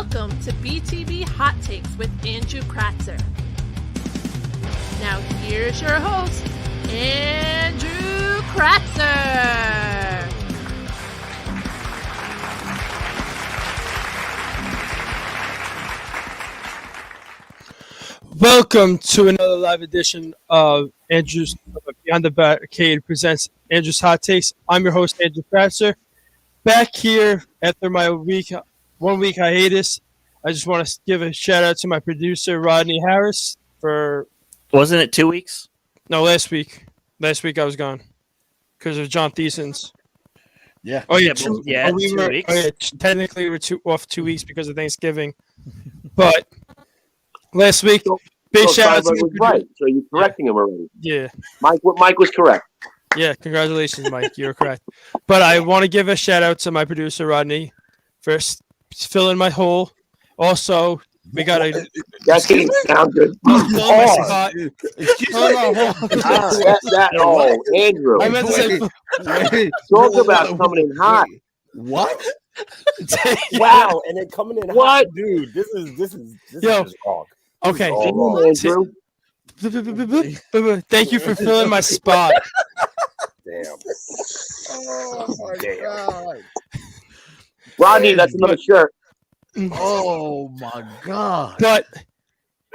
Welcome to BTB Hot Takes with Andrew Kratzer. Now here's your host, Andrew Kratzer. Welcome to another live edition of Andrew's Beyond the Barricade presents Andrew's Hot Takes. I'm your host, Andrew Kratzer. Back here after my 1 week hiatus. I just want to give a shout out to my producer, Rodney Harris, for... Wasn't it 2 weeks? No, last week. Last week I was gone because of John Thiessen's. Yeah. Oh, yeah. 2 weeks. Oh, yeah, technically we're off 2 weeks because of Thanksgiving. But last week, big shout out to was right. So you're correcting him already. Yeah. Mike was correct. Yeah, congratulations, Mike. You're correct. But I want to give a shout out to my producer, Rodney, for filling my hole. Also, we got a... That didn't sound good. Andrew. I meant to say... Talk about coming in hot. What? Wow, and then coming in What? hot, dude. This is Yo. just wrong. Okay. Andrew. Thank you for filling my spot. Damn. Oh my god. Rodney, that's another shirt. Oh my god. But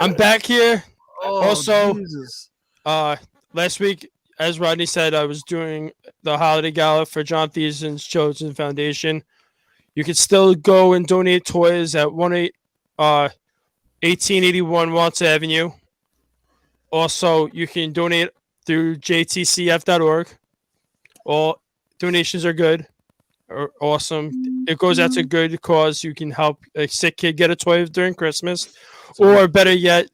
I'm back here. Oh, Also, Jesus. Last week, as Rodney said, I was doing the holiday gala for John Thiessen's Chosen Foundation. You can still go and donate toys at 1881 Watts Avenue. Also, you can donate through jtcf.org. All donations are good. Awesome. It goes out to good cause. You can help a sick kid get a toy during Christmas. Or better yet,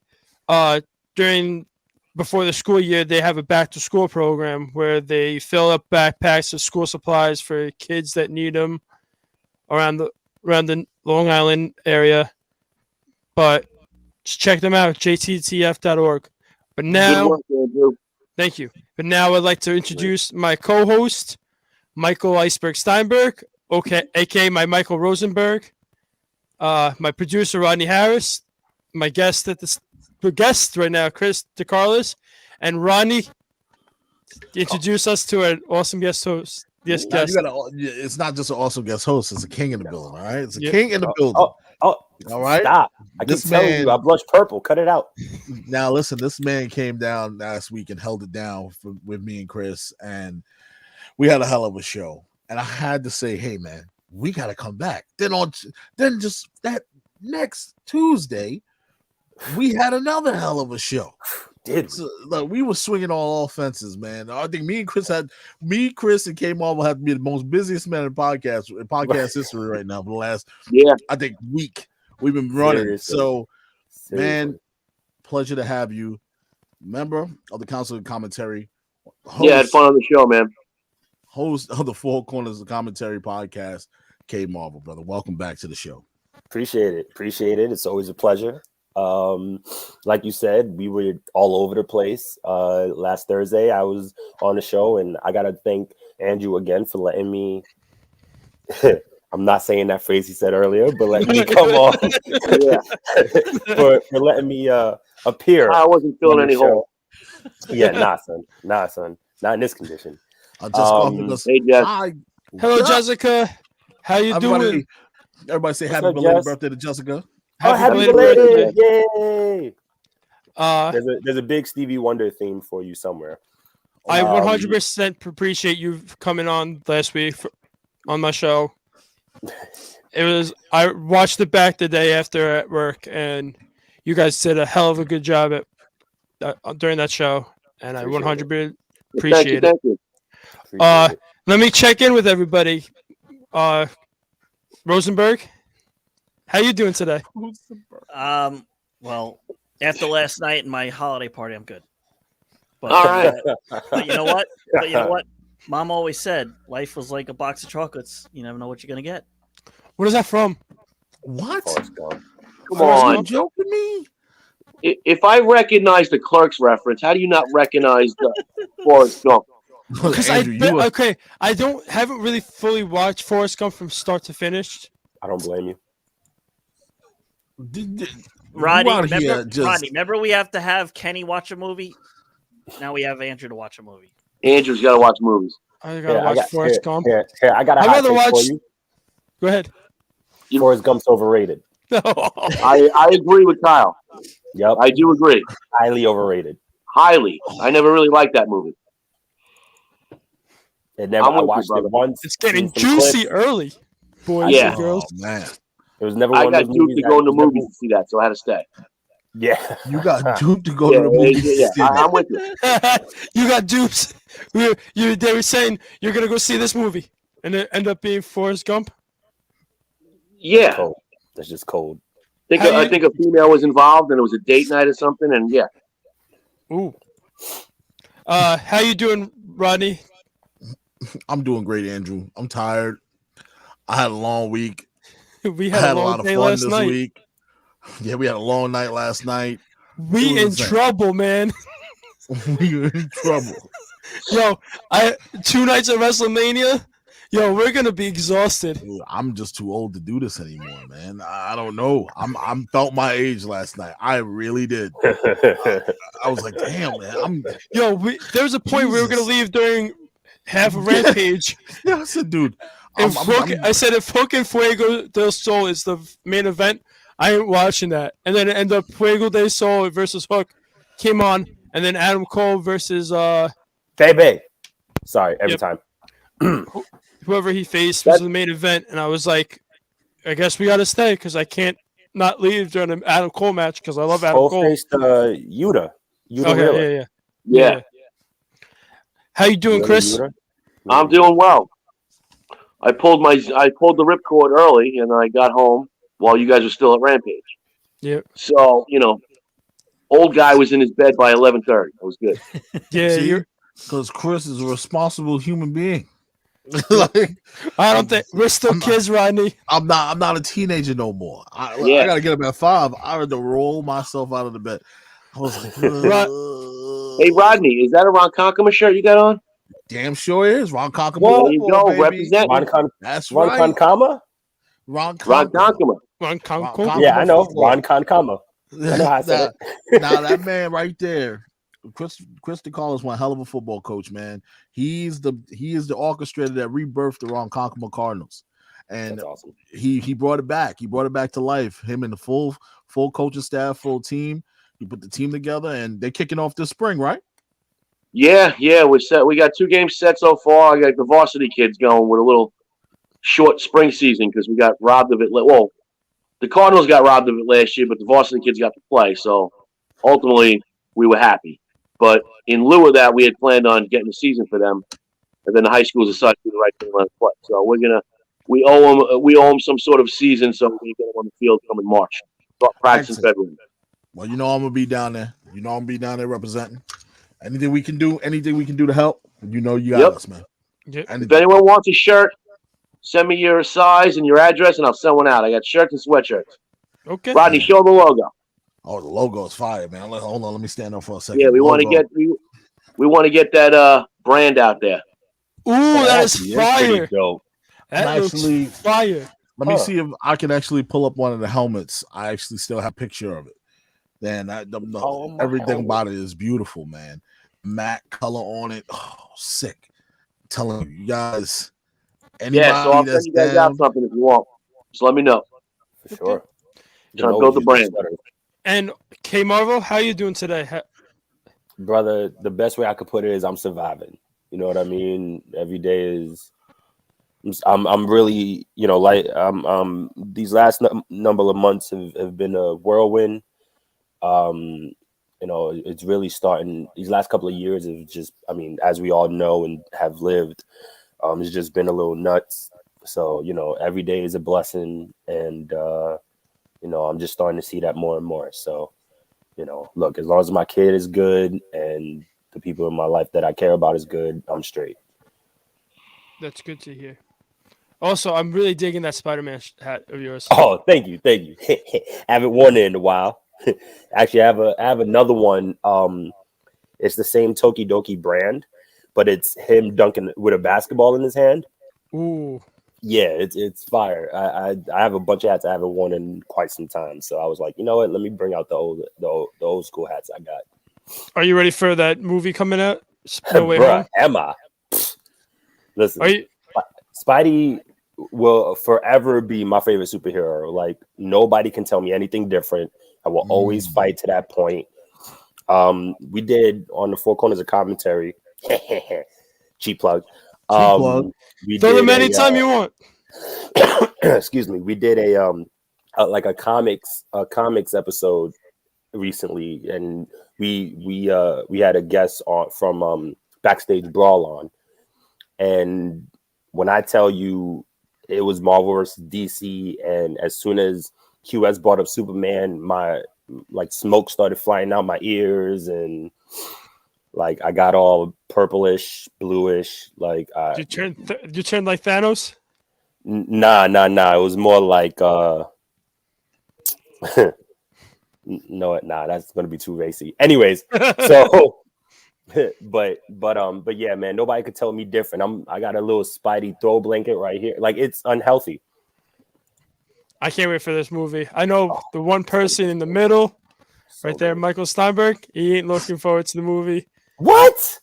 before the school year, they have a back to school program where they fill up backpacks of school supplies for kids that need them around the Long Island area. But just check them out, jttf.org. But now, Good work, Andrew. thank you. But now I'd like to introduce my co-host, Michael Iceberg Steinberg, aka my Michael Rosenberg, my producer Rodney Harris, my guest right now, Chris DeCarlos, and Rodney. Introduce us to an awesome guest host. Yes, Now guest. it's not just an awesome guest host, it's a king in the building, all right? It's a king in the building. All right. Stop. I can tell you, I blush purple. Cut it out. Now listen, this man came down last week and held it down with me and Chris, and we had a hell of a show. And I had to say, hey man, we gotta come back. Then just that next Tuesday, we had another hell of a show. We were swinging on all fences, man. I think Chris, and K Marvel have to be the most busiest man in podcast history right now for the last I think week. We've been running. Seriously. Man, pleasure to have you. Member of the Council of Commentary. I had fun on the show, man. Host of the Four Corners of Commentary podcast, K Marvel, brother. Welcome back to the show. Appreciate it. It's always a pleasure. Like you said, we were all over the place. Last Thursday, I was on the show, and I got to thank Andrew again for letting me. I'm not saying that phrase he said earlier, but let me come on. for letting me appear. I wasn't feeling any hole. Yeah, nah, son. Not in this condition. Hey, Jess. Hello, Jessica. How you doing? Everybody say happy belated birthday to Jessica. Happy belated! Yay! There's a big Stevie Wonder theme for you somewhere. I 100% appreciate you coming on last week on my show. I watched it back the day after at work, and you guys did a hell of a good job during that show, and I 100% appreciate it. Thank you. Let me check in with everybody. Rosenberg, how you doing today? Well, after last night and my holiday party, I'm good. But, all right. But you know what? Mom always said life was like a box of chocolates. You never know what you're gonna get. What is that from? What? Come on. You joking me? If I recognize the Clerks reference, how do you not recognize the Forrest Gump? Because I haven't really fully watched Forrest Gump from start to finish. I don't blame you. Rodney, You out remember, here just- Rodney, remember we have to have Kenny watch a movie? Now we have Andrew to watch a movie. Andrew's got to watch movies. I gotta watch Forrest Gump. Here, I got a I'd hot rather take for watch- you. Go ahead. Forrest Gump's overrated. I agree with Kyle. Yep, I do agree. highly overrated. Highly. I never really liked that movie. It never. I'm I with you, watched brother. it once. It's getting seen some clips. juicy early, boys Yeah. and girls. Oh, man. It was never I one got of those duped movies to that go into was never- movies to see that, so I had to stay. Yeah, You got duped to go Yeah, to the movies. yeah, to see yeah. that. I'm with you. You got dupes. They were saying you're gonna go see this movie, and it ended up being Forrest Gump. Yeah. cold. That's just cold. I think a female was involved, and it was a date night or something, and yeah. Ooh. How you doing, Rodney? I'm doing great, Andrew. I'm tired. I had a long week. We I had had a a lot long of day fun last this night. week. Yeah, we had a long night last night. We It in was insane. trouble, man. We were in trouble. Yo, 2 nights of WrestleMania. Yo, we're gonna be exhausted. Dude, I'm just too old to do this anymore, man. I don't know. I'm felt my age last night. I really did. I was like, damn, man. Yo, there was a point we were gonna Jesus. leave during half of Rampage. Yeah, I said, dude. I said if Hook and Fuego del Sol is the main event, I ain't watching that. And then it ended up Fuego del Sol versus Hook came on, and then Adam Cole versus Baby. Sorry, every Yep. time. whoever he faced was the main event, and I was like, I guess we gotta stay because I can't not leave during an Adam Cole match because I love Adam Cole Cole. faced Yuta. Yuta Okay, Wheeler. yeah. Yeah. How you doing, Yuta Chris? Wheeler. I'm doing well. I pulled the ripcord early, and I got home while you guys were still at Rampage. Yep. So old guy was in his bed by 11:30. It was good. Yeah, See? Because Chris is a responsible human being. Like, I don't think we're still I'm not- kids, Rodney. I'm not a teenager no more. I Yeah. gotta get up at 5. I had to roll myself out of the bed. I was like, Hey, Rodney, is that a Ron Konkama shirt you got on? damn sure is Ron Konkama. There you go, baby. represent That's Ron right. Konkama? Ron Ron Konkama. Konkama. Ron Konkama. Konkama. Yeah, I know. football. Ron Konkama. I know how I said it. Now that man right there, Chris DeCarlo is one hell of a football coach, man. He is the orchestrator that rebirthed the Ron Konkama Cardinals, and That's awesome. he brought it back. He brought it back to life. Him and the full coaching staff, full team. He put the team together, and they're kicking off this spring, right? Yeah, we're set. We got 2 games set so far. I got the varsity kids going with a little short spring season because we got robbed of it. Well, the Cardinals got robbed of it last year, but the varsity kids got to play. So ultimately, we were happy. But in lieu of that, we had planned on getting a season for them, and then the high schools decided to do the right thing and let them play. So we owe them some sort of season, so we get them on the field come in March. Start practicing Excellent. February. Well, I'm gonna be down there. I'm gonna be down there representing. Anything we can do to help. You got Yep. us, man. Yep. If Anything. anyone wants a shirt, send me your size and your address, and I'll send one out. I got shirts and sweatshirts. Okay. Rodney, show the logo. Oh, the logo is fire, man. Hold on, let me stand up for a second. Yeah, we want to Logo. get that brand out there. Ooh, that is Actually, it's pretty fire. dope. That I'm looks actually- fire. Let me Huh. see if I can actually pull up one of the helmets. I actually still have a picture of it. Then Oh, my everything helmet. about it is beautiful, man. Matte color on it. Oh, sick. I'm telling you guys. Anybody Yeah, so I'll that's send you guys down, out something if you want. Just let me know. For sure. Trying to build the brand. And K Marvel, how you doing today? Brother, the best way I could put it is I'm surviving. You know what I mean? Every day is I'm really, these last number of months have been a whirlwind. It's really starting. These last couple of years have just, as we all know and have lived, it's just been a little nuts. So, every day is a blessing, and I'm just starting to see that more and more. So, look, as long as my kid is good and the people in my life that I care about is good, I'm straight. That's good to hear. Also, I'm really digging that Spider-Man hat of yours. Oh, thank you. Haven't worn it in a while. Actually, I have another one. It's the same Tokidoki brand, but it's him dunking with a basketball in his hand. Ooh. Yeah, it's fire. I have a bunch of hats I haven't worn in quite some time, so I was like, you know what? Let me bring out the old school hats I got. Are you ready for that movie coming out? No Way Bruh, Home. am I? Listen, Are you? Spidey will forever be my favorite superhero. Like nobody can tell me anything different. I will always fight to that point. We did on the Four Corners of Commentary. Cheap plug. plug. We Throw did them anytime you want. excuse me. We did a comics episode recently, and we had a guest on from Backstage Brawl on, and when I tell you it was Marvel versus DC, and as soon as QS brought up Superman, my like smoke started flying out my ears, and like I got all purplish, bluish. Like You turn like Thanos. nah. It was more like no, that's gonna be too racy. Anyways, so but yeah, man, nobody could tell me different. I got a little Spidey throw blanket right here. Like it's unhealthy. I can't wait for this movie. I know the one person in the middle, So right there, good. Michael Steinberg. He ain't looking forward to the movie. What?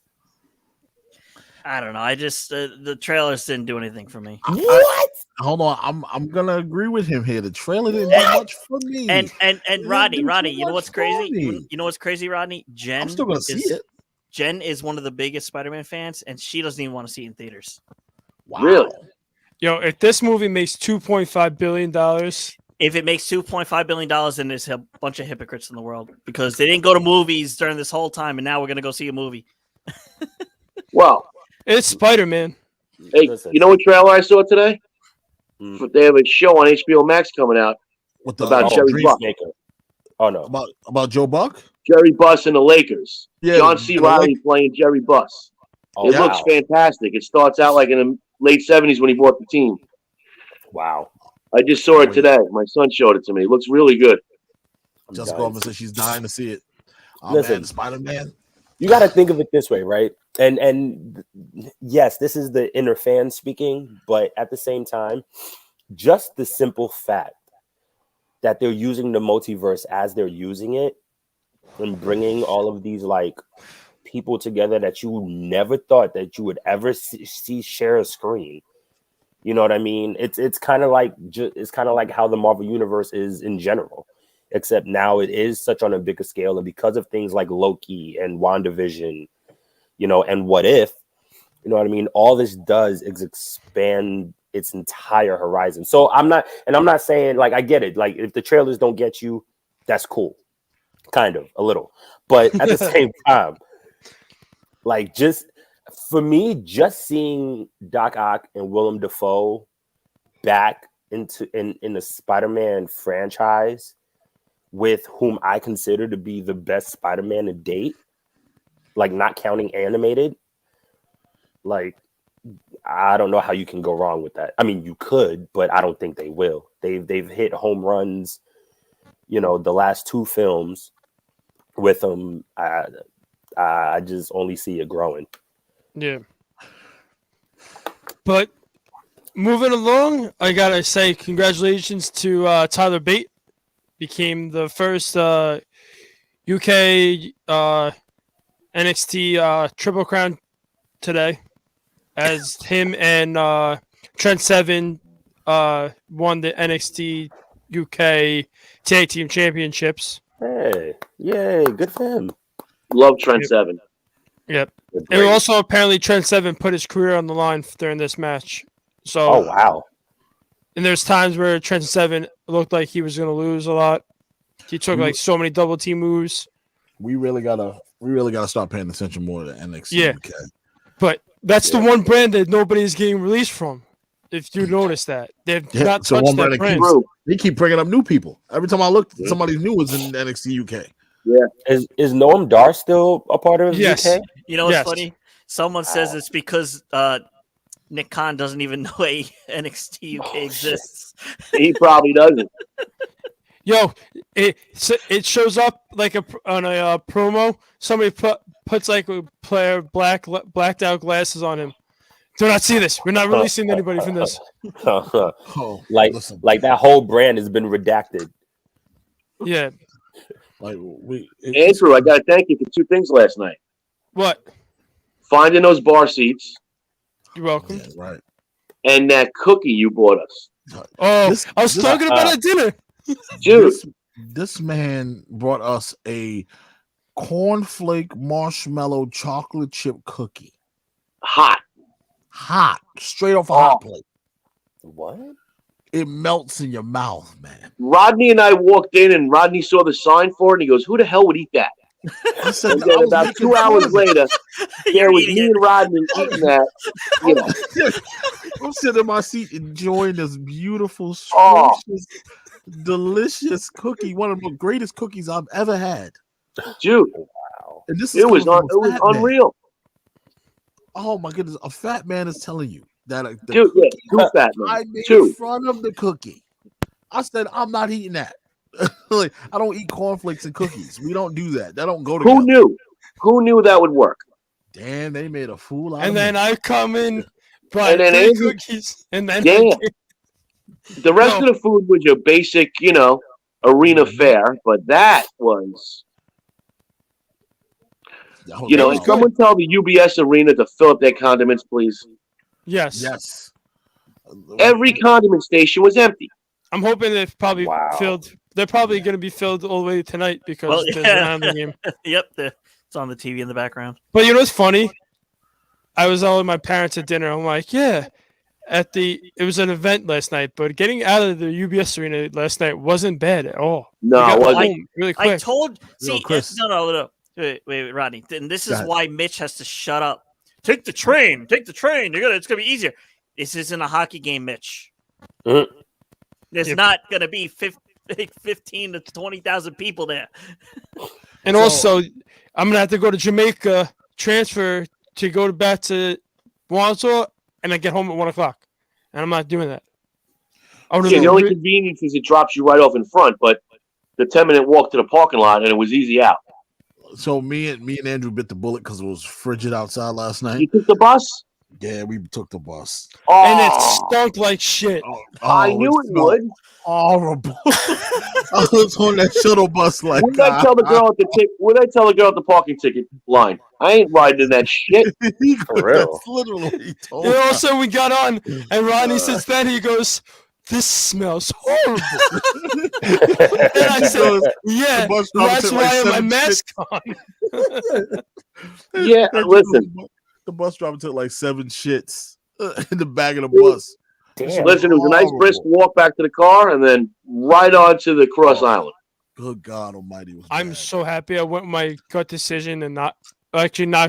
I don't know. I just the trailers didn't do anything for me. What? Hold on, I'm gonna agree with him here. The trailer didn't do much for me. And Rodney, didn't do Rodney, too you know much what's for crazy? me. You know what's crazy, Rodney? I'm still gonna see it. Jen is one of the biggest Spider-Man fans, and she doesn't even want to see it in theaters. Wow. Really? Yo, if this movie makes $2.5 billion, If it makes $2.5 billion, then there's a bunch of hypocrites in the world because they didn't go to movies during this whole time, and now we're gonna go see a movie. Well, it's Spider-Man. hey, Listen. you know what trailer I saw today? Mm. They have a show on HBO Max coming out What the About Jerry Buck. Dreammaker. Oh no. about Joe Buck? Jerry Buss and the Lakers. Yeah, John C. the Riley playing Jerry Buss. Oh, It looks fantastic. It starts out like in the late 70s when he bought the team. Wow. I just saw it today. My son showed it to me. It looks really good. I'm Jessica dying. Alba says she's dying to see it. Oh Listen. man, Spider-Man. You got to think of it this way, right? And yes, this is the inner fan speaking, but at the same time, just the simple fact that they're using the multiverse as they're using it and bringing all of these like people together that you never thought that you would ever see share a screen. You know what I mean? It's kind of like how the Marvel universe is in general, except now it is such on a bigger scale, and because of things like Loki and WandaVision, you know, and What If, you know what I mean? All this does is expand its entire horizon. So I'm not saying like I get it. Like if the trailers don't get you, that's cool, kind of a little, but at the same time, like just. For me, just seeing Doc Ock and Willem Dafoe back in the Spider-Man franchise with whom I consider to be the best Spider-Man to date, like not counting animated, like I don't know how you can go wrong with that. I mean, you could, but I don't think they will. They've hit home runs, you know, the last two films with them. I just only see it growing. Yeah. But moving along, I gotta say congratulations to Tyler Bate. Became the first UK NXT Triple Crown today, as him and Trent Seven won the NXT UK Tag Team Championships. Hey, yay, good for him. Love Trent Seven. Yep. Good And break. also, apparently, Trent Seven put his career on the line during this match. So, Oh wow. and there's times where Trent Seven looked like he was going to lose a lot. He took like so many double team moves. We really gotta start paying attention more to NXT. Yeah. UK. But that's the one brand that nobody's getting released from. If you notice that, they've Yeah, not so touched one that brand brand. True. They keep bringing up new people. Every time I look, somebody new was in NXT UK. Is Noam Dar still a part of Yes. UK? You know what's Yes. funny? Someone says it's because Nick Khan doesn't even know NXT UK exists. He probably doesn't. Yo, it shows up like on a promo. Somebody puts like a player blacked out glasses on him. Do not see this. We're not releasing anybody from this. Oh, like listen, that whole brand has been redacted. Yeah. like Andrew, I got to thank you for two things last night. What? Finding those bar seats You're welcome. Yeah, right. and that cookie you bought us. Oh, This- I was this- talking about at dinner. Dude, This man brought us a cornflake marshmallow chocolate chip cookie. hot. Hot, straight off a hot plate. What? It melts in your mouth, man. Rodney and I walked in, and Rodney saw the sign for it, and he goes, "Who the hell would eat that?" I said, And then about 2 hours later, there You're was eating me it. and Rodney eating that. You know, I'm sitting in my seat enjoying this beautiful, Oh. scrumptious, delicious cookie. One of the greatest cookies I've ever had. dude, Wow. And this is it was coming from a fat man. unreal, Oh my goodness, a fat man is telling you that the dude. Yeah, cookie too fat, I man. made Two. fun of the cookie. I said, I'm not eating that. Like, I don't eat cornflakes and cookies. We don't do that. That don't go together. Who knew? Who knew that would work? Damn, they made a fool out And of then me. I come in, buy And then 3 Andrew- cookies, and then Yeah. The rest No. of the food was your basic, arena fare, but that was, That was and wild. someone tell the UBS arena to fill up their condiments, please. yes. Yes. Every condiment station was empty. I'm hoping they've probably Wow. filled. They're probably going to be filled all the way tonight because Well, there's yeah. an Islander game. Yep, it's on the TV in the background. But you know what's funny? I was out with my parents at dinner. I'm like, yeah, it was an event last night, but getting out of the UBS arena last night wasn't bad at all. No, We got it wasn't. home really I quick. told. Yo, See, Chris. no. Wait, Rodney. And this Go is ahead. why Mitch has to shut up. Take the train. Take the train. It's gonna be easier. This isn't a hockey game, Mitch. Mhm. There's Yep. not gonna be 15 to 20,000 people there. And So- also, I'm gonna have to go to Jamaica, transfer to go back to Wandsworth, and then get home at 1:00. And I'm not doing that. I would Yeah, the only have. convenience is it drops you right off in front, but the 10-minute walk to the parking lot, and it was easy out. So me and Andrew bit the bullet because it was frigid outside last You night. took the bus? Yeah, we took the bus. Oh, And it stunk like shit. I knew it smelled would. horrible. I was on that shuttle bus like What did I tell the girl at the What did I tell the girl at the parking ticket line? I ain't riding in that shit. For real. That's literally what he told And her. also, we got on, and Ronnie sits there. He goes, "This smells horrible." And I said, "Yeah, The bus driver that's took why like I have my 7 mask on." Yeah, listen. The bus driver took like 7 shits in the back of the bus. Damn. Listen, it was a nice brisk walk back to the car, and then right on to the Cross Island. Good God Almighty! it was I'm bad. so happy I went with my gut decision and not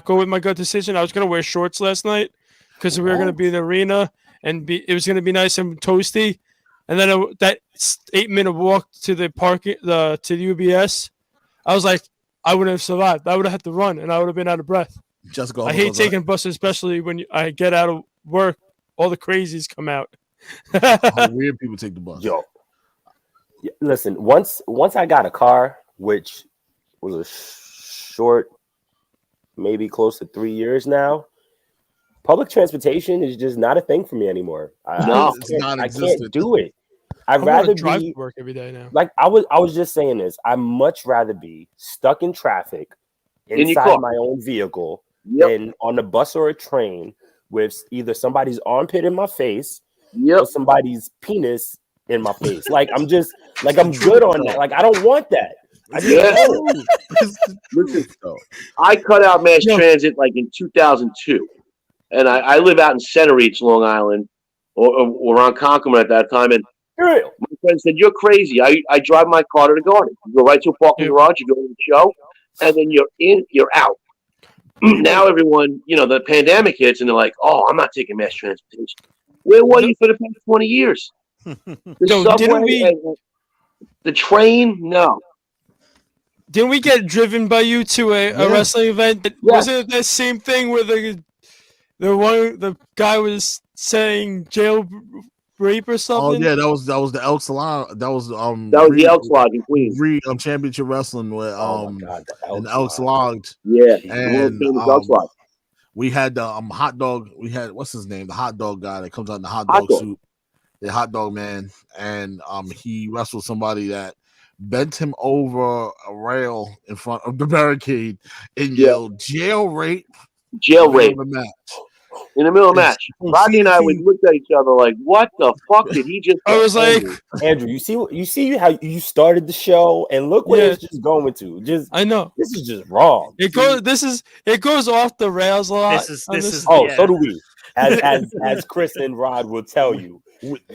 go with my gut decision. I was gonna wear shorts last night because we were gonna be in the arena and it was gonna be nice and toasty. And then that 8-minute walk to the to the UBS, I was like, I wouldn't have survived. I would have had to run, and I would have been out of breath. Jessica, I hate taking buses, especially when I get out of work. All the crazies come out. how weird people take the bus. Yo, yeah, listen. Once I got a car, which was a short, maybe close to 3 years now, public transportation is just not a thing for me anymore. No. It's I non-existent. can't do it. I I'd want rather to drive be to work every day now. like I was just saying this. I'd much rather be stuck in traffic In your inside car. my own vehicle Yep, than on a bus or a train with either somebody's armpit in my face yep. or somebody's penis in my face. Like I'm just like I'm good on that. Like I don't want that. I just Yeah. don't. It's the Listen, truth, though. I cut out mass Yeah. transit like in 2002, and I live out in Center East, Long Island, or around Concomin at that time. And Real. my friend said, "You're crazy. I drive my car to the garden. You go right to a parking Yeah. garage, you go to the show, and then you're in, you're out." Now everyone, the pandemic hits, and they're like, "Oh, I'm not taking mass transportation." Where were you for the past 20 years? The Yo, subway, didn't we- and the train, no. Didn't we get driven by you to a Yeah. wrestling event? Yeah. Wasn't it that same thing where the guy was saying jail rape or Oh something? yeah, that was the Elks Salon. That was That was the Elks Lodge in Queens. Championship wrestling with Oh my God, the and Elks Elks Lodge. Yeah, And, the Elks Lodge. We had the hot dog. We had what's his name? The hot dog guy that comes out in the hot Hot dog dog. suit. The hot dog man, and he wrestled somebody that bent him over a rail in front of the barricade and Yeah. yelled jail rape. Jail in the middle rape of the match. in the middle of the It's- match. Rodney and I would look at each other like, "What the fuck did he just?" I was like, Andrew, you see how you started the show, and look where Yeah. it's just going to. Just I know this is just wrong. it goes off the rails a lot. This on is Oh, yeah. so do we. As Chris and Rod will tell you.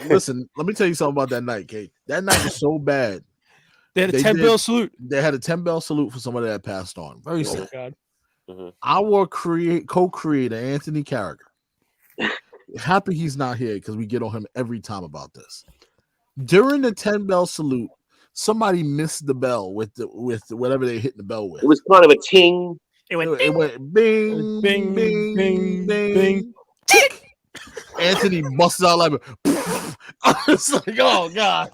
Listen, let me tell you something about that night, Kate. That night was so bad. They had a They 10 did. bell salute. They had a 10-bell salute for somebody that passed on. Very Oh sad. God. Our co-creator Anthony Carragher. Happy he's not here because we get on him every time about this. During the 10-bell salute, somebody missed the bell with whatever they hit the bell with. It was kind of a ting. It went. It went bing, Bing, bing, bing, bing, bing. tick. Anthony busted out like, I was like, oh God.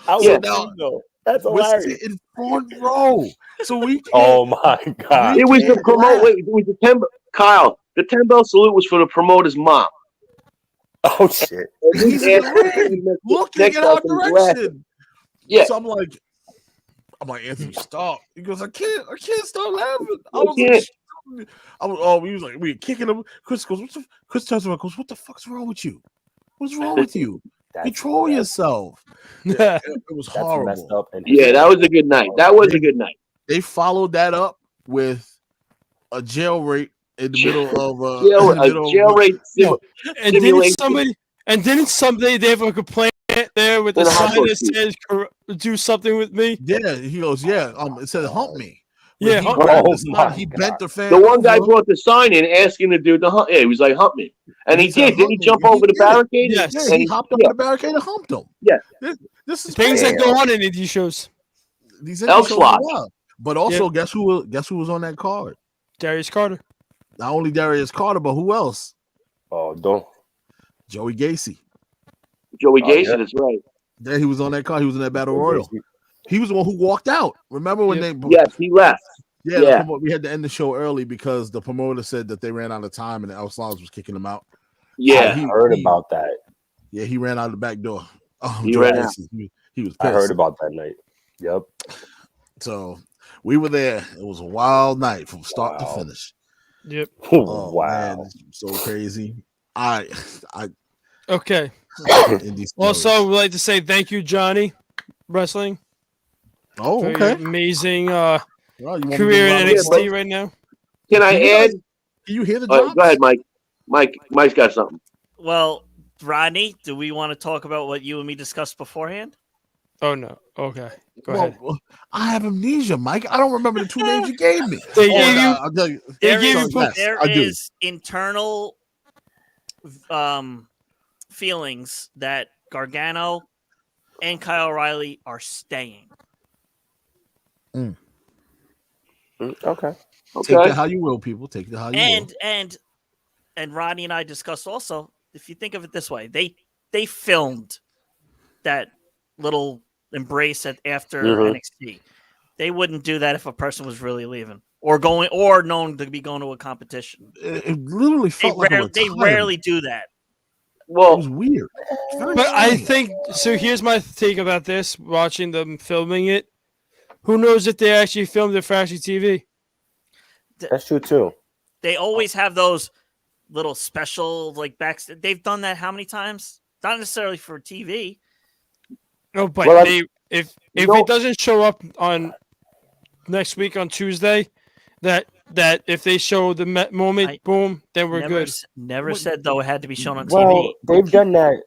I Yeah. would know. That's We're hilarious. sitting front row. So we can't. Oh my god. It was the can't promote. laugh. Wait, it was the 10. Kyle, the 10-bell salute was for the promoter's mom. Oh shit. And He's he in the asked her to ring, be next- looking next in up our and laughing. direction. Yeah. So I'm like, Anthony, stop. He goes, I can't stop laughing. I I was can't. like, we was like, we were kicking him. Chris goes, Chris turns around, goes, what the fuck's wrong with you? What's wrong with you? Control yourself. Yeah. It was That's horrible. messed up. And Yeah, that was a good night. That was a good night. They followed that up with a jail rape in the middle of Jail rape. No. And Simulation. didn't somebody they have like a plant there with In the a hot sign dog that suit. says "Do something with me"? Yeah, he goes, yeah. It said hump me. Yeah, he, hump grabbed me. the sign, Oh, he my bent the fan. The one guy over. brought the sign in asking the dude to hump. Yeah, he was like, "Hump me," and he He said, did. Didn't he "Hump me." jump He over the did. barricade? Yes. Yeah, And he he- hopped up yeah. the barricade and humped him. Yeah. This is Things that crazy. go on in indie shows. These Elks indie shows Lodge. are wild. But also, guess who was on that card? Darius Carter. Not only Darius Carter, but who else? Oh, don't. Joey Gacy. Joey Oh, Gacy. yeah. That's right. There he was on that card. He was in that battle royal. He was the one who walked out. Remember when Yep. they? Yes, he left. Yeah, Yeah. we had to end the show early because the promoter said that they ran out of time and El Slams was kicking them out. I Yeah, heard about that. Yeah, he ran out the back door. He Joey ran out. Gacy, he was pissed. I heard about that night. Yep. So we were there. It was a wild night from start to Wow. finish. Yep. Oh, wow. man, it's so crazy. I Okay. in these Also, stories. we'd like to say thank you, Johnny Wrestling. Oh, for your okay. amazing Well, you want me to career do in my- Yeah, NXT right now. Can I add? Can you hear the All right, drops? go ahead, Mike. Mike's got something. Well, Rodney, do we want to talk about what you and me discussed beforehand? Oh no. Okay. Go ahead. Well, I have amnesia, Mike. I don't remember the two names you gave me. They Oh, gave no, you I'll tell you. They There gave is, you yes, there I do. is internal feelings that Gargano and Kyle O'Reilly are staying. Okay. Take Okay. that how you will, people. Take it how you will. And Rodney and I discussed also, if you think of it this way, they filmed that little embrace after Mhm. NXT. They wouldn't do that if a person was really leaving or going or known to be going to a competition. It literally They, felt like a they retirement. rarely do that. It Well, was weird. It's very But I strange. think so. Here's my take about this: watching them filming it, who knows if they actually filmed it for actually TV? That's true too. They always have those little special like backstage. They've done that how many times? Not necessarily for TV. No, but Well, if No. it doesn't show up on next week on Tuesday, that if they show the moment, I boom, then we're never, good. Never What- said though it had to be shown on Well, TV. they've done that.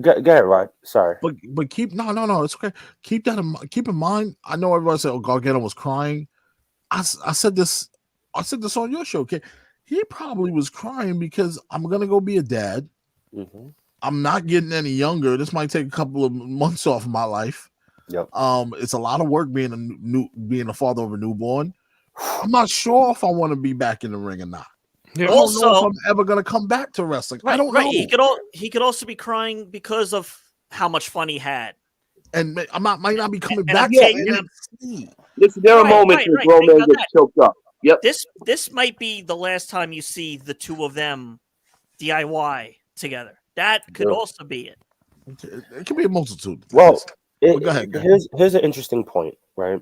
Go ahead, Rod. Sorry. But keep no, it's okay. Keep that keep in mind. I know everybody said, "Oh, Gargano was crying." I said this on your show. Okay, he probably was crying because I'm gonna go be a dad. Mm-hmm. I'm not getting any younger. This might take a couple of months off of my life. Yep. It's a lot of work being a father of a newborn. I'm not sure if I want to be back in the ring or not. Yeah. I don't know Also- if I'm ever gonna come back to wrestling. I don't know. He could also be crying because of how much fun he had. And might not be coming And back I'm to taking NXT. listen, there are Right, moments right, when right. grown Think men about get that. choked up. Yep. This might be the last time you see the two of them DIY together. That could also be it. It could be a multitude. of Well, things. Go ahead. here's an interesting point, right?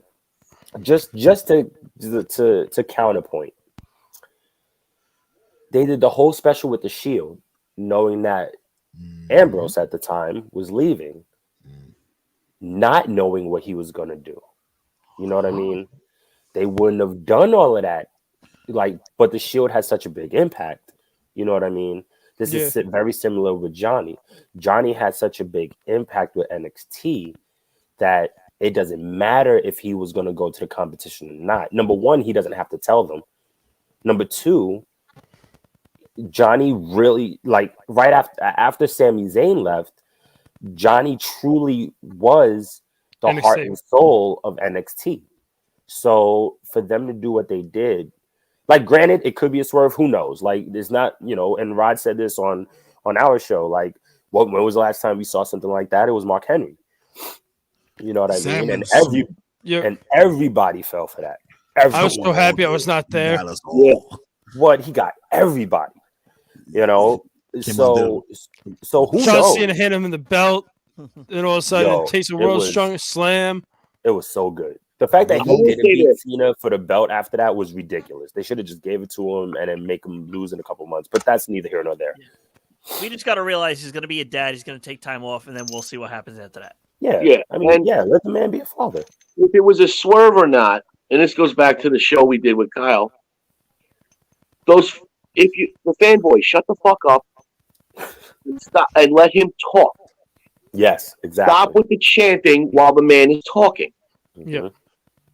Just to counterpoint, they did the whole special with the Shield, knowing that Ambrose at the time was leaving, not knowing what he was gonna do. You know what I mean? They wouldn't have done all of that, but the Shield has such a big impact. You know what I mean? This is very similar with Johnny. Johnny had such a big impact with NXT that it doesn't matter if he was going to go to the competition or not. Number one, he doesn't have to tell them. Number two, Johnny really, right after Sami Zayn left, Johnny truly was the NXT. heart and soul of NXT. So for them to do what they did, granted, it could be a swerve. Who knows? It's not, and Rod said this on our show. When was the last time we saw something like that? It was Mark Henry. You know what I mean? And everybody fell for that. I was so happy I was not there. What he got everybody. So who John knows? Cena hit him in the belt, and all of a sudden, takes the world's strongest slam. It was so good. The fact that he didn't beat Cena for the belt after that was ridiculous. They should have just gave it to him and then make him lose in a couple months. But that's neither here nor there. We just got to realize he's going to be a dad. He's going to take time off, and then we'll see what happens after that. Yeah. Let the man be a father. If it was a swerve or not, and this goes back to the show we did with Kyle. The fanboy, shut the fuck up and stop and let him talk. Yes, exactly. Stop with the chanting while the man is talking. Yeah.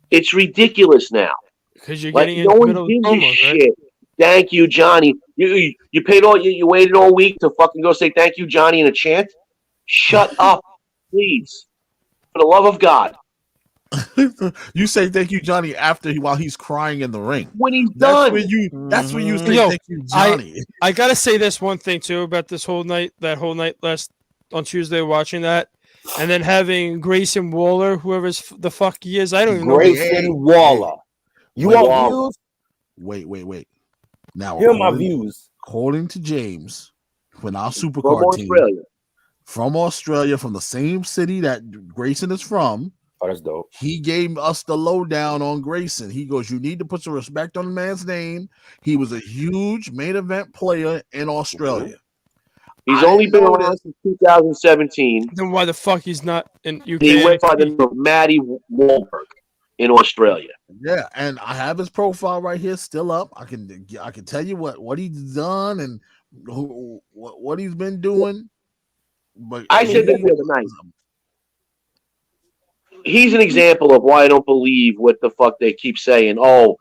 It's ridiculous now. Because you're getting no in the one middle of gives a promos, right? shit. Thank you, Johnny. You paid you waited all week to fucking go say thank you, Johnny, in a chant? Shut up, please. For the love of God. You say thank you, Johnny, while he's crying in the ring. When he's done. That's when you say thank you, Johnny. I gotta say this one thing too about that whole night on Tuesday watching that. And then having Grayson Waller, whoever's the fuck he is, I don't even know. Grayson Waller. You want views? Wait. Now, here are my views. According to James, when our From supercard team Australia. from Australia, from the same city that Grayson is from, oh, that's dope. He gave us the lowdown on Grayson. He goes, you need to put some respect on the man's name. He was a huge main event player in Australia. He's only been around since 2017. Then why the fuck he's not in UK? He went by the name of Matty Wahlberg in Australia. Yeah, and I have his profile right here still up. I can tell you what he's done and what he's been doing. But I said this the other night. He's an example of why I don't believe what the fuck they keep saying. Oh,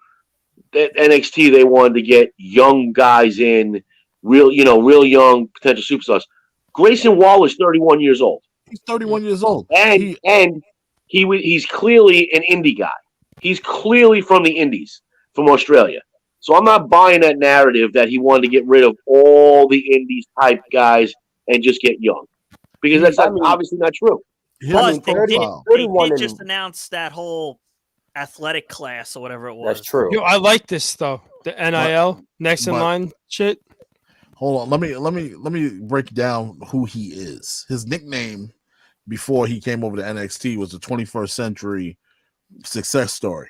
that NXT, they wanted to get young guys in, real young potential superstars. Grayson Waller is 31 years old. He's 31 years old. And he's clearly an indie guy. He's clearly from the indies, from Australia. So I'm not buying that narrative that he wanted to get rid of all the indies type guys and just get young. Because that's obviously not true. But they did just announce that whole athletic class or whatever it was. That's true. Yo, I like this though. The NIL next in line shit. Hold on, let me break down who he is. His nickname before he came over to NXT was the 21st Century Success Story.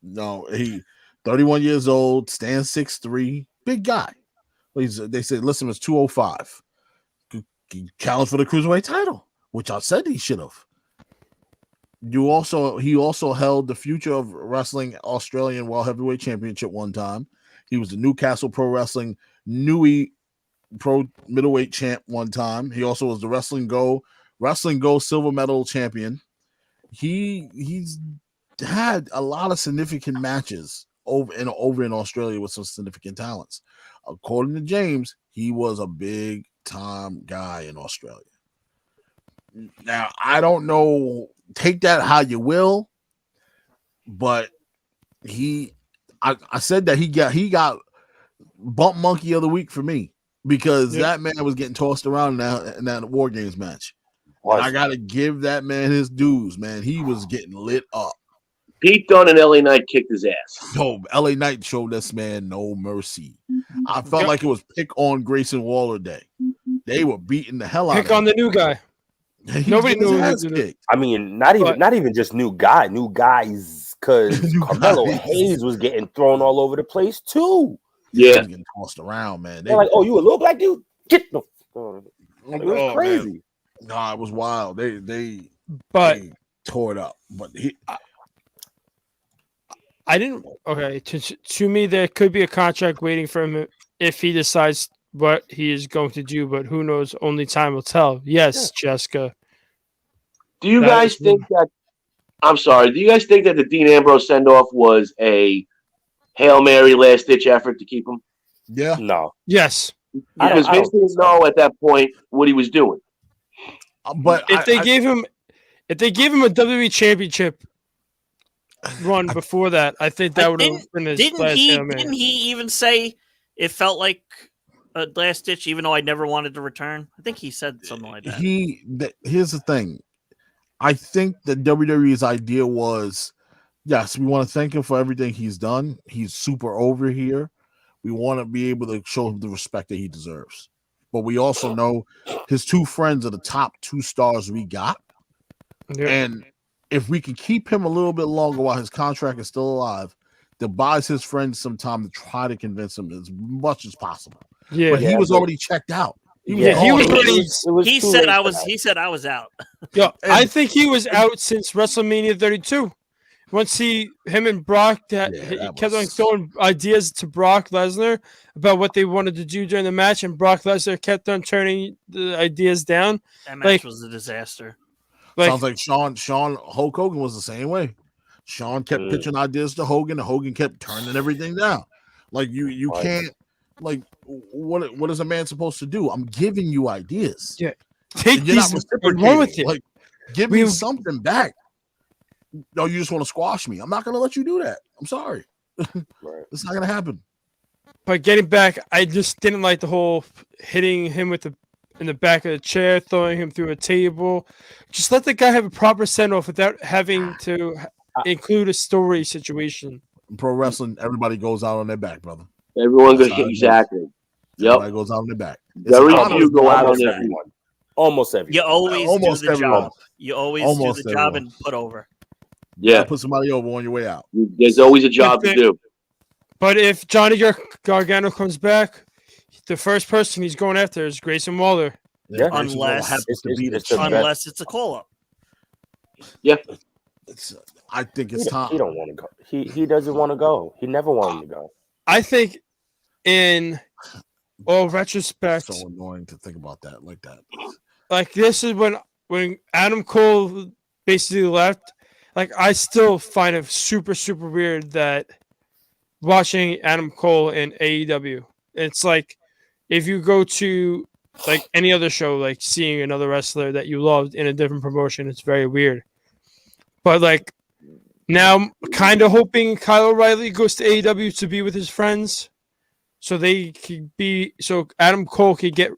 No, he 31 years old, stands 6'3", big guy. They said listen, it's 205. Challenge for the Cruiserweight title, which I said he should have. He also held the Future of Wrestling Australian World Heavyweight Championship one time. He was the Newcastle Pro Wrestling Newey Pro Middleweight Champ one time. He also was the Wrestling Go Silver Medal Champion. He's had a lot of significant matches over in Australia with some significant talents. According to James, he was a big time guy in Australia. Now, I don't know, take that how you will, but I said that he got bump monkey of the week for me because that man was getting tossed around in that War Games match. I got to give that man his dues, man. He was getting lit up. Pete Dunne and LA Knight kicked his ass. Yo, LA Knight showed this man no mercy. I felt Yep. like it was pick on Grayson Waller day. They were beating the hell out Pick of him. on the new guy. He was Nobody getting his knew who ass to do. kicked. I mean, not even just new guys, because New Carmelo guys. Hayes was getting thrown all over the place too. He Yeah. was getting tossed around, man. They're like, "Oh, you a little black dude? Get the." It was Oh, crazy. man. Nah, it was wild. They But tore it up. But I didn't. Okay, to me, there could be a contract waiting for him if he decides what he is going to do. But who knows? Only time will tell. Yes, Jessica. Do you That guys is think that? I'm sorry. Do you guys think that the Dean Ambrose send off was a Hail Mary last ditch effort to keep him? yeah. No, Yes. I Because don't Vince think didn't know at that point what he was doing. But If they gave him a WWE Championship run before that, I think that would have been his Didn't last he? Hail Mary. Didn't he even say it felt like a last ditch, even though I never wanted to return? I think he said something like that. Here's the thing. I think the WWE's idea was, yes, we want to thank him for everything he's done. He's super over here. We want to be able to show him the respect that he deserves. But we also know his two friends are the top 2 stars we got. Yeah. And if we can keep him a little bit longer while his contract is still alive, that buys his friends some time to try to convince him as much as possible. Yeah. But he was already checked out. He was Yeah, he gone. was already. He too said late I for was. that. He said I was out. Yo, I think he was out since WrestleMania 32. Once him and Brock, he that kept on was- throwing ideas to Brock Lesnar about what they wanted to do during the match, and Brock Lesnar kept on turning the ideas down. That match Like- was a disaster. Sounds like Sean Hulk Hogan was the same way. Sean kept pitching ideas to Hogan, and Hogan kept turning everything down. Like you Right. can't like what is a man supposed to do? I'm giving you ideas. Yeah. take And you're not these and run with reciprocating. it. Like give me We- something back. No, you just want to squash me. I'm not gonna let you do that. I'm sorry. Right. It's not gonna happen. But getting back, I just didn't like the whole hitting him in the back of the chair, throwing him through a table. Just let the guy have a proper send off without having to include a story situation. In pro wrestling, everybody goes out on their back, brother. Everyone goes That's how it exactly. Yep. Everybody goes out on their back. It's Very an honor few to go be out on Almost their everyone. Almost everyone. You always Almost do the everyone. job. You always Almost do the job everyone. and put over. Yeah. Put somebody over on your way out. There's always a job to do. But if Johnny Gargano comes back, the first person he's going after is Grayson Waller. Yeah. Grayson Waller Unless- happens to be the it's the champ. best. Unless it's a call up. I think it's He time. don't want to go. He doesn't want to go. He never wanted to go. I think in all retrospect, So annoying to think about that like that. like this is when Adam Cole basically left. Like I still find it super weird that watching Adam Cole in AEW. It's like if you go to like any other show, like seeing another wrestler that you loved in a different promotion, it's very weird. But like now, I'm kind of hoping Kyle O'Reilly goes to AEW to be with his friends, so Adam Cole could get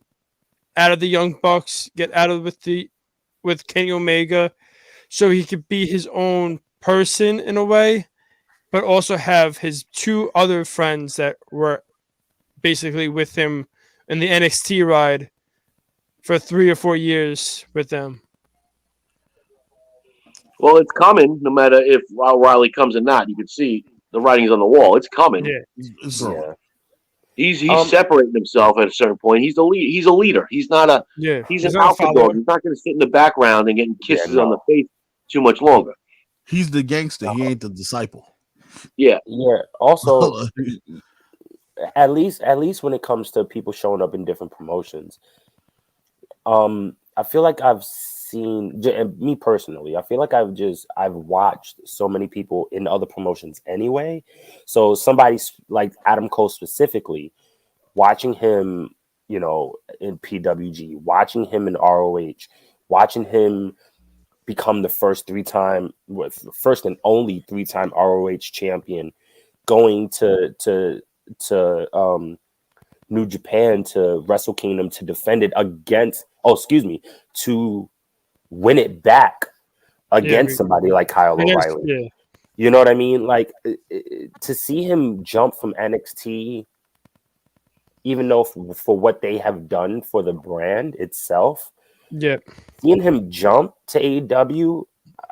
out of the Young Bucks, get out of with Kenny Omega, so he could be his own person in a way, but also have his 2 other friends that were basically with him in the NXT ride for 3 or 4 years with them. Well, it's coming. No matter if O'Reilly comes or not, you can see the writing's on the wall. It's coming. Yeah. It's wrong. Yeah. He's Um, separating himself at a certain point. He's the lead. He's a leader. He's not a. Yeah, He's an not a alpha follower. dog. He's not going to sit in the background and getting kisses no. on the face too much longer. He's the gangster. He ain't the disciple. Yeah. Also, at least when it comes to people showing up in different promotions, I feel like I've seen, and me personally, I feel like I've watched so many people in other promotions anyway. So somebody like Adam Cole specifically, watching him, in PWG, watching him in ROH, watching him become the first and only 3-time ROH champion, going to New Japan to Wrestle Kingdom to defend it to win it back against somebody like Kyle O'Reilly. You know what I mean? Like to see him jump from NXT, even though for what they have done for the brand itself, Yeah. seeing him jump to AEW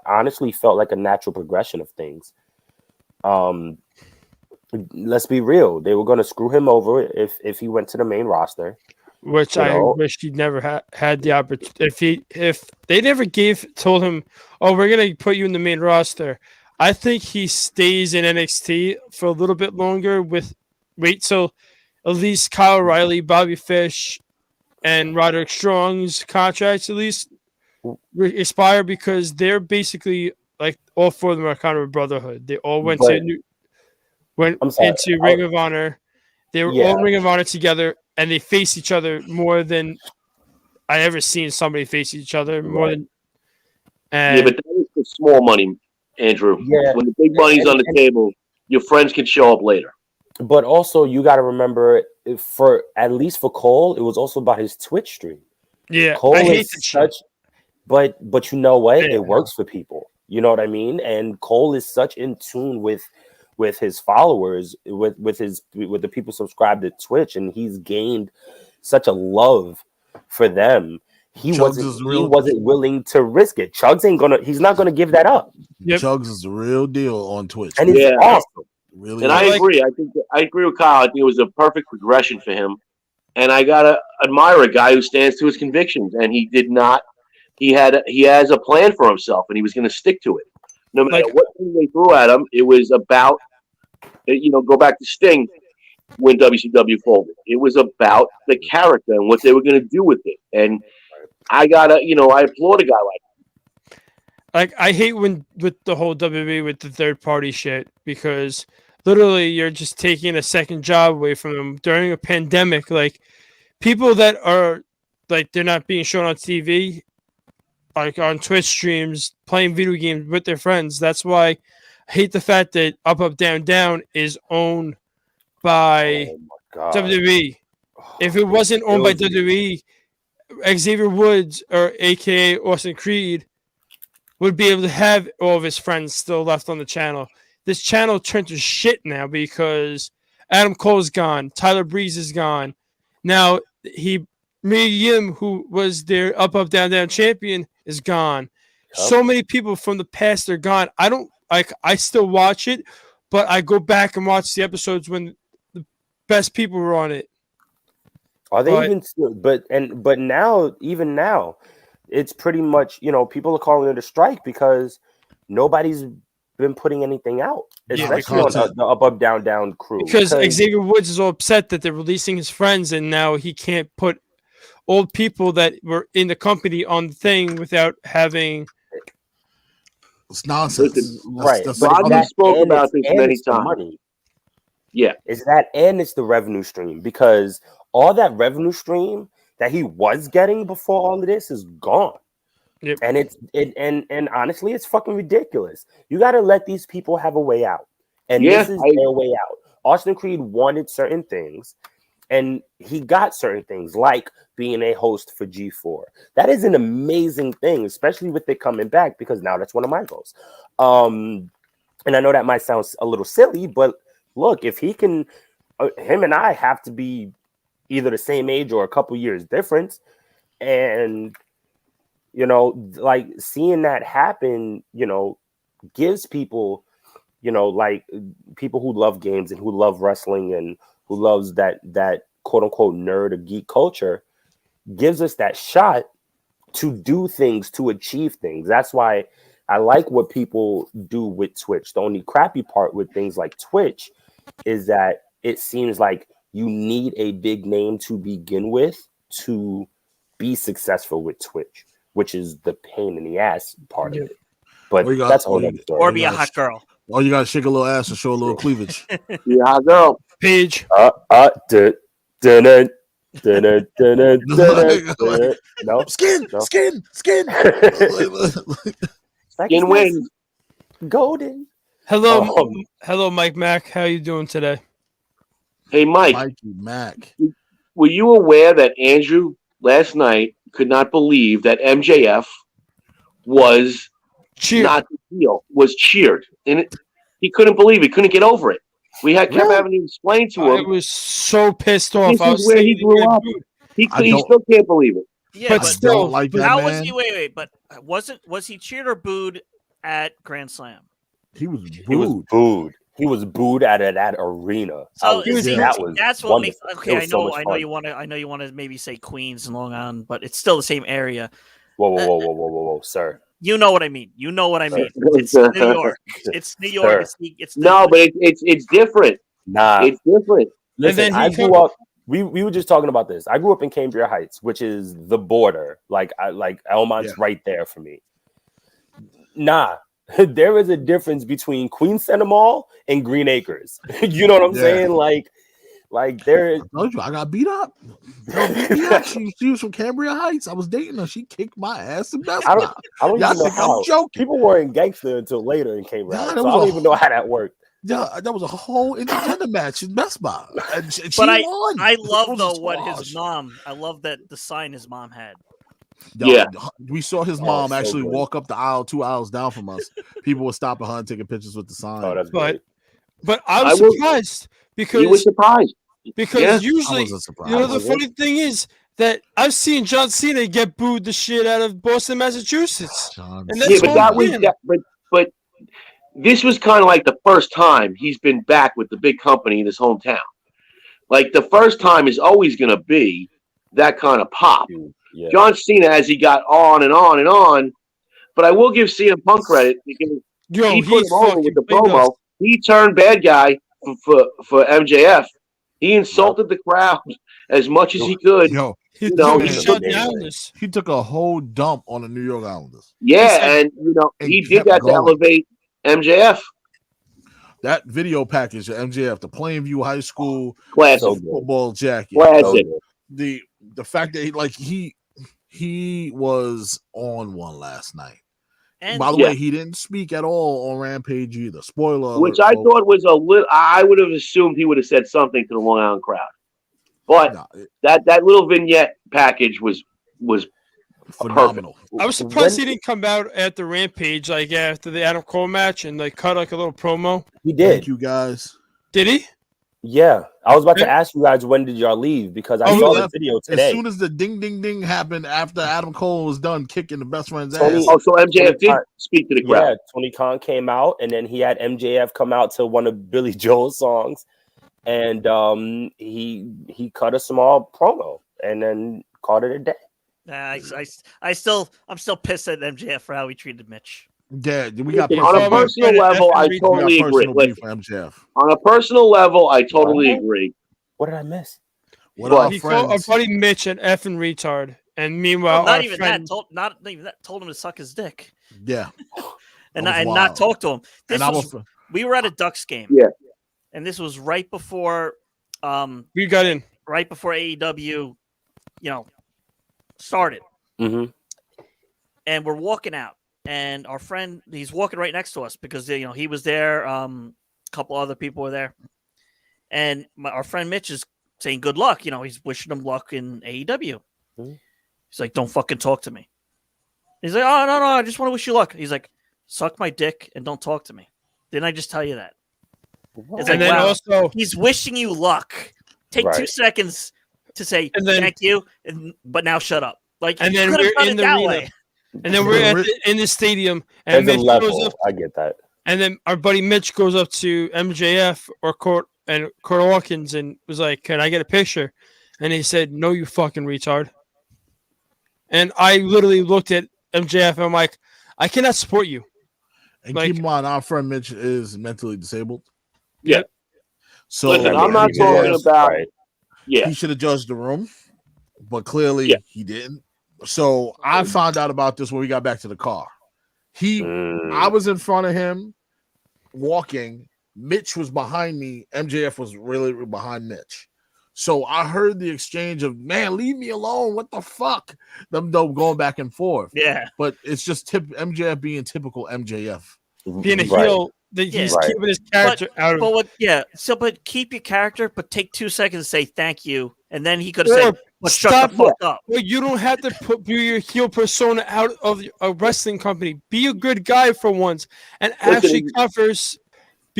honestly felt like a natural progression of things. Let's be real; they were going to screw him over if he went to the main roster. Which You I know? wish he never had the opportunity. If they never told him, "Oh, we're gonna put you in the main roster," I think he stays in NXT for a little bit longer. Wait till at least Kyle O'Reilly, Bobby Fish, and Roderick Strong's contracts at least expire, because they're basically like all four of them are kind of a brotherhood. They all went But- I'm sorry. into Ring of Honor. They were Yeah. all Ring of Honor together, and they face each other more than I ever seen somebody face each other more Right. than. Yeah, And but that is the small money, Andrew. Yeah. When the big money's on the table, your friends can show up later. But also, you got to remember, for at least for Cole, it was also about his Twitch stream. yeah, Cole I hate is that shit. such, but you know what? Yeah. It works for people. You know what I mean? And Cole is such in tune with his followers, with the people subscribed to Twitch, and he's gained such a love for them. He Chugs is real. wasn't willing to risk it. He's not gonna give that up. Yep. Chugs is the real deal on Twitch. And it's Yeah. awesome. Really, And is. I agree. I agree with Kyle. I think it was a perfect progression for him. And I gotta admire a guy who stands to his convictions. And he did not. He has a plan for himself, and he was going to stick to it. No matter Like- what thing they threw at him, it was about. Go back to Sting when WCW folded. It was about the character and what they were going to do with it. And I applaud a guy like. I hate when with the whole WWE with the third party shit, because literally you're just taking a second job away from them during a pandemic. Like people that are like they're not being shown on TV, like on Twitch streams, playing video games with their friends. That's why I hate the fact that Up Up Down Down is owned by Oh my god. WWE. If it wasn't owned by WWE, Xavier Woods or AKA Austin Creed would be able to have all of his friends still left on the channel. This channel turned to shit now because Adam Cole's gone, Tyler Breeze is gone. Now Mia Yim, who was their Up Up Down Down champion, is gone. Yep. So many people from the past are gone. I still watch it, but I go back and watch the episodes when the best people were on it. Are they But- even still? But now, even now, it's pretty much, people are calling it a strike because nobody's been putting anything out, Yeah, especially on because- the Up Up Down Down crew. Because Xavier Woods is all upset that they're releasing his friends, and now he can't put old people that were in the company on the thing without having. It's nonsense. Listen, right, That's but Rodney it's that spoke and about it's- this and many it's the times. money. Yeah. It's that, and it's the revenue stream, because all that revenue stream that he was getting before all of this is gone. Yep. And honestly, it's fucking ridiculous. You got to let these people have a way out, and Yeah, this is their way out. Austin Creed wanted certain things, and he got certain things, like being a host for G4. That is an amazing thing, especially with it coming back, because now that's one of my goals. And I know that might sound a little silly, but look, if he can, him and I have to be either the same age or a couple years difference, and like seeing that happen, gives people, like people who love games and who love wrestling and who loves that quote unquote nerd or geek culture, gives us that shot to do things, to achieve things. That's why I like what people do with Twitch. The only crappy part with things like Twitch is that it seems like you need a big name to begin with to be successful with Twitch, which is the pain in the ass part of it. But Well, you got- that's a whole well, other story. Or be a Nice. hot girl. Oh, you gotta shake a little ass and show a little cleavage. Yeah, girl. Paige, No. Skin. No. Skin. Skin wins. Golden. hello, hello, Mike Mack. How you doing today? Hey, Mike, Mikey Mac. were you aware that Andrew last night could not believe that MJF was Cheer. not the heel, was cheered? And he couldn't believe it. Couldn't get over it. We kept Really? having to explain to I him. was so pissed off. This I is was where he thinking grew get up. booed. He I don't- still can't believe it. Yeah, But but I still, don't like that how man. was he? Wait. But was he cheered or booed at Grand Slam? He was He was booed. booed. He was booed at that arena. So he was- that's what makes. wonderful. Okay, It was so much I know fun. you want to. I know you want to maybe say Queens and Long Island, but it's still the same area. Whoa, sir. You know what I mean. You know what I mean. It's New York. It's New York. It's No, but it's different. Nah. It's different. Listen, then I he grew up. We were just talking about this. I grew up in Cambria Heights, which is the border. Like Elmont's right there for me. Nah, there is a difference between Queens Center Mall and Green Acres. You know what I'm Yeah. saying? Like there. I told you I got beat up. Girl beat me up. She was from Cambria Heights. I was dating her. She kicked my ass in Best I Buy. don't Y'all even know think how. I'm joking? People weren't gangster until later in Cambria Nah, Heights, that so I was don't a- even know how that worked. Yeah, that was a whole intergender match in Best Buy. And she But won. I It love was though a what his squash. mom. I love that the sign his mom had. Yeah. We saw his Oh, mom so actually good. walk up the aisle 2 aisles down from us. People were stopping her and taking pictures with the sign. Oh, that's But great. but I was I will- surprised He was because surprised. because Yeah. usually I wasn't surprised. you know the Was it? funny thing is that I've seen John Cena get booed the shit out of Boston, Massachusetts. John And Yeah, that's but all that was him. that, but this was kind of like the first time he's been back with the big company in his hometown. Like the first time is always going to be that kind of pop. Yeah. John Cena, as he got on and on and on, but I will give CM Punk credit because Yo, he put him over fucking with the played promo. us. He turned bad guy for MJF. He insulted the crowd as much as he could. Yo, He, You know, he he shut took- down this. he took a whole dump on the New York Islanders. Yeah, said- and And he did kept that going. to elevate MJF. That video package of MJF, the Plainview High School Classic. So good. football jacket, Classic. So good. the fact that he was on one last night. And By the Yeah. way, he didn't speak at all on Rampage either. Spoiler Which alert, I folks. thought was a little. I would have assumed he would have said something to the Long Island crowd, but Nah, that little vignette package was phenomenal. I was surprised he didn't come out at the Rampage like after the Adam Cole match and like cut like a little promo. He did. Thank you guys. Did he? Yeah. I was about to Yeah. ask you guys when did y'all leave because I Oh, saw we the left video As today. soon as the ding ding ding happened after Adam Cole was done kicking the best friend's Tony- ass. Oh, so MJF did speak to the Yeah, crowd. Tony Khan came out and then he had MJF come out to one of Billy Joel's songs and he cut a small promo and then called it a day. I'm still pissed at MJF for how he treated Mitch. Yeah, we got On a Oh, personal my level, I friend, we totally got agree. personal beef Listen, for MJF. on a personal level, I totally What? agree. What did I miss? What Well, our He called our friends? buddy Mitch an effing retard. And meanwhile, not our even friend, that. Not even that. Told him to suck his dick Yeah, and That was not wild. talk to him. This and I was, was we were at a Ducks game. Yeah. And this was right before we got in. AEW, started. Mm-hmm. And we're walking out, and our friend, he's walking right next to us because he was there. A couple other people were there, and our friend Mitch is saying good luck. He's wishing him luck in AEW. Mhm. He's like, "Don't fucking talk to me." He's like, "Oh no, I just want to wish you luck." He's like, "Suck my dick and don't talk to me." Didn't I just tell you that? It's like, And then wow, also, he's wishing you luck. Take 2 Right. seconds to say And then- thank you, but now shut up. Like, And you then could have we're done in it the that arena. way. and then we're in the stadium, and There's a Mitch goes level. up, I get that. and then our buddy Mitch goes up to MJF or Kurt Hawkins and was like, "Can I get a picture?" And he said, "No, you fucking retard." And I literally looked at MJF and I'm like, "I cannot support you." and like- keep in mind, our friend Mitch is mentally disabled. Yeah. So Listen, I I'm not mean, talking yes, about. right. Yeah, he should have judged the room, but clearly Yeah. he didn't. So I found out about this when we got back to the car. I was in front of him walking. Mitch was behind me. MJF was really behind Mitch. So I heard the exchange of, man, leave me alone. What the fuck? Them going back and forth. Yeah. But it's just MJF being typical MJF. Being a Right. heel, that he's Right. keeping his character out of. But what? Yeah. But keep your character, but take 2 seconds to say thank you, and then he could have Or said, "But shut stop the fuck up." Well, you don't have to put your heel persona out of a wrestling company. Be a good guy for once, and actually covers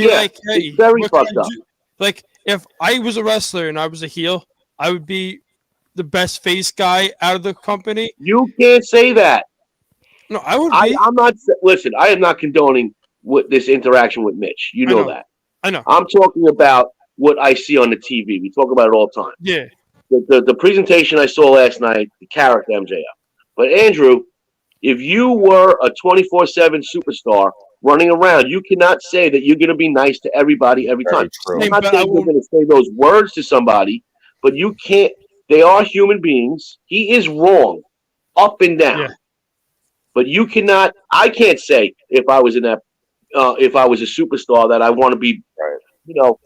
be Yeah, like, hey, it's very what can fucked I up. do? Like, if I was a wrestler and I was a heel, I would be the best face guy out of the company. You can't say that. No, I would be. I'm not. Listen, I am not condoning what this interaction with Mitch. You I know know. that. I know. I'm talking about what I see on the TV. We talk about it all the time. Yeah. The presentation I saw last night, the character MJF. But Andrew, if you were a 24/7 superstar running around, you cannot say that you're going to be nice to everybody every Very time. true. I'm not But I saying you're won't- going to say those words to somebody, but you can't. They are human beings. He is wrong, up and down. Yeah. But you cannot. I can't say if I was in that, if I was a superstar, that I want to be, Right. you know,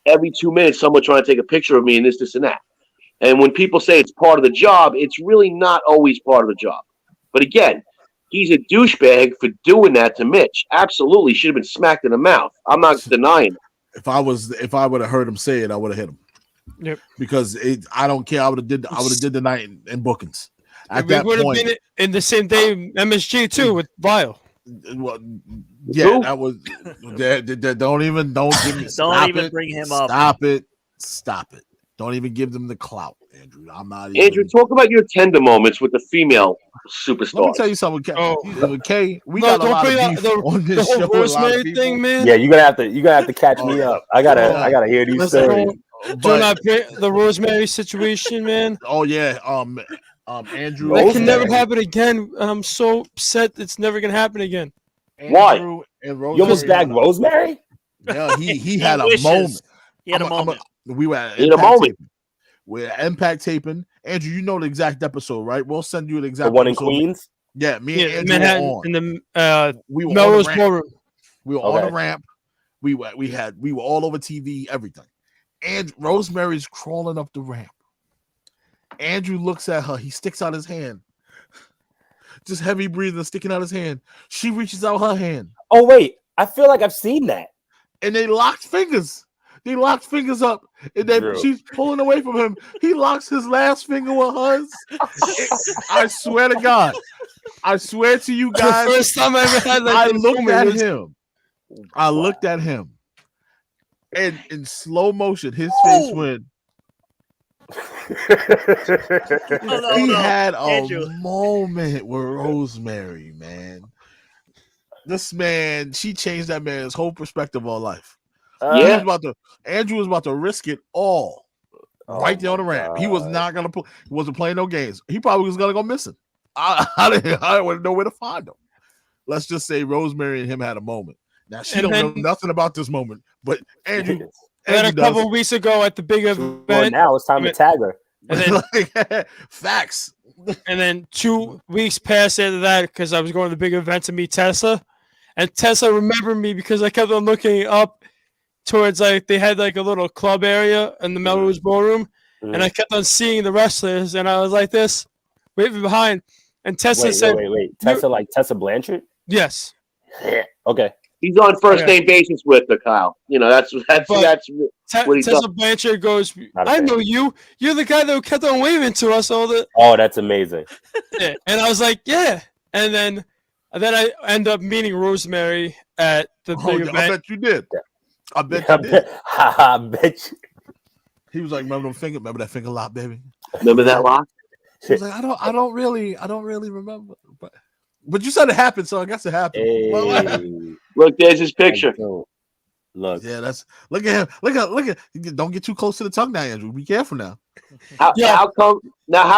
every 2 minutes someone trying to take a picture of me and this and that. And when people say it's part of the job, it's really not always part of the job. But again, he's a douchebag for doing that to Mitch. Absolutely, should have been smacked in the mouth. I'm not denying it. If I would have heard him say it, I would have hit him. Yep. Because I don't care. I would have did the night in bookings. At we that would have point, been in the same day MSG too with Vile. well, yeah, Who? that was. Don't give me. Don't stop even it, bring him up. Stop it. Don't even give them the clout, Andrew. I'm not. Even, Andrew, talk about your tender moments with the female let me superstars. tell you something, Kay. Oh. Kay, we No, got a don't lot of bring up beef the- on The this show. whole with a lot of Rosemary people. thing, man. Yeah, you're gonna have to catch me up. I gotta hear these Listen, stories. Do But- not bring the Rosemary situation, man. Oh yeah, Andrew. That can never Rosemary. happen again. I'm so upset it's never gonna happen again. Why? Andrew and You almost Rosemary bagged had a- Rosemary? Yeah, he had a wishes moment. He had a I'm a- moment. We were at He had a Impact moment. taping. We're at Impact taping. Andrew, you know the exact episode, right? We'll send you the The exact one in episode. Queens? Yeah, me and Yeah, Andrew Manhattan were on. in the We were on Melrose the ramp. Ballroom. We were on Okay. the ramp. We were all over TV, everything. And Rosemary's crawling up the ramp. Andrew looks at her. He sticks out his hand. Just heavy breathing, sticking out his hand. She reaches out her hand. Oh wait, I feel like I've seen that. And they locked fingers. They locked fingers up, and then Drew. she's pulling away from him. He locks his last finger with hers. I swear to God. I swear to you The guys. first time I ever had I like this looked moment at was- him. I looked at him. And in slow motion, his face went. No, He no, had a Andrew. moment with Rosemary, man. This man, she changed that man's whole perspective on life. Yeah. Andrew was about to risk it all right there on the my ramp. He was God. not gonna play. He wasn't playing no games. He probably was gonna go missing. I wouldn't know where to find him. Let's just say Rosemary and him had a moment. Now she And don't know then- nothing about this moment, but Andrew, I had a Andrew couple does. weeks ago at the big Well, event, now it's time to tag her. and then Like, facts. and then 2 weeks passed after that because I was going to the big event to meet Tessa, and Tessa remembered me because I kept on looking up towards like they had like a little club area in the Melrose Ballroom, and I kept on seeing the wrestlers, and I was like this, waving behind, and Tessa said, Wait. Tessa Blanchard? "Yes." Okay. He's on first Yeah. name basis with her, Kyle. You know, that's But- What he Tessa does. Blanchard goes, Not a "I fan. know you. You're the guy that kept on waving to us all the." Oh, that's amazing. Yeah. And I was like, "Yeah." And then I end up meeting Rosemary at the Oh, big I event. bet you did. I bet I you did. bet you. He was like, "Remember that finger lock, baby." Remember that lock? He was like, I don't really remember, but you said it happened, so I guess it happened. Well, Hey. Look, there's his picture. Look. yeah, that's look at him. Look at. Don't get too close to the tongue now, Andrew. Be careful now. Yeah. How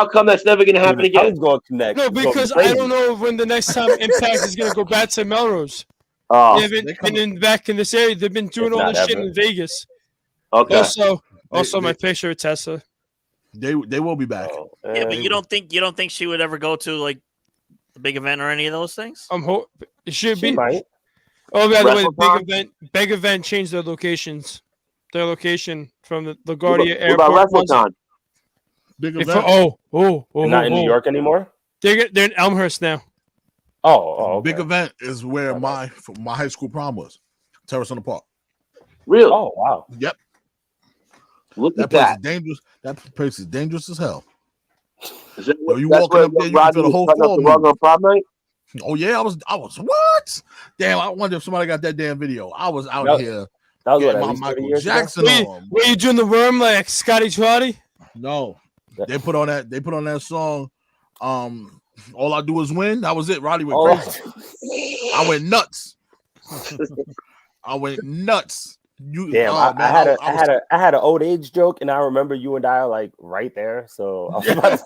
come that's never going to happen Even the again? tongue's gonna connect. No, It's gonna be because I crazy. don't know when the next time Impact is going to go back to Melrose. Oh, They haven't they come- been back in this area. They've been doing If all not this shit ever. in Vegas. okay. Also, my they- picture of Tessa. They will be back. Oh, Yeah, but and- you don't think she would ever go to like the big event or any of those things? It should She be. might. Oh, by the way, the WrestleCon? big event changed their locations. Their location from the What LaGuardia about Airport. WrestleCon? Big If- event. oh, Not in New York anymore. They're in Elmhurst now. Oh, okay. Big event is where my high school prom was. Terrace on the Park. Really? Oh, wow. Yep. Look That at place that. is dangerous. That place is dangerous as hell. Is that Yo, you that's walking where up there, you can Rodney feel the was whole cutting up floor the rug moving. on prom night? Oh yeah, I was what? Damn, I wonder if somebody got that damn video. I was out No, here That was what, getting at my least 30 Michael years ago? Jackson on. Were you doing the worm like Scotty Trotty? No, they put on that song. All I do is win. That was it. Roddy went Oh, crazy. I went nuts. I went nuts. You damn! oh, man, I had an old age joke, and I remember you and I are like right there. So I was about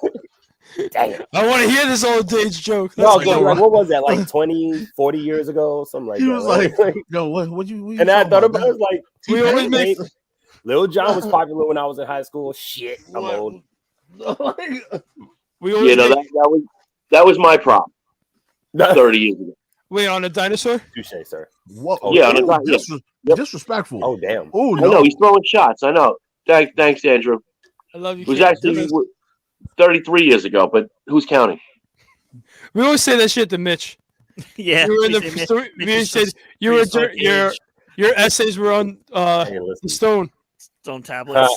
to, damn. I want to hear this old age joke. No, That's but like, like, what was that? Like 20, 40 years ago, something like he that. was right? like, "Yo, what you?" And I thought about it, man? was like, we always make Lil Jon was popular when I was in high school. Shit, I'm What? old. we always You know make, that was my prop 30 years ago. wait on a dinosaur. Touche, sir. What? Yeah, Ooh, no, yeah. Yep. Disrespectful. Oh, damn. Oh I know no, he's throwing shots. I know. Thanks, Andrew. I love you. It was kid. actually 33 years ago, but who's counting? We always say that shit to Mitch. Yeah. You were in we the say story. Mitch We is said just you were prehistoric age. your essays were on Hey, the listen. stone. Stone tablets.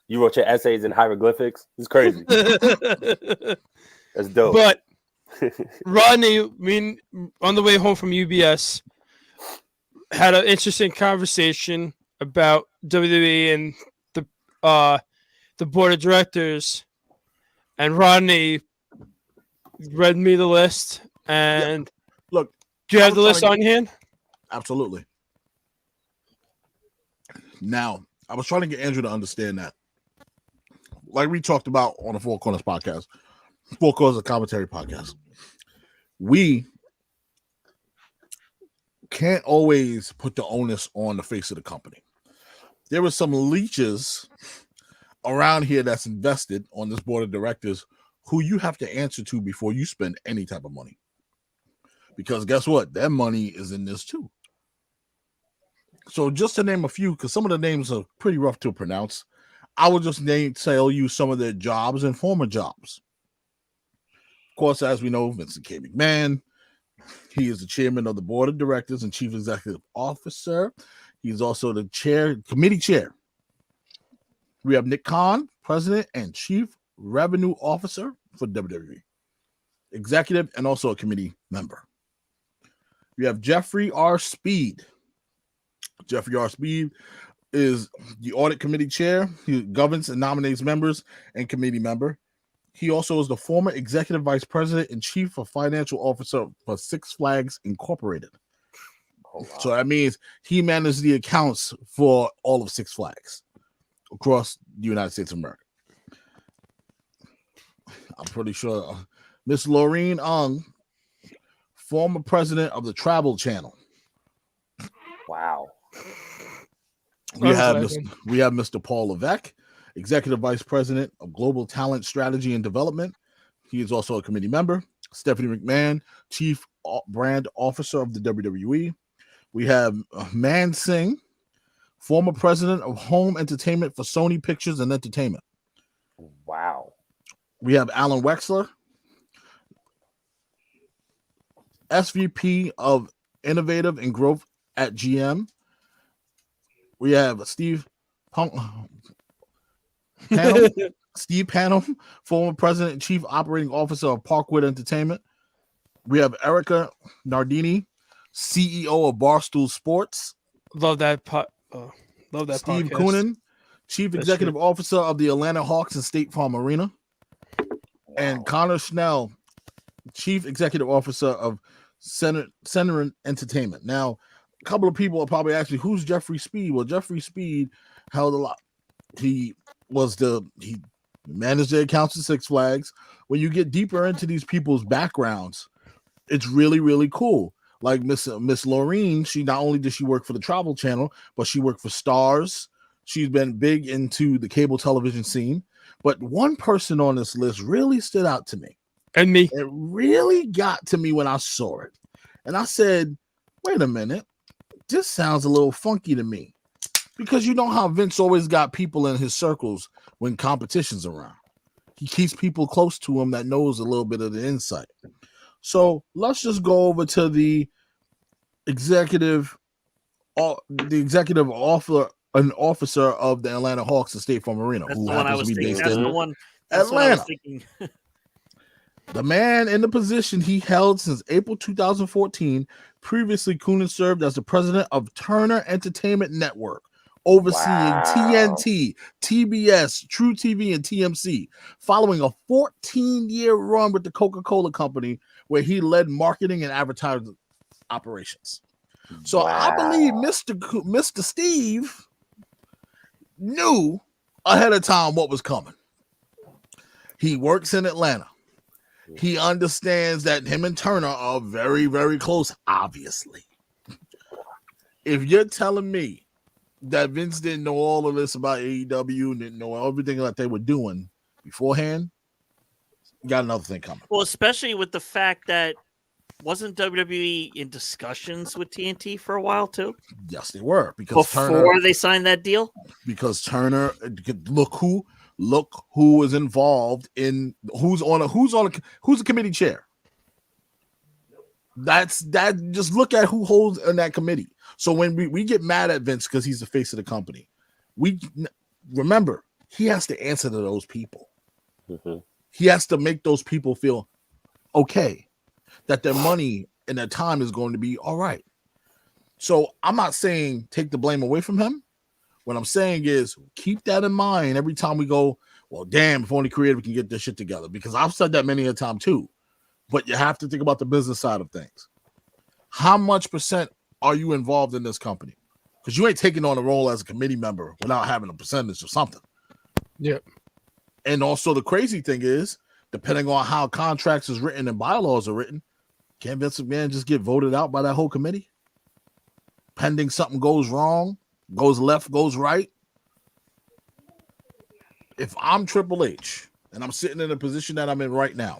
You wrote your essays in hieroglyphics. It's crazy. That's dope. But Rodney, on the way home from UBS, had an interesting conversation about WWE and the board of directors, and Rodney read me the list. And look, do you I have the was list trying on hand? absolutely. Now, I was trying to get Andrew to understand that, like we talked about on the Four Corners podcast, Four Corners of Commentary podcast. We can't always put the onus on the face of the company. There were some leeches around here that's invested on this board of directors who you have to answer to before you spend any type of money. Because guess what? Their money is in this too. So just to name a few, because some of the names are pretty rough to pronounce, I will just tell you some of their jobs and former jobs. Of course, as we know, Vincent K. McMahon, he is the chairman of the board of directors and chief executive officer. He's also the committee chair. We have Nick Khan, president and chief revenue officer for WWE, executive and also a committee member. We have Jeffrey R. Speed. Jeffrey R. Speed is the audit committee chair. He governs and nominates members and committee member. He also is the former executive vice president and chief of financial officer for Six Flags Incorporated. Oh, wow. So that means he manages the accounts for all of Six Flags across the United States of America. I'm pretty sure Miss Laureen Ung, former president of the Travel Channel. Wow. We have Mr. Paul Levesque, executive vice president of global talent strategy and development. He is also a committee member. Stephanie McMahon, chief brand officer of the WWE. We have Man Singh, former president of home entertainment for Sony Pictures and Entertainment. Wow. We have Alan Wexler, SVP of Innovative and Growth at GM. We have Steve Panum, former president and chief operating officer of Parkwood Entertainment. We have Erica Nardini, CEO of Barstool Sports. Love that love that Steve podcast. Koonin, chief executive officer of the Atlanta Hawks and State Farm Arena. And Connor Schnell, chief executive officer of Center Entertainment. Now, a couple of people are probably asking, who's Jeffrey Speed? Well, Jeffrey Speed held a lot. He managed the accounts at Six Flags. When you get deeper into these people's backgrounds, it's really, really cool. Like Miss Laureen, she not only did she work for the Travel Channel, but she worked for Stars. She's been big into the cable television scene. But one person on this list really stood out to me. And me. It really got to me when I saw it. And I said, wait a minute. This sounds a little funky to me. Because you know how Vince always got people in his circles when competition's around. He keeps people close to him that knows a little bit of the insight. So let's just go over to the executive officer of the Atlanta Hawks and State Farm Arena. That's who the one I happens was to be thinking. based That's in the one. That's what I was Atlanta. thinking. The man in the position he held since April 2014. Previously, Coonan served as the president of Turner Entertainment Network, overseeing TNT, TBS, True TV, and TMC, following a 14-year run with the Coca-Cola Company, where he led marketing and advertising operations. So I believe Mr. Steve knew ahead of time what was coming. He works in Atlanta. He understands that him and Turner are very, very close, obviously. If you're telling me that Vince didn't know all of this about AEW and didn't know everything that they were doing beforehand, you got another thing coming. Well, especially with the fact that wasn't WWE in discussions with TNT for a while too? Yes, they were, because before they signed that deal. Because Turner, look who was involved in who's the committee chair. Just look at who holds in that committee. So when we get mad at Vince because he's the face of the company, we remember he has to answer to those people. Mm-hmm. He has to make those people feel okay, that their money and their time is going to be all right. So I'm not saying take the blame away from him. What I'm saying is keep that in mind every time we go, well, damn, if only creative can get this shit together. Because I've said that many a time too. But you have to think about the business side of things. How much percent are you involved in this company? Because you ain't taking on a role as a committee member without having a percentage of something. Yep. And also the crazy thing is, depending on how contracts is written and bylaws are written, can Vince McMahon just get voted out by that whole committee? Pending something goes wrong, goes left, goes right. If I'm Triple H and I'm sitting in the position that I'm in right now,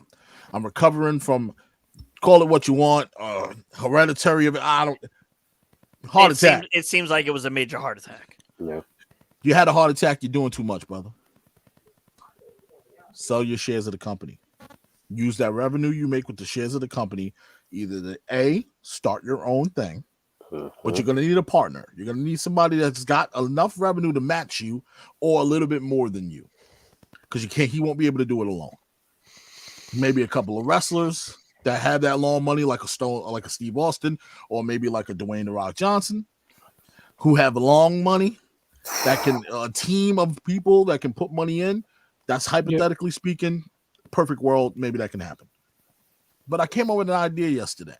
I'm recovering from, call it what you want, hereditary of heart attack. It seems like it was a major heart attack. Yeah. You had a heart attack. You're doing too much, brother. Sell your shares of the company. Use that revenue you make with the shares of the company either to start your own thing, but you're going to need a partner. You're going to need somebody that's got enough revenue to match you or a little bit more than you, because he won't be able to do it alone. Maybe a couple of wrestlers that have that long money, like a Steve Austin, or maybe like a Dwayne The Rock Johnson, who have long money, that can a team of people that can put money in. That's hypothetically speaking, perfect world, maybe that can happen. But I came up with an idea yesterday.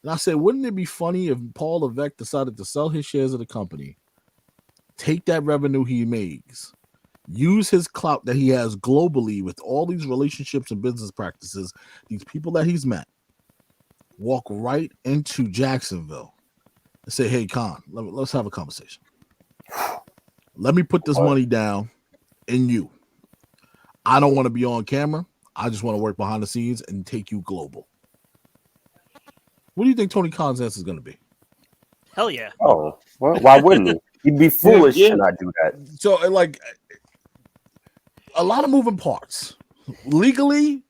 And I said, wouldn't it be funny if Paul Levesque decided to sell his shares of the company, take that revenue he makes, use his clout that he has globally with all these relationships and business practices, these people that he's met, walk right into Jacksonville and say, hey, Khan, let's have a conversation. Let me put this money down in you. I don't want to be on camera. I just want to work behind the scenes and take you global. What do you think Tony Khan's answer is going to be? Hell yeah. Oh, well, why wouldn't he? He'd be foolish to not do that. So, like, a lot of moving parts. Legally,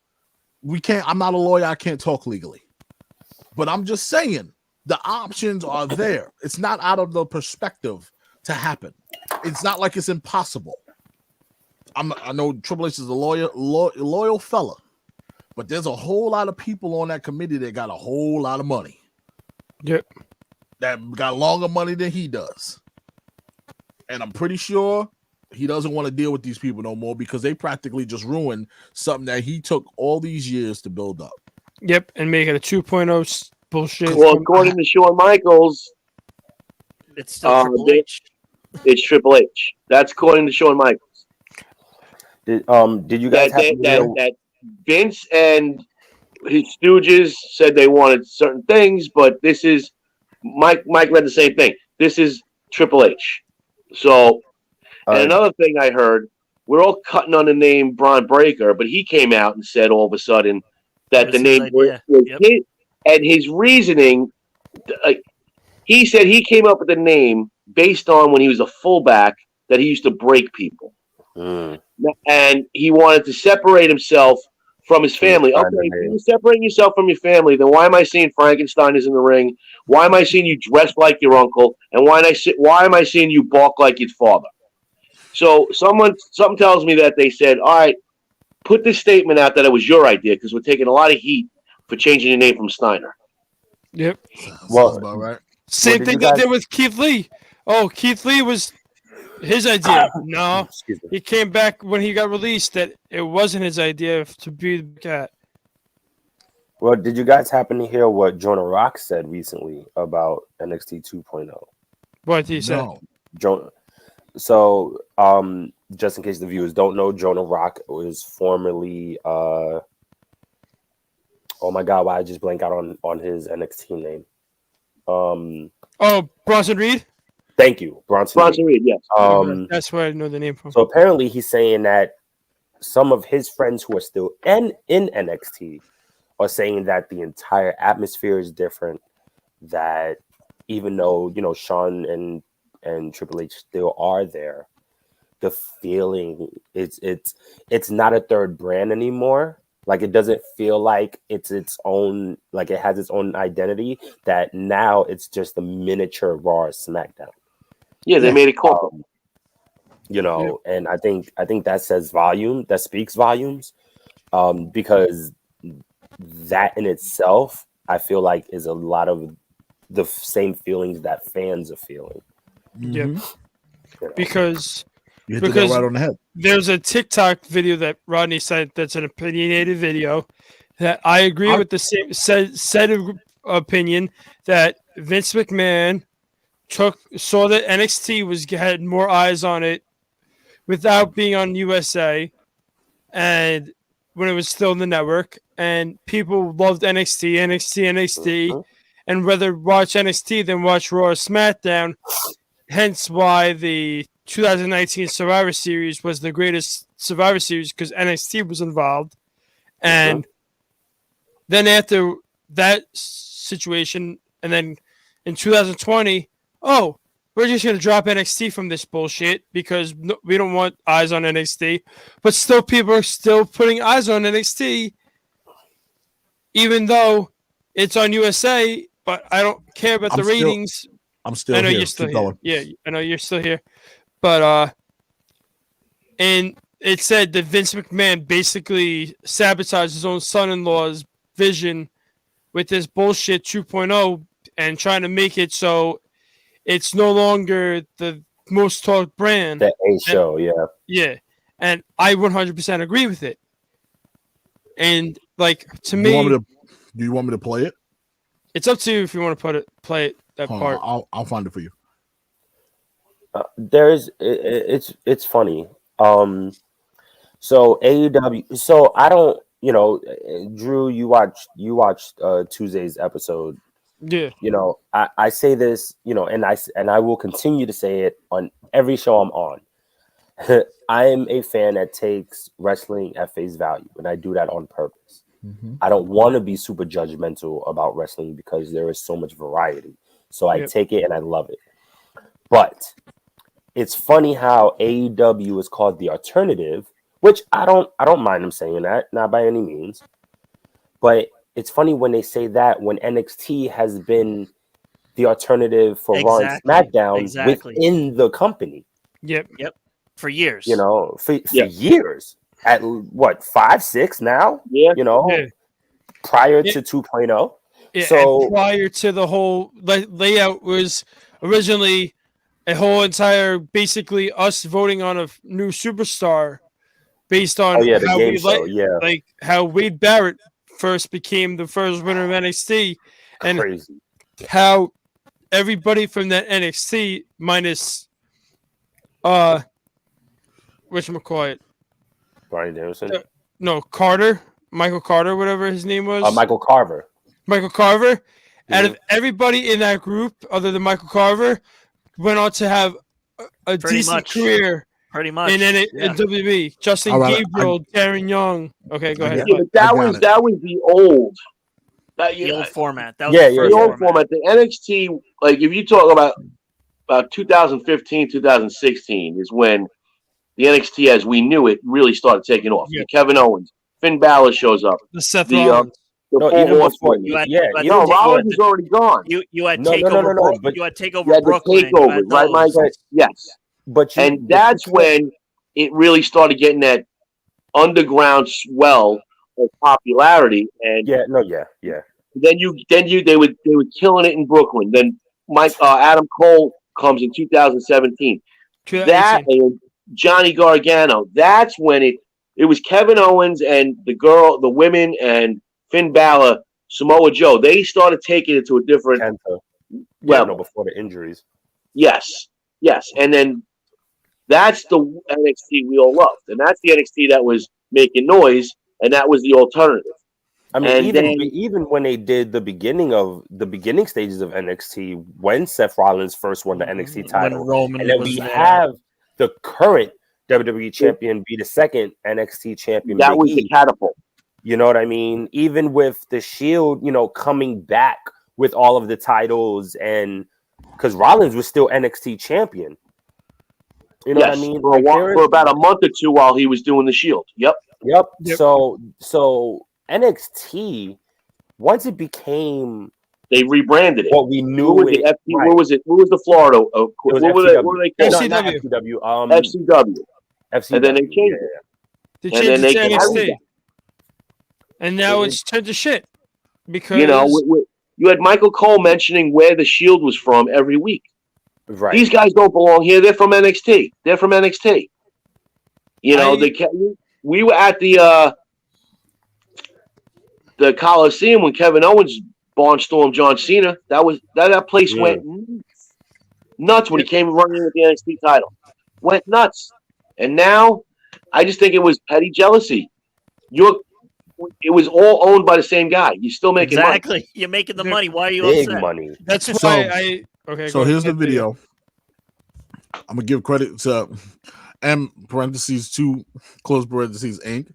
we can't. I'm not a lawyer. I can't talk legally. But I'm just saying the options are there. It's not out of the perspective to happen. It's not like it's impossible. I know Triple H is a loyal fella, but there's a whole lot of people on that committee that got a whole lot of money. Yep. That got longer money than he does. And I'm pretty sure he doesn't want to deal with these people no more because they practically just ruined something that he took all these years to build up. Yep, and make it a 2.0 bullshit. Well, according to Shawn Michaels, It's still Triple H. it's Triple H. That's according to Shawn Michaels. Did you guys that Vince and his stooges said they wanted certain things, but this is Mike read the same thing. This is Triple H. So, and another thing I heard, we're all cutting on the name Braun Breaker, but he came out and said all of a sudden that the name was his, and his reasoning, he said he came up with the name based on when he was a fullback that he used to break people. And he wanted to separate himself from his family. Okay, if you're separating yourself from your family, then why am I seeing Frankenstein is in the ring? Why am I seeing you dressed like your uncle? And why am I seeing you balk like your father? So something tells me that they said, all right, put this statement out that it was your idea because we're taking a lot of heat for changing your name from Steiner. Yep. Well, Sounds about right. Same did thing you they guys- did with Keith Lee. Oh, Keith Lee was his idea. No, Excuse me. he came back when he got released that it wasn't his idea to be the cat. Well, did you guys happen to hear what Jonah Rock said recently about NXT 2.0? What he said. No. Jonah. So, just in case the viewers don't know, Jonah Rock was formerly oh my god, why I just blank out on his NXT name. Oh, Bronson Reed. Thank you, Bronson. Bronson Reed, yes. That's where I know the name from. So apparently he's saying that some of his friends who are still in NXT are saying that the entire atmosphere is different. That even though, you know, Shawn and Triple H still are there, the feeling it's not a third brand anymore. Like, it doesn't feel like it's its own, like it has its own identity. That now it's just a miniature Raw or SmackDown. Yeah, they made it cool. You know, and I think that says volume. That speaks volumes, because that in itself, I feel like, is a lot of the same feelings that fans are feeling. Yep. Mhm. You know? Because You hit the Because- nail right on the head. there's a TikTok video that Rodney sent that's an opinionated video that I agree with the same said opinion that Vince McMahon saw that NXT had more eyes on it without being on USA and when it was still in the network, and people loved NXT, Mhm. and rather watch NXT than watch Raw or SmackDown. Hence why the 2019 Survivor Series was the greatest Survivor Series because NXT was involved. And then after that situation, and then in 2020, oh, we're just going to drop NXT from this bullshit because we don't want eyes on NXT. But still, people are still putting eyes on NXT, even though it's on USA. But I don't care about the ratings. I'm still I know here. you're still Keep here. going. Yeah, I know you're still here. But and it said that Vince McMahon basically sabotaged his own son-in-law's vision with this bullshit 2.0 and trying to make it so it's no longer the most talked brand. The A show, yeah. Yeah. And I 100% agree with it. And like to Do me, you want me to play it? it's up to you if you want to play it that Hold part. on, I'll find it for you. It's funny. So AEW. So I don't. You know, Drew, you watched Tuesday's episode. Yeah. You know, I say this. You know, and I will continue to say it on every show I'm on. I am a fan that takes wrestling at face value, and I do that on purpose. I don't want to be super judgmental about wrestling because there is so much variety. So I take it and I love it. But it's funny how AEW is called the alternative, which I don't mind them saying that, not by any means. But it's funny when they say that when NXT has been the alternative for Raw and SmackDown within the company. Yep. For years. You know, for years. At what, 5, 6 now? Yeah. You know, prior to 2.0. Yeah, So and prior to the whole layout was originally a whole entire, basically us voting on a new superstar based on the how game we show, like how Wade Barrett first became the first winner of NXT, and crazy. how everybody from that NXT minus whatchamacallit? Brian Danielson. No, Michael Carter, whatever his name was. Michael Carver. Michael Carver. Out of everybody in that group, other than Michael Carver, went on to have a decent career Pretty much. in WWE. Justin Gabriel, Darren Young. Okay, go ahead. Yeah, but that was the old. The old format. That was the old format. The NXT, like if you talk about 2015, 2016 is when the NXT as we knew it really started taking off. Yeah. Kevin Owens, Finn Balor shows up. The Seth Rollins. Even before, Rollins was already gone. You had Takeover. But you had Takeover Brooklyn. Takeover, right, Mike? Yes. But that's when it really started getting that underground swell of popularity, and Yeah, they were killing it in Brooklyn. Then Adam Cole comes in 2017. That 2018. and Johnny Gargano. That's when it was Kevin Owens and the women, and Finn Balor, Samoa Joe. They started taking it to a different Kenta. Yeah, level. no, before the injuries. Yes, and then that's the NXT we all loved, and that's the NXT that was making noise, and that was the alternative. I mean, And even when they did the beginning stages of NXT, when Seth Rollins first won the NXT title, When Roman and then was we there. have the current WWE champion be the second NXT champion. that Big was E. the catapult. You know what I mean? Even with the Shield, coming back with all of the titles, and because Rollins was still NXT champion. You know what I mean? For about a month or two while he was doing the Shield. Yep. So NXT, once it became, they rebranded it. What we knew. What was it? What was it? What was the Florida? What were they called? FCW. FCW. FCW. And then they changed it. They changed it to NXT. And now it's turned to shit. Because you had Michael Cole mentioning where the Shield was from every week. Right. These guys don't belong here. They're from NXT. We were at the Coliseum when Kevin Owens barnstormed John Cena. That place went nuts when he came running with the NXT title. Went nuts. And now I just think it was petty jealousy. It was all owned by the same guy. You're still making money. You're making the money. Why are you big upset? money? That's why okay. So here's the video. I'm gonna give credit to M(2 close parentheses Inc.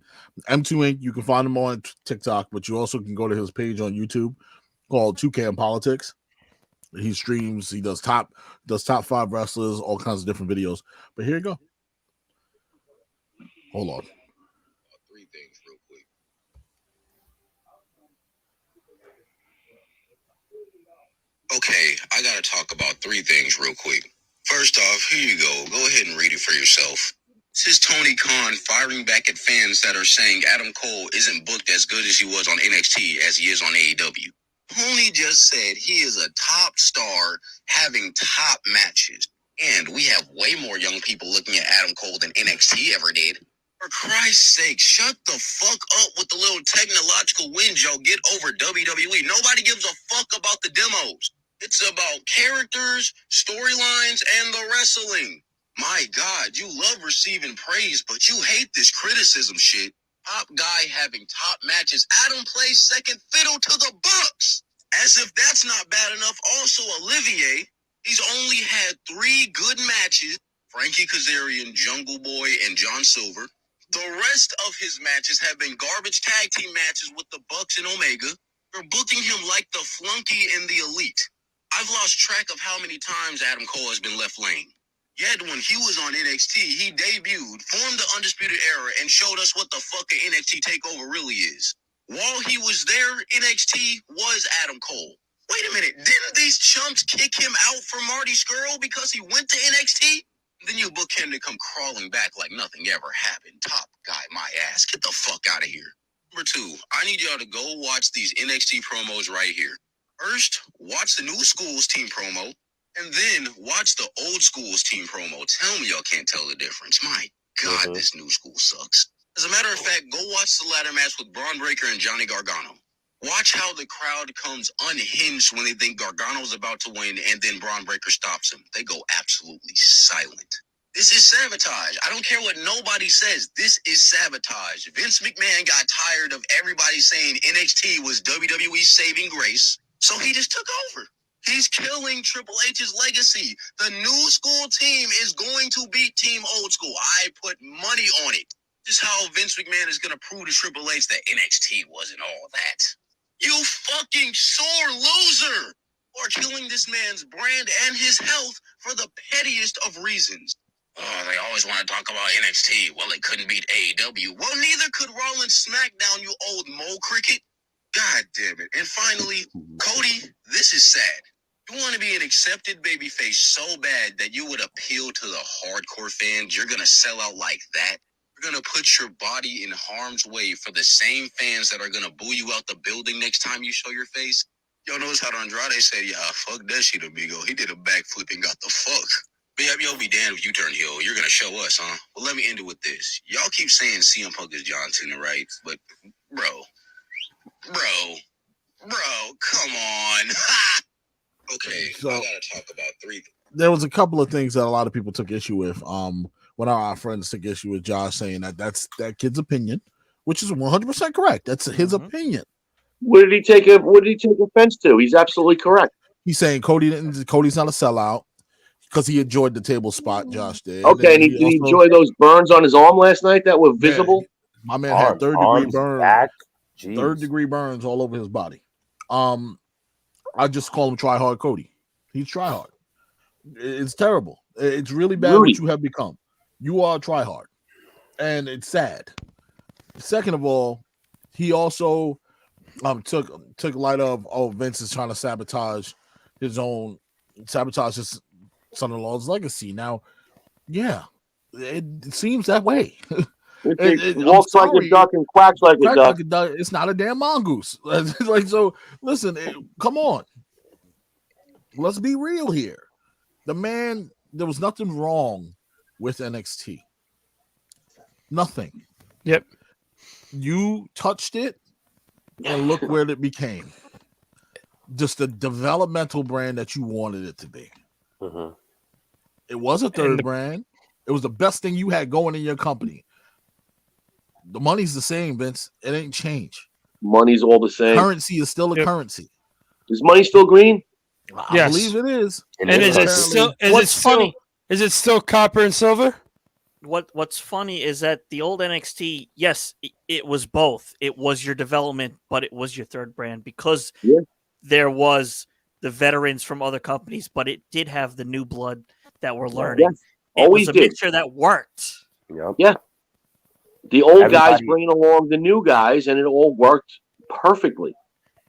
M2 Inc. You can find him on TikTok, but you also can go to his page on YouTube called 2K and Politics. He streams. He does top 5 wrestlers, all kinds of different videos. But here you go. Hold on. 3 things real quick. Okay, I gotta talk about 3 things real quick. First off, here you go. Go ahead and read it for yourself. This is Tony Khan firing back at fans that are saying Adam Cole isn't booked as good as he was on NXT as he is on AEW. Tony just said he is a top star having top matches. And we have way more young people looking at Adam Cole than NXT ever did. For Christ's sake, shut the fuck up with the little technological wins y'all get over WWE. Nobody gives a fuck about the demos. It's about characters, storylines, and the wrestling. My God, you love receiving praise, but you hate this criticism shit. Top guy having top matches. Adam plays second fiddle to the Bucks. As if that's not bad enough, also Olivier, he's only had 3 good matches. Frankie Kazarian, Jungle Boy, and John Silver. The rest of his matches have been garbage tag team matches with the Bucks and Omega. They're booking him like the flunky in the Elite. I've lost track of how many times Adam Cole has been left laying. Yet when he was on NXT, he debuted, formed the Undisputed Era, and showed us what the fuck an NXT TakeOver really is. While he was there, NXT was Adam Cole. Wait a minute, didn't these chumps kick him out for Marty Scurll because he went to NXT? Then you book him to come crawling back like nothing ever happened. Top guy, my ass. Get the fuck out of here. Number 2, I need y'all to go watch these NXT promos right here. First, watch the New Schools team promo, and then watch the Old Schools team promo. Tell me y'all can't tell the difference. My God, This New School sucks. As a matter of fact, go watch the ladder match with Braun Breaker and Johnny Gargano. Watch how the crowd comes unhinged when they think Gargano's about to win, and then Braun Breaker stops him. They go absolutely silent. This is sabotage. I don't care what nobody says. This is sabotage. Vince McMahon got tired of everybody saying NXT was WWE's saving grace, so he just took over. He's killing Triple H's legacy. The New School team is going to beat Team Old School. I put money on it. This is how Vince McMahon is going to prove to Triple H that NXT wasn't all that. You fucking sore loser are killing this man's brand and his health for the pettiest of reasons. Oh, they always want to talk about NXT. Well, it couldn't beat AEW. Well, neither could Rollins SmackDown, you old mole cricket. God damn it. And finally, Cody, this is sad. You want to be an accepted babyface so bad that you would appeal to the hardcore fans? You're going to sell out like that? You're gonna put your body in harm's way for the same fans that are gonna boo you out the building next time you show your face. Yo, notice how Andrade said, "Yeah, fuck that shit, amigo. He did a backflip and got the fuck." But yeah, you'll be damned if you turn heel. You're gonna show us, huh? Well, let me end it with this. Y'all keep saying CM Punk is John Cena, right? But bro, come on. Okay, So- I gotta talk about three. There was a couple of things that a lot of people took issue with. One of our friends took issue with Josh saying that's that kid's opinion, which is 100% correct. That's his opinion. What did he take offense to? He's absolutely correct. He's saying Cody's not a sellout because he enjoyed the table spot. Josh did. Okay, and did he enjoy those burns on his arm last night that were visible? My man had third-degree burns. Back. Third-degree burns all over his body. I just call him Try Hard Cody. He's try hard. It's terrible. It's really bad Rudy. what you have become. You are try hard, and it's sad. Second of all, he also took light of Vince is trying to sabotage his son-in-law's legacy. Now, yeah, it seems that way. It walks like a duck and quacks like a duck. It's not a damn mongoose. Like, so listen, come on. Let's be real here. The man, there was nothing wrong with NXT. Nothing. Yep. You touched it, and look where it became. Just the developmental brand that you wanted it to be. Mm-hmm. It was a third brand. It was the best thing you had going in your company. The money's the same, Vince. It ain't changed. Money's all the same. Currency is still a currency. Is money still green? I believe it is. And is it still? Is it still copper and silver? What's funny is that the old NXT, yes, it was both. It was your development, but it was your third brand because there was the veterans from other companies, but it did have the new blood that were learning. Yes. It Always was a did. mixture that worked. Yep. Yeah. The old guys bringing along the new guys, and it all worked perfectly.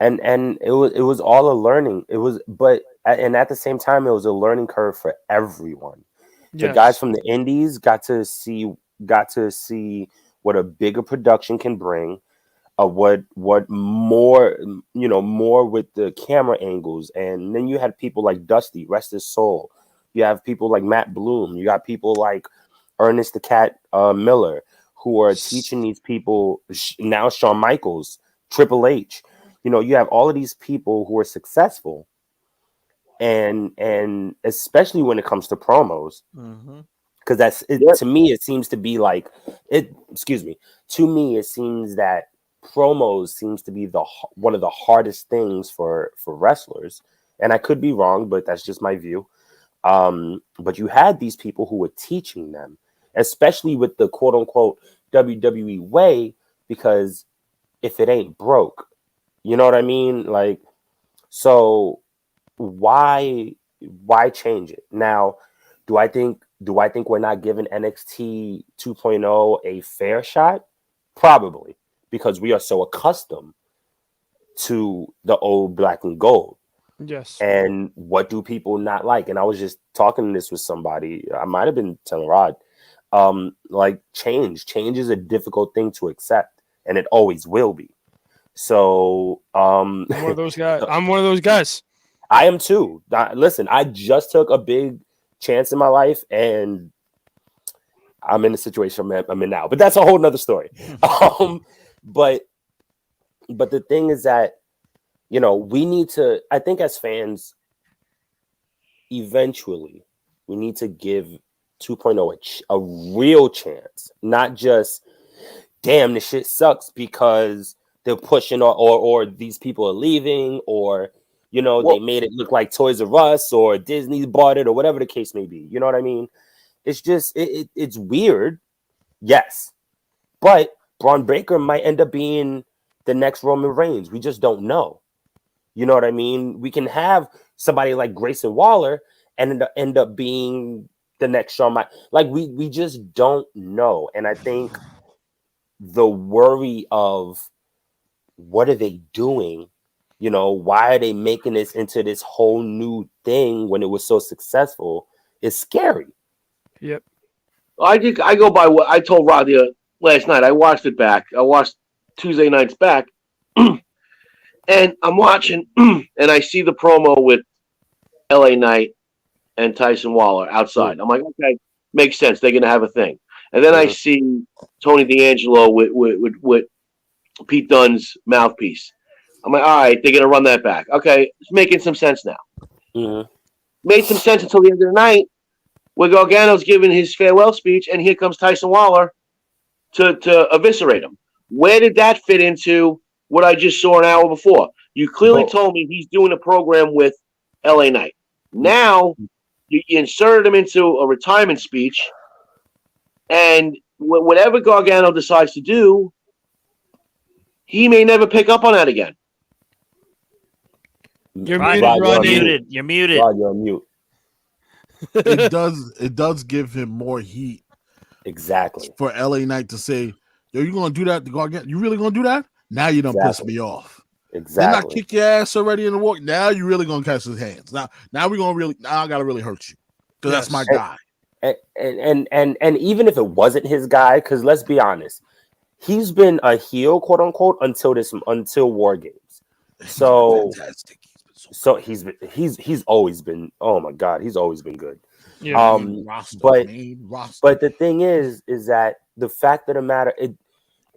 And it was all a learning. It was, but and at the same time, it was a learning curve for everyone. The guys from the indies got to see what a bigger production can bring, what more more with the camera angles, and then you had people like Dusty, rest his soul. You have people like Matt Bloom. You got people like Ernest the Cat Miller, who are teaching these people now. Shawn Michaels, Triple H. You have all of these people who are successful, and especially when it comes to promos, because that's it. To me, it seems to be like it. Excuse me. To me, it seems that promos seems to be one of the hardest things for wrestlers, and I could be wrong, but that's just my view. But you had these people who were teaching them, especially with the quote unquote WWE way, because if it ain't broke, you know what I mean? Like, so why change it? Now, do I think we're not giving NXT 2.0 a fair shot? Probably, because we are so accustomed to the old black and gold. Yes. And what do people not like? And I was just talking this with somebody. I might have been telling Rod, like change is a difficult thing to accept, and it always will be. So I'm one of those guys. I am too. Listen, I just took a big chance in my life, and I'm in the situation I'm in now. But that's a whole nother story. But the thing is that, we need to, I think as fans, eventually, we need to give 2.0 a real chance. Not just, damn, this shit sucks because they're pushing or these people are leaving, or, they made it look like Toys R Us or Disney bought it or whatever the case may be. You know what I mean? It's just, it's weird. Yes. But Braun Breaker might end up being the next Roman Reigns. We just don't know. You know what I mean? We can have somebody like Grayson Waller and end up being the next Shawn Michaels. Like, we just don't know. And I think the worry of what are they doing? Why are they making this into this whole new thing when it was so successful is scary. Yep. I go by what I told Rod last night. I watched it back. I watched Tuesday nights back, and I'm watching, and I see the promo with LA Knight and Tyson Waller outside. I'm like, okay, makes sense. They're gonna have a thing. And then I see Tony D'Angelo with Pete Dunne's mouthpiece. I'm like, all right, they're gonna run that back. Okay, it's making some sense now. Made some sense until the end of the night, where Gargano's giving his farewell speech, and here comes Tyson Waller to eviscerate him. Where did that fit into what I just saw an hour before? You clearly told me he's doing a program with LA Knight. Now you inserted him into a retirement speech, and whatever Gargano decides to do, he may never pick up on that again. You're Rod, muted, you're Rodney. muted. You're muted. Rod, you're on mute. It does give him more heat Exactly. for LA Knight to say, "Yo, you gonna do that to Gargano? You really gonna do that? Now you done piss me off. Didn't I Exactly. kick your ass already in the walk? Now you really gonna catch his hands. Now we're gonna really. Now I gotta really hurt you because that's my guy." And even if it wasn't his guy, because let's be honest, he's been a heel, quote unquote, until War Games. So Fantastic. so he's always been, oh my god, he's always been good. Yeah. Roster, but main roster. but the thing is that the fact of the matter,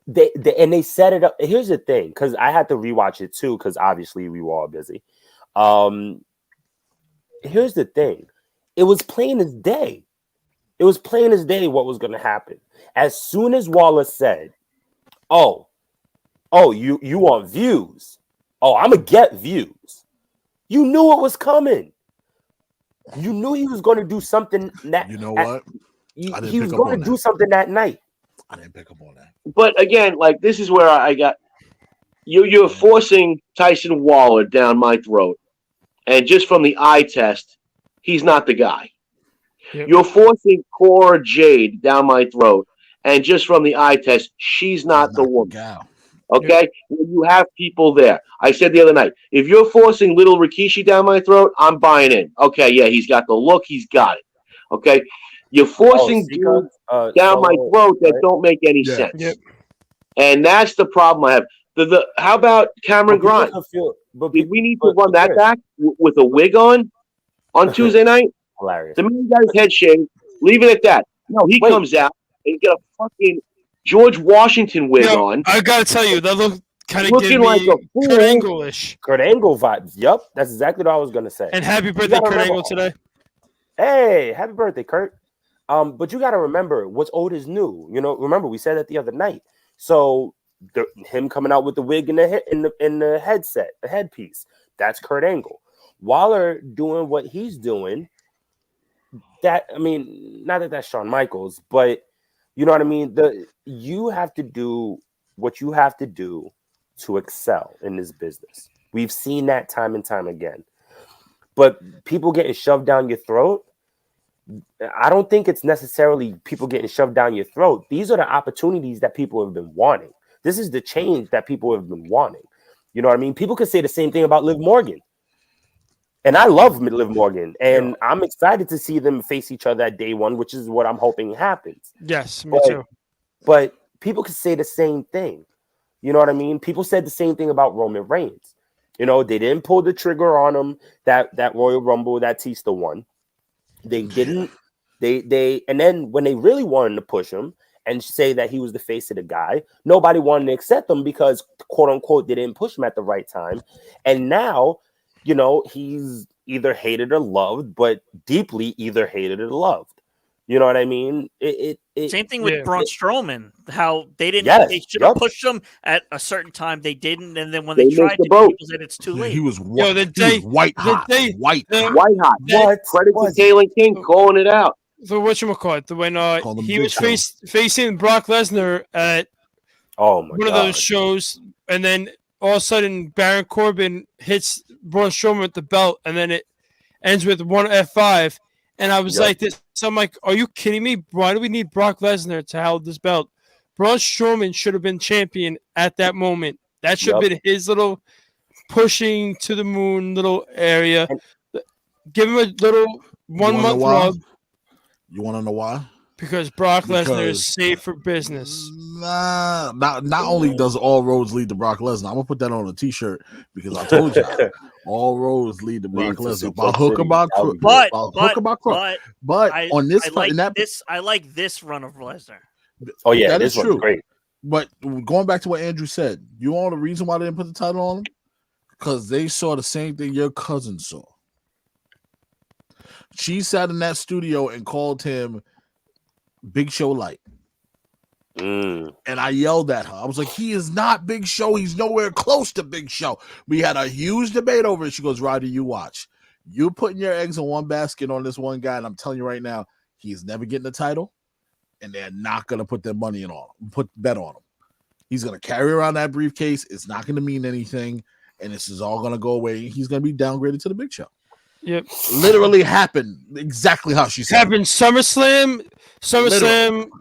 they set it up. Here's the thing, because I had to rewatch it too, because obviously we were all busy. Here's the thing, it was plain as day. It was plain as day what was going to happen. As soon as Waller said, "Oh, you want views? Oh, I'm gonna get views." You knew it was coming. You knew he was going to do something that. You know what? He was going to do something that night. I didn't pick up on that. But again, like this is where I got you're forcing Tyson Waller down my throat, and just from the eye test, he's not the guy. Yep. You're forcing Cora Jade down my throat, and just from the eye test, she's not the woman. Gal. Okay, when you have people there. I said the other night, if you're forcing little Rikishi down my throat, I'm buying in. Okay, yeah, he's got the look, he's got it. Okay, you're forcing dudes down my throat that don't make any sense. Yep. And that's the problem I have. How about Cameron Grimes? Did we need to run that back with a wig on Tuesday night? Hilarious. The man got his head shaved. Leave it at that. No, he comes out and he's got a fucking George Washington wig on. I gotta tell you, that look kind of Looking giving like me a fool. Kurt Angle-ish. Kurt Angle vibes. Yep, that's exactly what I was gonna say. And happy birthday, gotta Kurt remember- Angle, today. Hey, happy birthday, Kurt. But you got to remember, what's old is new. You know, remember we said that the other night. So him coming out with the wig and the headset, the headpiece, that's Kurt Angle. Waller doing what he's doing. That, I mean, not that that's Shawn Michaels, but you know what I mean. You have to do what you have to do to excel in this business. We've seen that time and time again. But people getting shoved down your throat, I don't think it's necessarily people getting shoved down your throat. These are the opportunities that people have been wanting. This is the change that people have been wanting. You know what I mean? People could say the same thing about Liv Morgan. And I love Liv Morgan. And I'm excited to see them face each other at day one, which is what I'm hoping happens. Yes, me too. But people could say the same thing. You know what I mean? People said the same thing about Roman Reigns. You know, they didn't pull the trigger on him, that Royal Rumble, that Batista won. They didn't. And then when they really wanted to push him and say that he was the face of the guy, nobody wanted to accept him because, quote unquote, they didn't push him at the right time. And now, you know, he's either hated or loved, but deeply either hated or loved. You know what I mean? Same thing with Braun Strowman. How they didn't. Yes, they should have pushed him at a certain time. They didn't, and then when they They tried missed the to, boat. people said it's too late. He was Yo, white. the He day, was white hot. White hot. White hot. What? Credit to was it? Galen King calling it out. So whatchamacallit, when Call him he Big was Show. facing Brock Lesnar at Oh my one of God. those shows, and then all of a sudden Baron Corbin hits Braun Strowman with the belt, and then it ends with one F5. And I was Yep. like this. So I'm like, are you kidding me? Why do we need Brock Lesnar to hold this belt? Braun Strowman should have been champion at that moment. That should have been his little pushing to the moon little area. Give him a little 1 month rub. You want to know why? Because Brock Lesnar is Because- safe for business. Nah, not only does all roads lead to Brock Lesnar, I'm gonna put that on a t-shirt because I told you all roads lead to Brock Lead to Lesnar. Suplex By hook or City. by That would crook. be But By hook or by crook. But I, on this I fight, like in that, this. I like this run of Lesnar. Oh yeah, that this is one's true. great. But going back to what Andrew said, you know the reason why they didn't put the title on him? Because they saw the same thing your cousin saw. She sat in that studio and called him Big Show Light. Mm. And I yelled at her. I was like, he is not Big Show. He's nowhere close to Big Show. We had a huge debate over it. She goes, Roddy, you watch. You're putting your eggs in one basket on this one guy. And I'm telling you right now, he's never getting the title. And they're not going to put their money in on him, put bet on him. He's going to carry around that briefcase. It's not going to mean anything. And this is all going to go away. He's going to be downgraded to the Big Show. Yep. Literally happened exactly how she said. Happened SummerSlam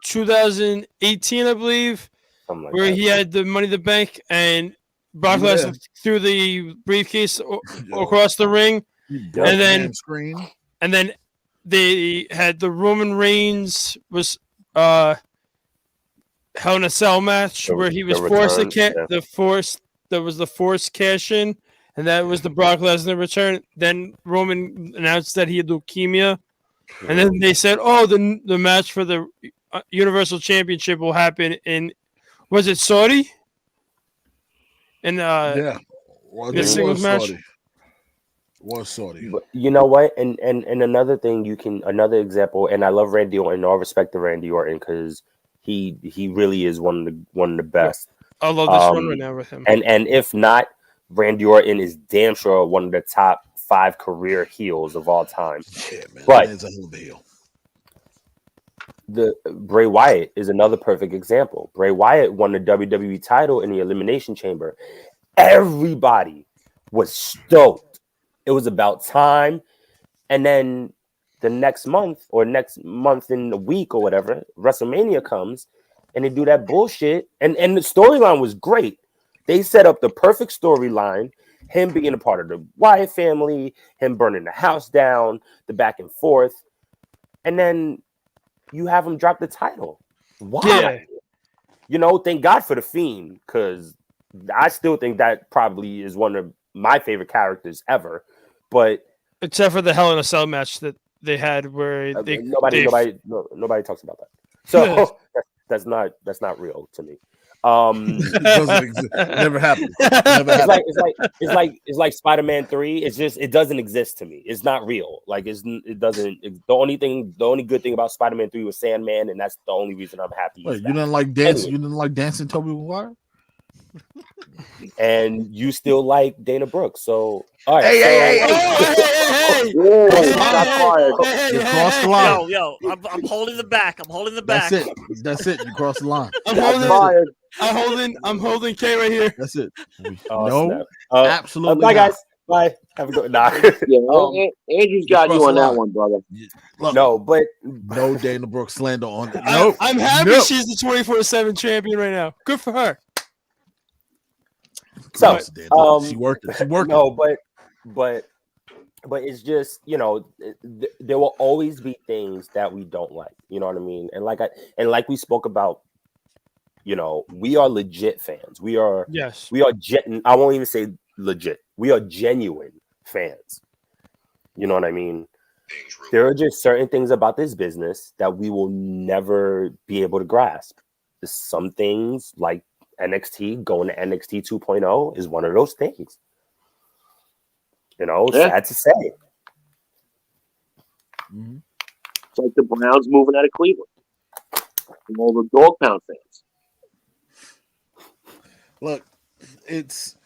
2018, I believe, Something like where that. he had the Money in the Bank and Brock You were Lesnar threw the briefcase Yo. across the ring, Yeah. and then Man screen. and then they had the Roman Reigns was Hell in a Cell match The- where he was the forced to return, yeah. the forced cash in, and that was the Brock Lesnar return. Then Roman announced that he had leukemia, and then they said, "Oh, the match for the Universal Championship will happen in, was it Saudi?" And Yeah. Well, the it singles was match? Saudi. Was Saudi. But you know what? And another thing another example, and I love Randy Orton. All respect to Randy Orton because he really is one of the best. I love this run Um, right now with him. And if not, Randy Orton is damn sure one of the top 5 career heels of all time. Yeah, man. But- That is a hell of a heel. The Bray Wyatt is another perfect example. Bray Wyatt won the WWE title in the Elimination Chamber. Everybody was stoked. It was about time. And then the next month in a week or whatever, WrestleMania comes and they do that bullshit. And the storyline was great. They set up the perfect storyline. Him being a part of the Wyatt family, him burning the house down, the back and forth. And then you have him drop the title. Why? Yeah. You know, thank God for the Fiend, because I still think that probably is one of my favorite characters ever. But Except for the Hell in a Cell match that they had where they nobody talks about that. So that's not real to me. It doesn't exist. Never happened. Never happened. It's like Spider-Man 3. It doesn't exist to me. It's not real. Like the only good thing about Spider-Man 3 was Sandman, and that's the only reason I'm happy. Wait, he's you back. didn't like dance? Anyway. You didn't like dancing Toby Maguire? And you still like Dana Brooks. So all right. Hey! Whoa, shots fired. You crossed the line. Yo, I'm holding the back. I'm holding the back. That's it. That's it. You crossed the line. I'm Shots holding, fired. I'm holding K right here. That's it. Oh, no, snap. absolutely. Bye, not. guys. Bye. Have a good nah. Yeah, Andrew's got crossed you on the that line. one, brother. Look, No, but no Dana Brooks slander on. No, I'm happy no. she's the 24/7 champion right now. Good for her. so She worked it. She worked no, but it's just, you know, there will always be things that we don't like. You know what I mean? And like we spoke about, you know, we are legit fans. We are Yes. I won't even say legit. We are genuine fans. You know what I mean? There are just certain things about this business that we will never be able to grasp. Some things like NXT going to NXT 2.0 is one of those things. You know, Yeah. sad to say. it. Mhm. It's like the Browns moving out of Cleveland. From all the dog pound fans. Look, it's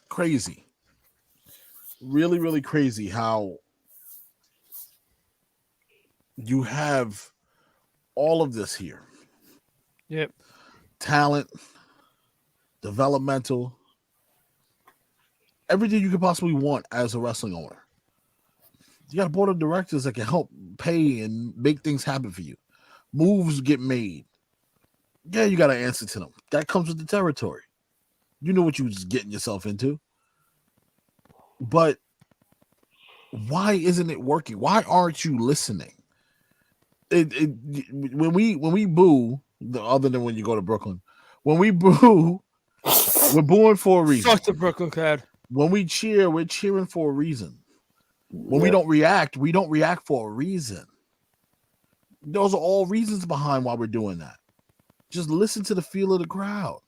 crazy. Really, really crazy how you have all of this here. Yep. Talent, developmental, everything you could possibly want as a wrestling owner. You got a board of directors that can help pay and make things happen for you. Moves get made. Yeah, you got to answer to them. That comes with the territory. You know what you was getting yourself into. But why isn't it working? Why aren't you listening? when we boo, other than when you go to Brooklyn, when we boo, we're booing for a reason. Fuck the Brooklyn crowd. When we cheer, we're cheering for a reason. When we don't react for a reason. Those are all reasons behind why we're doing that. Just listen to the feel of the crowd.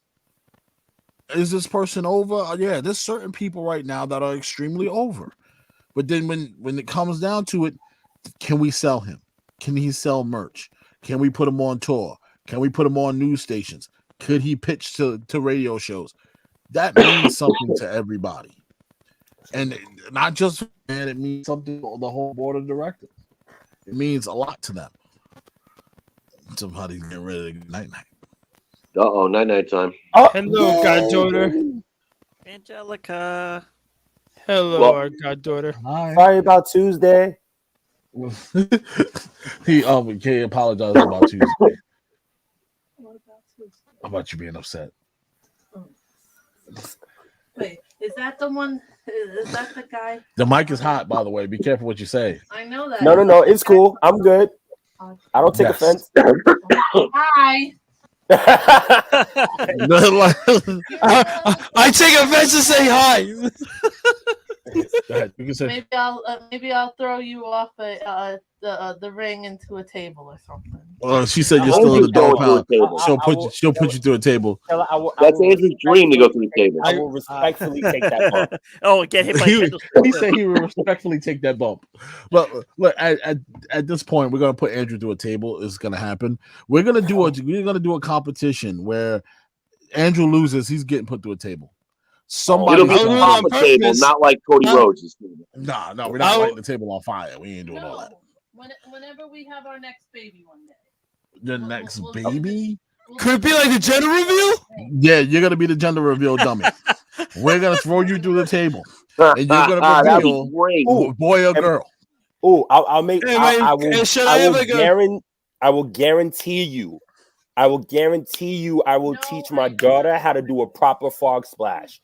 Is this person over? Yeah, there's certain people right now that are extremely over. But then when it comes down to it, can we sell him? Can he sell merch? Can we put him on tour? Can we put him on news stations? Could he pitch to radio shows? That means something to everybody. And not just, man, it means something to the whole board of directors. It means a lot to them. Somebody's getting ready to night-night. Uh-oh, night-night time. Hello, goddaughter. Angelica. Hello, Well- our goddaughter. Hi. Sorry about Tuesday. He apologized about Tuesday. How about you being upset? Wait, is that the one? Is that the guy? The mic is hot, by the way. Be careful what you say. I know that. No. It's cool. I'm good. I don't take Yes. offense. Hi. I take offense to say hi. Go ahead. You can say. Maybe I'll throw you off the ring into a table or something. She said you're I still in the won't go dog through a pound. table. She'll put you through a table. That's Andrew's dream to go through the table. I will respectfully take that bump. Oh, get hit by He Kendall. said he would respectfully take that bump. But look, at this point, we're gonna put Andrew through a table. It's gonna happen. We're gonna do a competition where Andrew loses. He's getting put through a table. Somebody. It'll be I'll do a it on proper table, purpose. not like Cody No. Rhodes' table. No, we're not lighting the table on fire. We ain't doing all that. Whenever we have our next baby one day. The next baby. Could it be like the gender reveal? Yeah, you're gonna be the gender reveal dummy. We're gonna throw you through the table, and you're gonna That'd reveal be great. boy or girl. Oh, I'll make. Hey, I man, will. should I have like a- I will guarantee you. I will teach my daughter how to do a proper fog splash.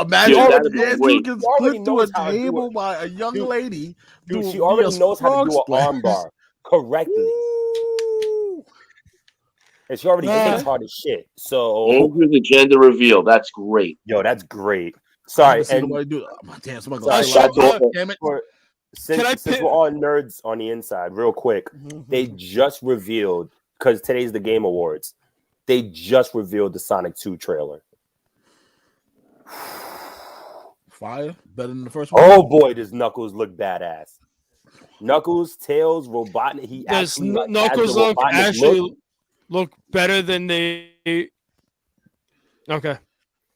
Imagine Dude, that'd be Andrew great. gets She already put through a knows how to do table it. by a young Dude, lady. Dude, doing she already knows how to do an frog arm bar correctly, Ooh. and she already Nah. thinks hard as shit. So, Andrew, the gender reveal. That's great. yo, that's great. I Sorry, haven't seen and nobody do that. Oh, damn, somebody Sorry, go. That's awful. Damn it. for, Can I since pit- we're all nerds on the inside, real quick, they just revealed, because today's the Game Awards, they just revealed the Sonic 2 trailer. Fire better than the first one. Oh boy, does Knuckles look badass. Knuckles, Tails, Robotnik. He Does actually like, has Knuckles the look Robotnik actually look better than they? Okay.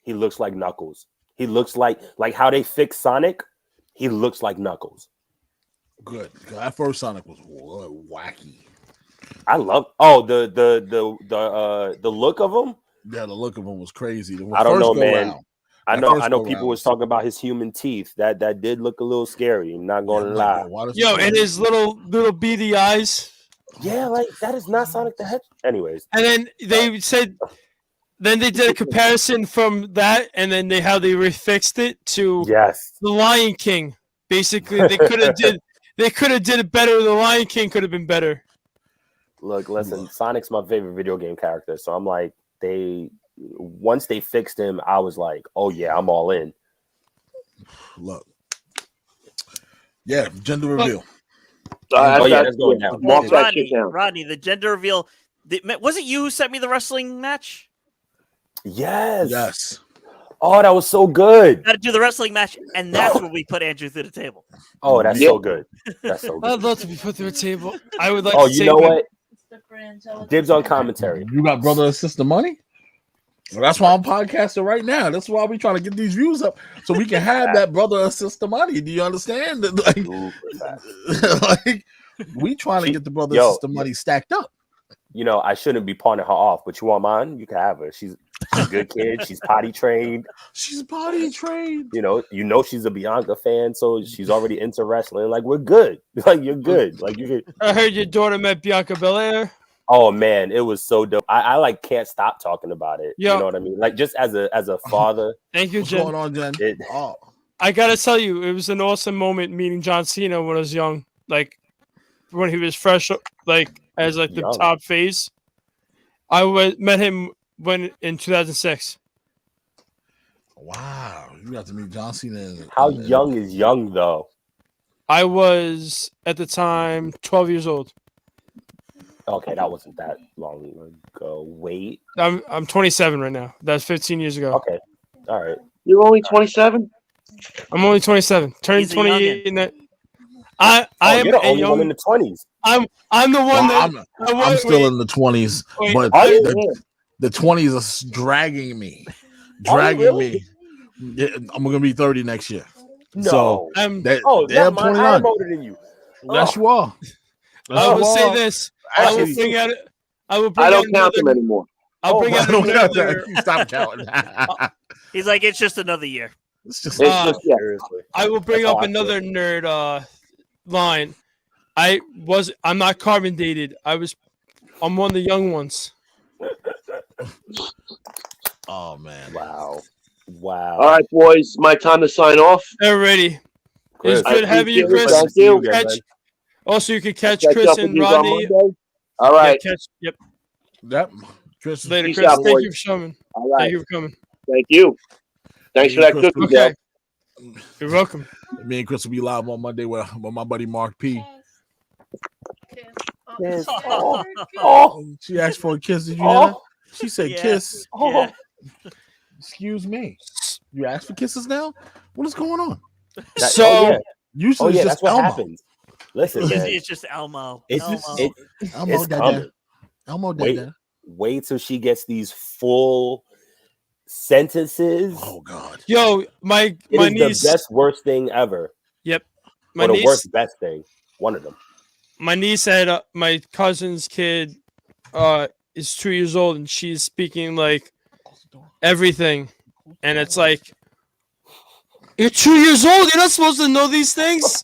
He looks like Knuckles. He looks like how they fixed Sonic. He looks like Knuckles. Good. That first Sonic was wacky. I love the look of him. Yeah, the look of him was crazy. The I don't first know, go man. round, I That know first people go-round. was talking about his human teeth. That did look a little scary. I'm not gonna lie. why does Yo, it- and his little beady eyes. Yeah, like that is not Sonic the Hedgehog. Anyways, And then they said, then they did a comparison from that, and then how they refixed it to yes. the Lion King. Basically, they could have did it better. The Lion King could have been better. Look, listen, Sonic's my favorite video game character. So I'm like, once they fixed him, I was like, oh yeah, I'm all in. Look. Yeah, gender reveal. That's going down. Mark that shit down. Rodney, the gender reveal. Was it you who sent me the wrestling match? Yes. Yes. Oh, that was so good. Got to do the wrestling match, and that's where we put Andrew through the table. Oh, that's Yep. so good. That's so good. I'd love to be put through a table. I would like. Oh, to you say know that- what? Christopher Angelica. Dibs on commentary. You got brother and sister money? Well, that's why I'm podcasting right now. That's why we trying to get these views up so we can have that brother and sister money. Do you understand? Like we trying to get the brother and sister money stacked up. You know, I shouldn't be pawning her off, but you want mine? You can have her. She's a good kid. She's potty trained. She's potty trained. You know she's a Bianca fan, so she's already into wrestling. Like we're good. Like you're good. Like you could. I heard your daughter met Bianca Belair. Oh man, it was so dope. I like can't stop talking about it. Yo. You know what I mean? Like just as a father. Thank you, What's Jen. going on, Jen? It, I gotta tell you, it was an awesome moment meeting John Cena when I was young. Like, when he was fresh, like as like the Young. top phase. Met him in 2006. Wow, you got to meet John Cena. How young is young though? I was at the time 12 years old. Okay, that wasn't that long ago. Wait. I'm 27 right now. That's 15 years ago. Okay. All right. You're only 27. I'm only 27. Turning He's a 28 in that. I am you're the a only young. one in the 20s. I'm the one Well, that I'm still in the 20s, Wait, but are you? the 20s are dragging me. Are you really? Yeah, I'm gonna be 30 next year. No. So I'm, they, Oh, they're never mind. I'm 29. older than you. Yes, you are. Yes, I you will say are. this. Actually, I will bring out. I will bring I out don't count them another. anymore. I'll bring I out don't count another. that. Stop counting. He's like, it's just another year. It's just It's Uh, just yeah. Seriously. I will bring That's how up I feel. another nerd line. I'm not carbon dated. I'm one of the young ones. oh man. Wow. Wow. All right, boys, my time to sign off. Already. Chris, It's good I having you, appreciate it. Chris. Thank you. Catch, also, you can catch Catch Chris up with and you on Rodney. Monday. All right. Yep. Yep. Chris, Later, Peace Chris. out, Thank boys. you for showing. All right. Thank you for coming. Thank you. Thanks for that Chris, cookie, Okay. Joe. You're welcome. me and Chris will be live on Monday with my buddy Mark P. Kiss. Oh, Oh. She asked for a kiss. Did you hear that? Oh. She said Yeah. kiss. Yeah. Excuse me. You asked for kisses now? What is going on? That- So, oh, yeah. Usually it's That's just what Elmo. happens. Listen, It's, man. it's just Elmo. It's Elmo. Elmo it's Dada. coming. Elmo Wait. Dada. Wait till she gets these full sentences. Oh God. yo, my It is niece. the best worst thing ever. My or the niece. worst best thing. One of them. My niece had my cousin's kid. Is 2 years old and she's speaking like everything, and it's like, you're 2 years old. You're not supposed to know these things.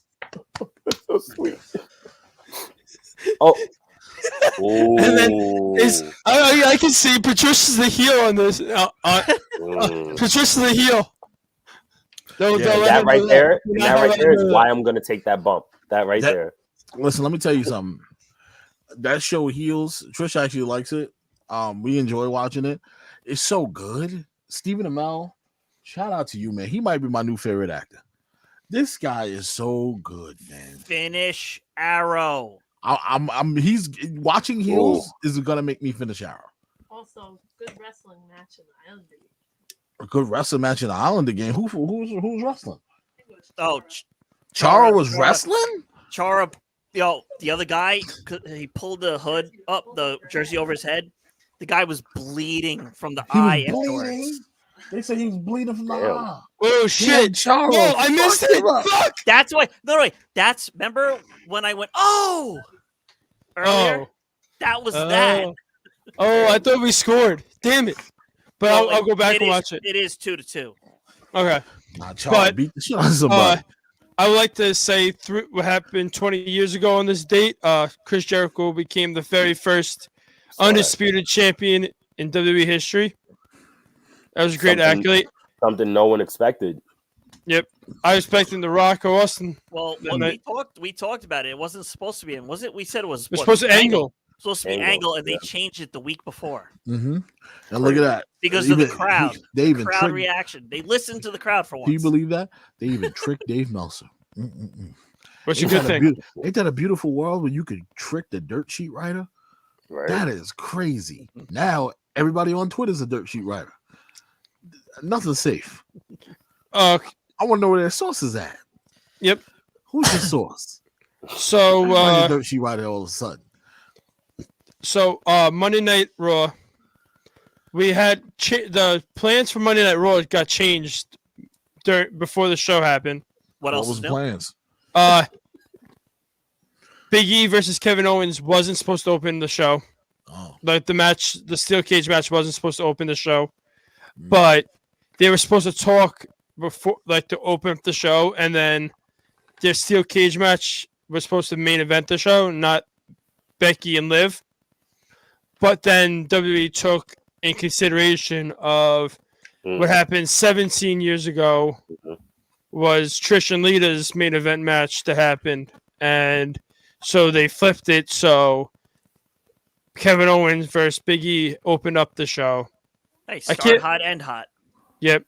So sweet. Oh. And then It's Ooh. I can see Patricia's the heel on this. Mm. Patricia's the heel. Don't Yeah, let That him right do there, Do and not that right let there him is do why I'm gonna take that bump. That right That- there. Listen, let me tell you something. That show Heels. Trish actually likes it. We enjoy watching it. It's so good. Stephen Amell, shout out to you, man. He might be my new favorite actor. This guy is so good, man. Finish Arrow. He's watching Heels is gonna make me finish Arrow. Also, good wrestling match in the Islander. A good wrestling match in the Islander game. Who's wrestling? Oh, Chara was Chara. wrestling? Chara. Yo, the other guy, he pulled the hood up, the jersey over his head. The guy was bleeding from the He was eye bleeding. afterwards. They said he was bleeding from the Damn. eye. Oh shit! Chara. Oh, I missed fucked it. him up. Fuck! That's why. No, wait. That's remember when I went, oh, earlier. Oh. That was that. Oh, I thought we scored. Damn it! But Well, I'll go back it and is- watch it. It is 2-2. Okay. Nah, Chara But, beat the shit out of somebody. I would like to say what happened 20 years ago on this date. Chris Jericho became the very first undisputed champion in WWE history. That was a great Something- accolade. Something no one expected. I was expecting The Rock or Austin. Well, That when night. we talked about it. It wasn't supposed to be in, was it? We said it was. We're what, supposed to angle. Supposed to be Angle, angle, and they yeah. changed it the week before Mm-hmm. And look at that. because of the crowd. They even Crowd tricked. reaction. They listened to the crowd for once. Do you believe that? They even tricked Dave Meltzer. Which is a Ain't good that thing. Ain't that a beautiful world where you could trick the dirt sheet writer? Right. That is crazy. Now everybody on Twitter is a dirt sheet writer. Nothing's safe. Uh, I want to know where their source is at. Yep. Who's the source? so Why is dirt sheet writer all of a sudden? Monday Night Raw. We had the plans for Monday Night Raw got changed before the show happened. What else was is the new? plans? Big E versus Kevin Owens wasn't supposed to open the show. Oh, Like the steel cage match wasn't supposed to open the show, but they were supposed to talk before, like to open up the show, and then their steel cage match was supposed to main event the show, not Becky and Liv. But then WWE took in consideration of what happened 17 years ago was Trish and Lita's main event match to happen, and So they flipped it. So Kevin Owens versus Big E opened up the show. Hey, I start can't- hot, end hot. Yep.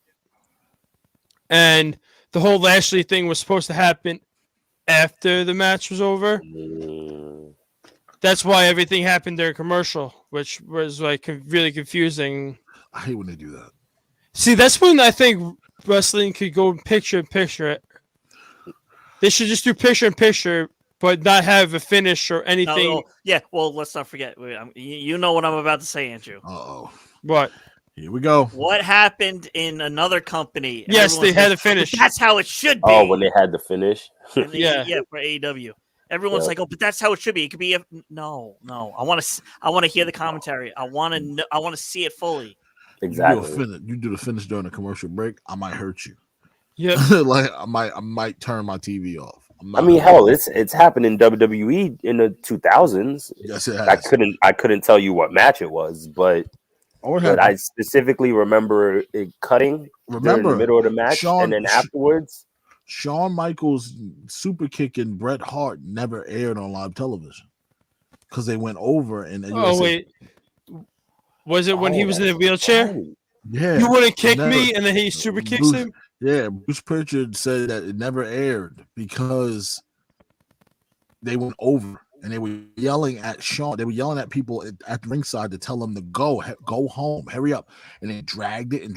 And the whole Lashley thing was supposed to happen after the match was over. Mm. That's why everything happened during commercial, which was like really confusing. I hate when they do that. See, that's when I think wrestling could go picture in picture. They should just do picture in picture, but not have a finish or anything. No, yeah, well, let's not forget. You know what I'm about to say, Andrew. Uh-oh. What? Here we go. What happened in another company? and Yes, everyone they had says, a finish. "But that's how it should be. Oh, when they had the finish. And they- Yeah. yeah, for AEW. Everyone's Yeah. like, "Oh, but that's how it should be. It could be no. I want to hear the commentary. I want to see it fully." Exactly. You do the finish during a commercial break, I might hurt you. Yep. Like I might turn my TV off. I mean, hell, it's happened in WWE in the 2000s. Yes, it has. I couldn't tell you what match it was, but Or it but happened. I specifically remember it cutting during Remember the middle of the match, Shawn- and then afterwards. Shawn Michaels super kicking Bret Hart never aired on live television because they went over and Oh wait, was it when he was in the wheelchair? Right. yeah, You wouldn't kick never- me, and then he super kicks Bruce- him. Yeah, Bruce Pritchard said that it never aired because they went over and they were yelling at Shawn. They were yelling at people at the ringside to tell them to go home, hurry up. And they dragged it. And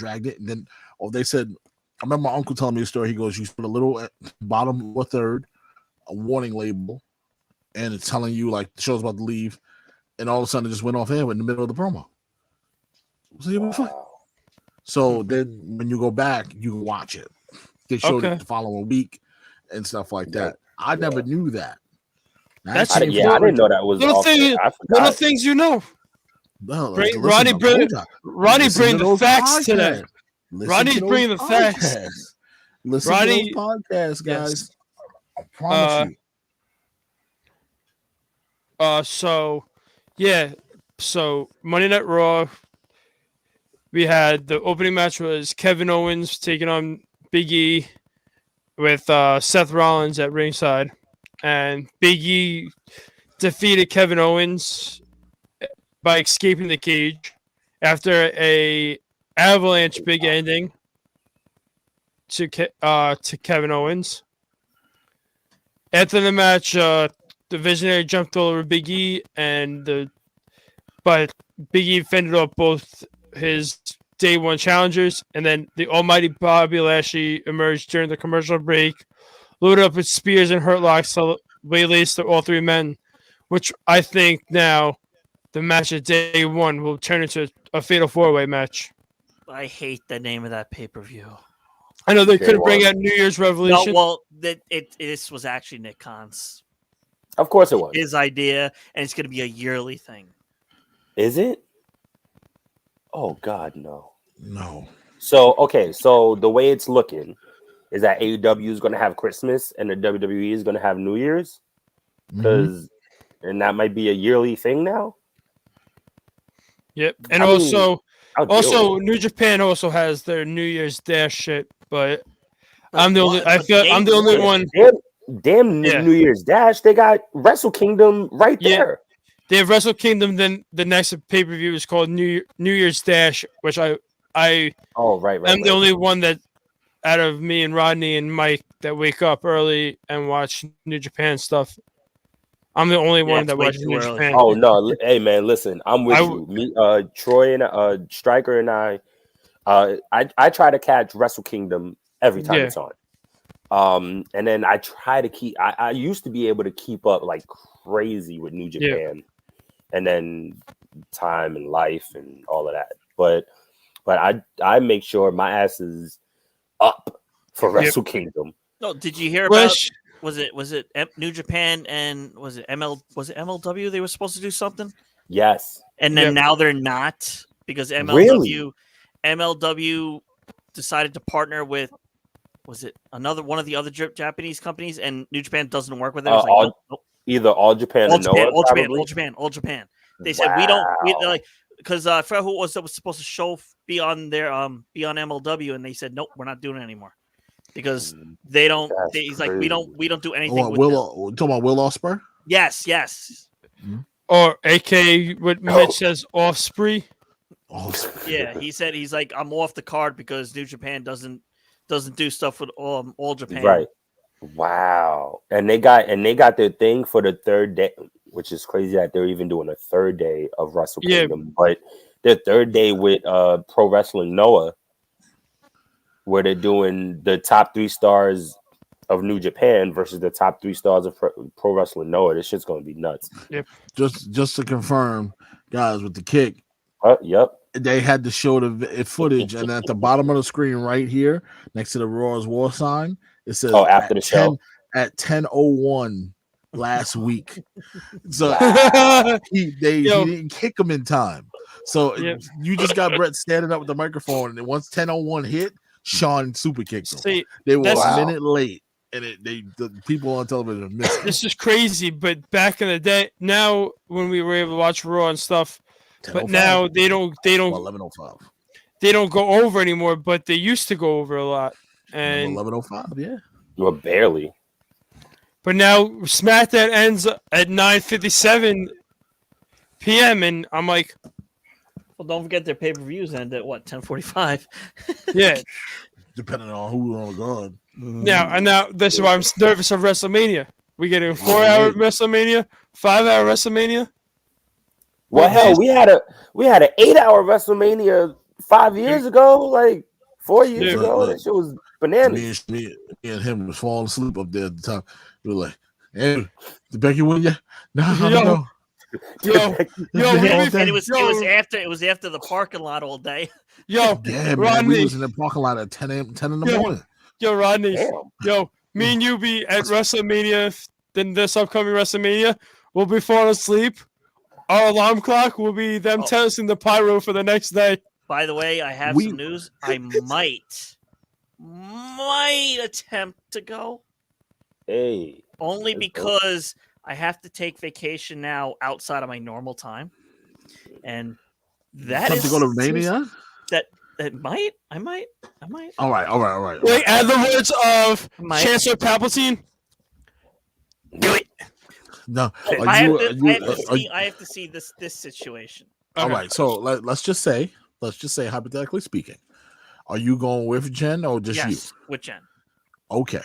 then they said, I remember my uncle telling me a story. He goes, you put a little at bottom or third, a warning label, and it's telling you like the show's about to leave. And all of a sudden it just went off air in the middle of the promo. So it was fine. So then when you go back, you can watch it. They showed Okay. it the following week and stuff like that. I never knew that. That's I didn't know that was Little off thing- there. I Little forgot. things you know. Well, Bring- listen, Ronnie I bring- told ya. Ronnie Listen bring to the those facts today. podcasts. Listen Ronnie's to those bringing the facts. podcasts. Listen Ronnie- to those podcasts, guys. Yes. I promise you. So yeah. So Monday Night Raw. We had the opening match was Kevin Owens taking on Big E with Seth Rollins at ringside, and Big E defeated Kevin Owens by escaping the cage after a avalanche big ending to Kevin Owens. After the match, the Visionary jumped over Big E, but Big E fended off both his day one challengers, and then the almighty Bobby Lashley emerged during the commercial break, loaded up with spears and hurt locks to waylace all three men, which I think now the match of day one will turn into a fatal four-way match. I hate the name of that pay-per-view. I know they Day couldn't bring one. out New Year's No, Revolution. well, this was actually Nick Khan's Of course it was. his idea, and it's going to be a yearly thing. Is it? Oh God, no. No. So okay, so the way it's looking is that AEW is going to have Christmas and the WWE is going to have New Year's, Mhm. because and that might be a yearly thing now. Yep, and I mean, also I'll deal Also, with it. New Japan also has their New Year's Dash shit, but But I'm the only. what- I but feel they I'm the only won. one. Damn Yeah. New Year's Dash. They got Wrestle Kingdom right Yeah. there. They have Wrestle Kingdom. Then the next pay per view is called New Year's Dash, which I Oh, right. am the only one that out of me and Rodney and Mike that wake up early and watch New Japan stuff. I'm the only one it's that way watches too New early. Japan. Oh no! Hey man, listen, I'm with I you. Me, Troy and Stryker and I try to catch Wrestle Kingdom every time Yeah. it's on. And then I try to keep. I used to be able to keep up like crazy with New Yeah. Japan, and then time and life and all of that. But I make sure my ass is up for Yep. Wrestle Kingdom. No, did you hear about? Wish- Was it New Japan and was it MLW? They were supposed to do something, Yes. and then Yep. now they're not because Really? MLW decided to partner with was it another one of the other Japanese companies, and New Japan doesn't work with them. It's like, All- nope, nope. Either All Japan All or Japan, Noah. all Japan, probably. all Japan, all Japan. They said we Wow. like because I forgot who it was that was supposed to be on MLW, and they said nope, we're not doing it anymore because they don't. That's He's like we don't do anything. What, with them. Will, talking about Will Ospreay? Yes. or AK what Mitch says, off spree. Oh, Yeah, he said he's like, I'm off the card because New Japan doesn't do stuff with all Japan. Right. Wow. And they got their thing for the third day, which is crazy that they're even doing a third day of Wrestle Yeah. Kingdom. But their third day with Pro Wrestling Noah, where they're doing the top 3 stars of New Japan versus the top 3 stars of Pro Wrestling Noah. This shit's gonna be nuts. just to confirm, guys, with the kick, Yep. they had to show the footage, and at the bottom of the screen right here, next to the Raw's War sign, it says after the at show. at 10:01 last week. So he didn't kick him in time. So you just got Brett standing up with the microphone, and once 10:01 hit, Sean super kicked him. See, They were that's- a minute late, and the people on television missed it. this is crazy, but back in the day, now when we were able to watch Raw and stuff, but 10:05. now they don't 11:05. they don't go over anymore, but they used to go over a lot. And 11:05, yeah. Well, barely. but now SmackDown ends at 9:57 p.m. and I'm like, Well, don't forget their pay-per-views end at what, 10:45. yeah. Depending on who's on guard. Now this is why I'm nervous of WrestleMania. We get a 4-hour WrestleMania, 5-hour WrestleMania. Well, hell, we had an 8-hour WrestleMania 5 years ago, like 4 years Yeah. ago. That shit was bananas. Me and him was falling asleep up there at the time. We were like, "Hey, did Becky win yet?" No, no. Yo, And we- it was after the parking lot all day. yo, Yeah, man, Rodney. we was in the parking lot at 10 in the Yeah. morning. Yo, Rodney. Damn. Yo, me and you be at WrestleMania, then this upcoming WrestleMania, we'll be falling asleep. Our alarm clock will be them testing the pyro for the next day. By the way, I have some news. I might attempt to go. Hey. Only Let's go. because I have to take vacation now outside of my normal time. And that Time is to go to Mania? I might. All right. Wait, add the words of Might. Chancellor Palpatine. Do it. No, I have to see this situation. All right, so let's just say hypothetically speaking, are you going with Jen or just Yes, with Jen. you? Okay,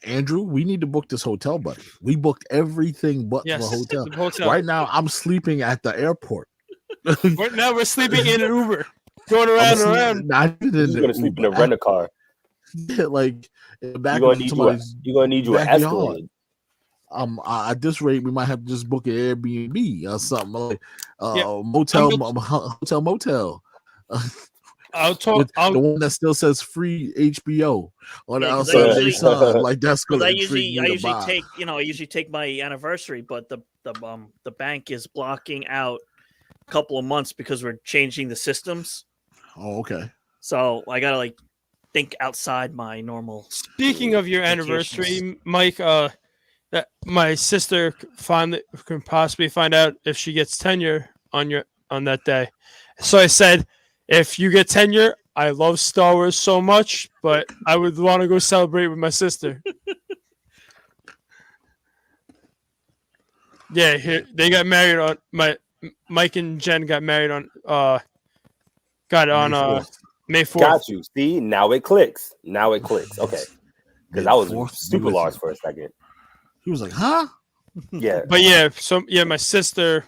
Andrew, we need to book this hotel, buddy. We booked everything but Yes, the hotel. the hotel. Right now, I'm sleeping at the airport. Now we're sleeping in an Uber, going around and around. Not even in You're the gonna sleep in a Uber. rent a car. Yeah, like in the back You're of somebody's gonna need you an backyard. Escalade. At this rate, we might have to just book an Airbnb or something like Yeah, hotel motel. I'll talk. With the one that still says free HBO on the Yeah, 'cause I outside of their usually- sign. Like that's Because gonna I intrigue me to usually buy. take my anniversary, but the bank is blocking out a couple of months because we're changing the systems. Oh, okay. So I gotta think outside my normal. Speaking of your vacations. anniversary, Mike, that my sister can possibly find out if she gets tenure on that day. So I said, if you get tenure, I love Star Wars so much, but I would want to go celebrate with my sister. Yeah, they got married on Mike and Jen got married on May 4th. Got you. See, now it clicks. Okay. Because I was 4th, super with lost you. for a second. He was like, "Huh?" Yeah. But yeah, my sister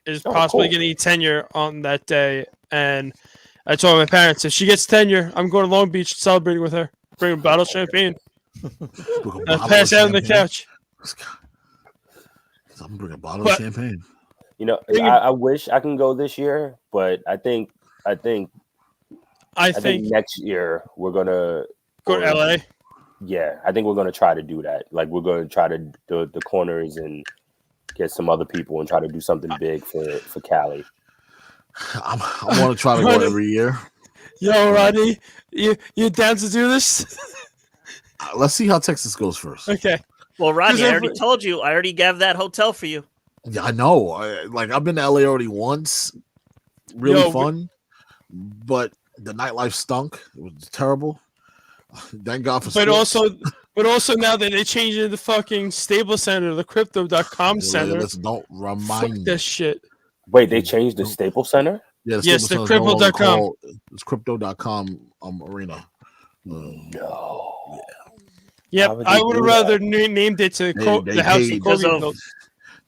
is Oh, possibly cool. getting tenure on that day, and I told my parents if she gets tenure, I'm going to Long Beach celebrating with her. Bring a bottle of champagne. Pass out on the couch. I'm gonna bring a bottle But- of champagne. You know, Bring it- I wish I can go this year, but I think I think next year we're gonna go to LA. Yeah, I think we're gonna try to do that. Like we're gonna try to do the corners and get some other people and try to do something big for Cali. I want to try to go every year. Yo, Rodney, you down to do this? Let's see how Texas goes first. Okay. Well, Rodney, Because I already told you. I already gave that hotel for you. Yeah, I know. I've been to LA already once. Really Yo, fun, but the nightlife stunk. It was terrible. Thank God for. But sports. also, But also now that they changed it to the fucking Staples Center, the Crypto.com Center. Let's don't Fuck remind this shit. Wait, they changed the Staples Center? Yeah, Yes, Staples the Center's no longer Crypto.com. called- It's Crypto.com arena. No. Yep, Why would I they would have do rather named it to They the house paid- of Because Kobe of built.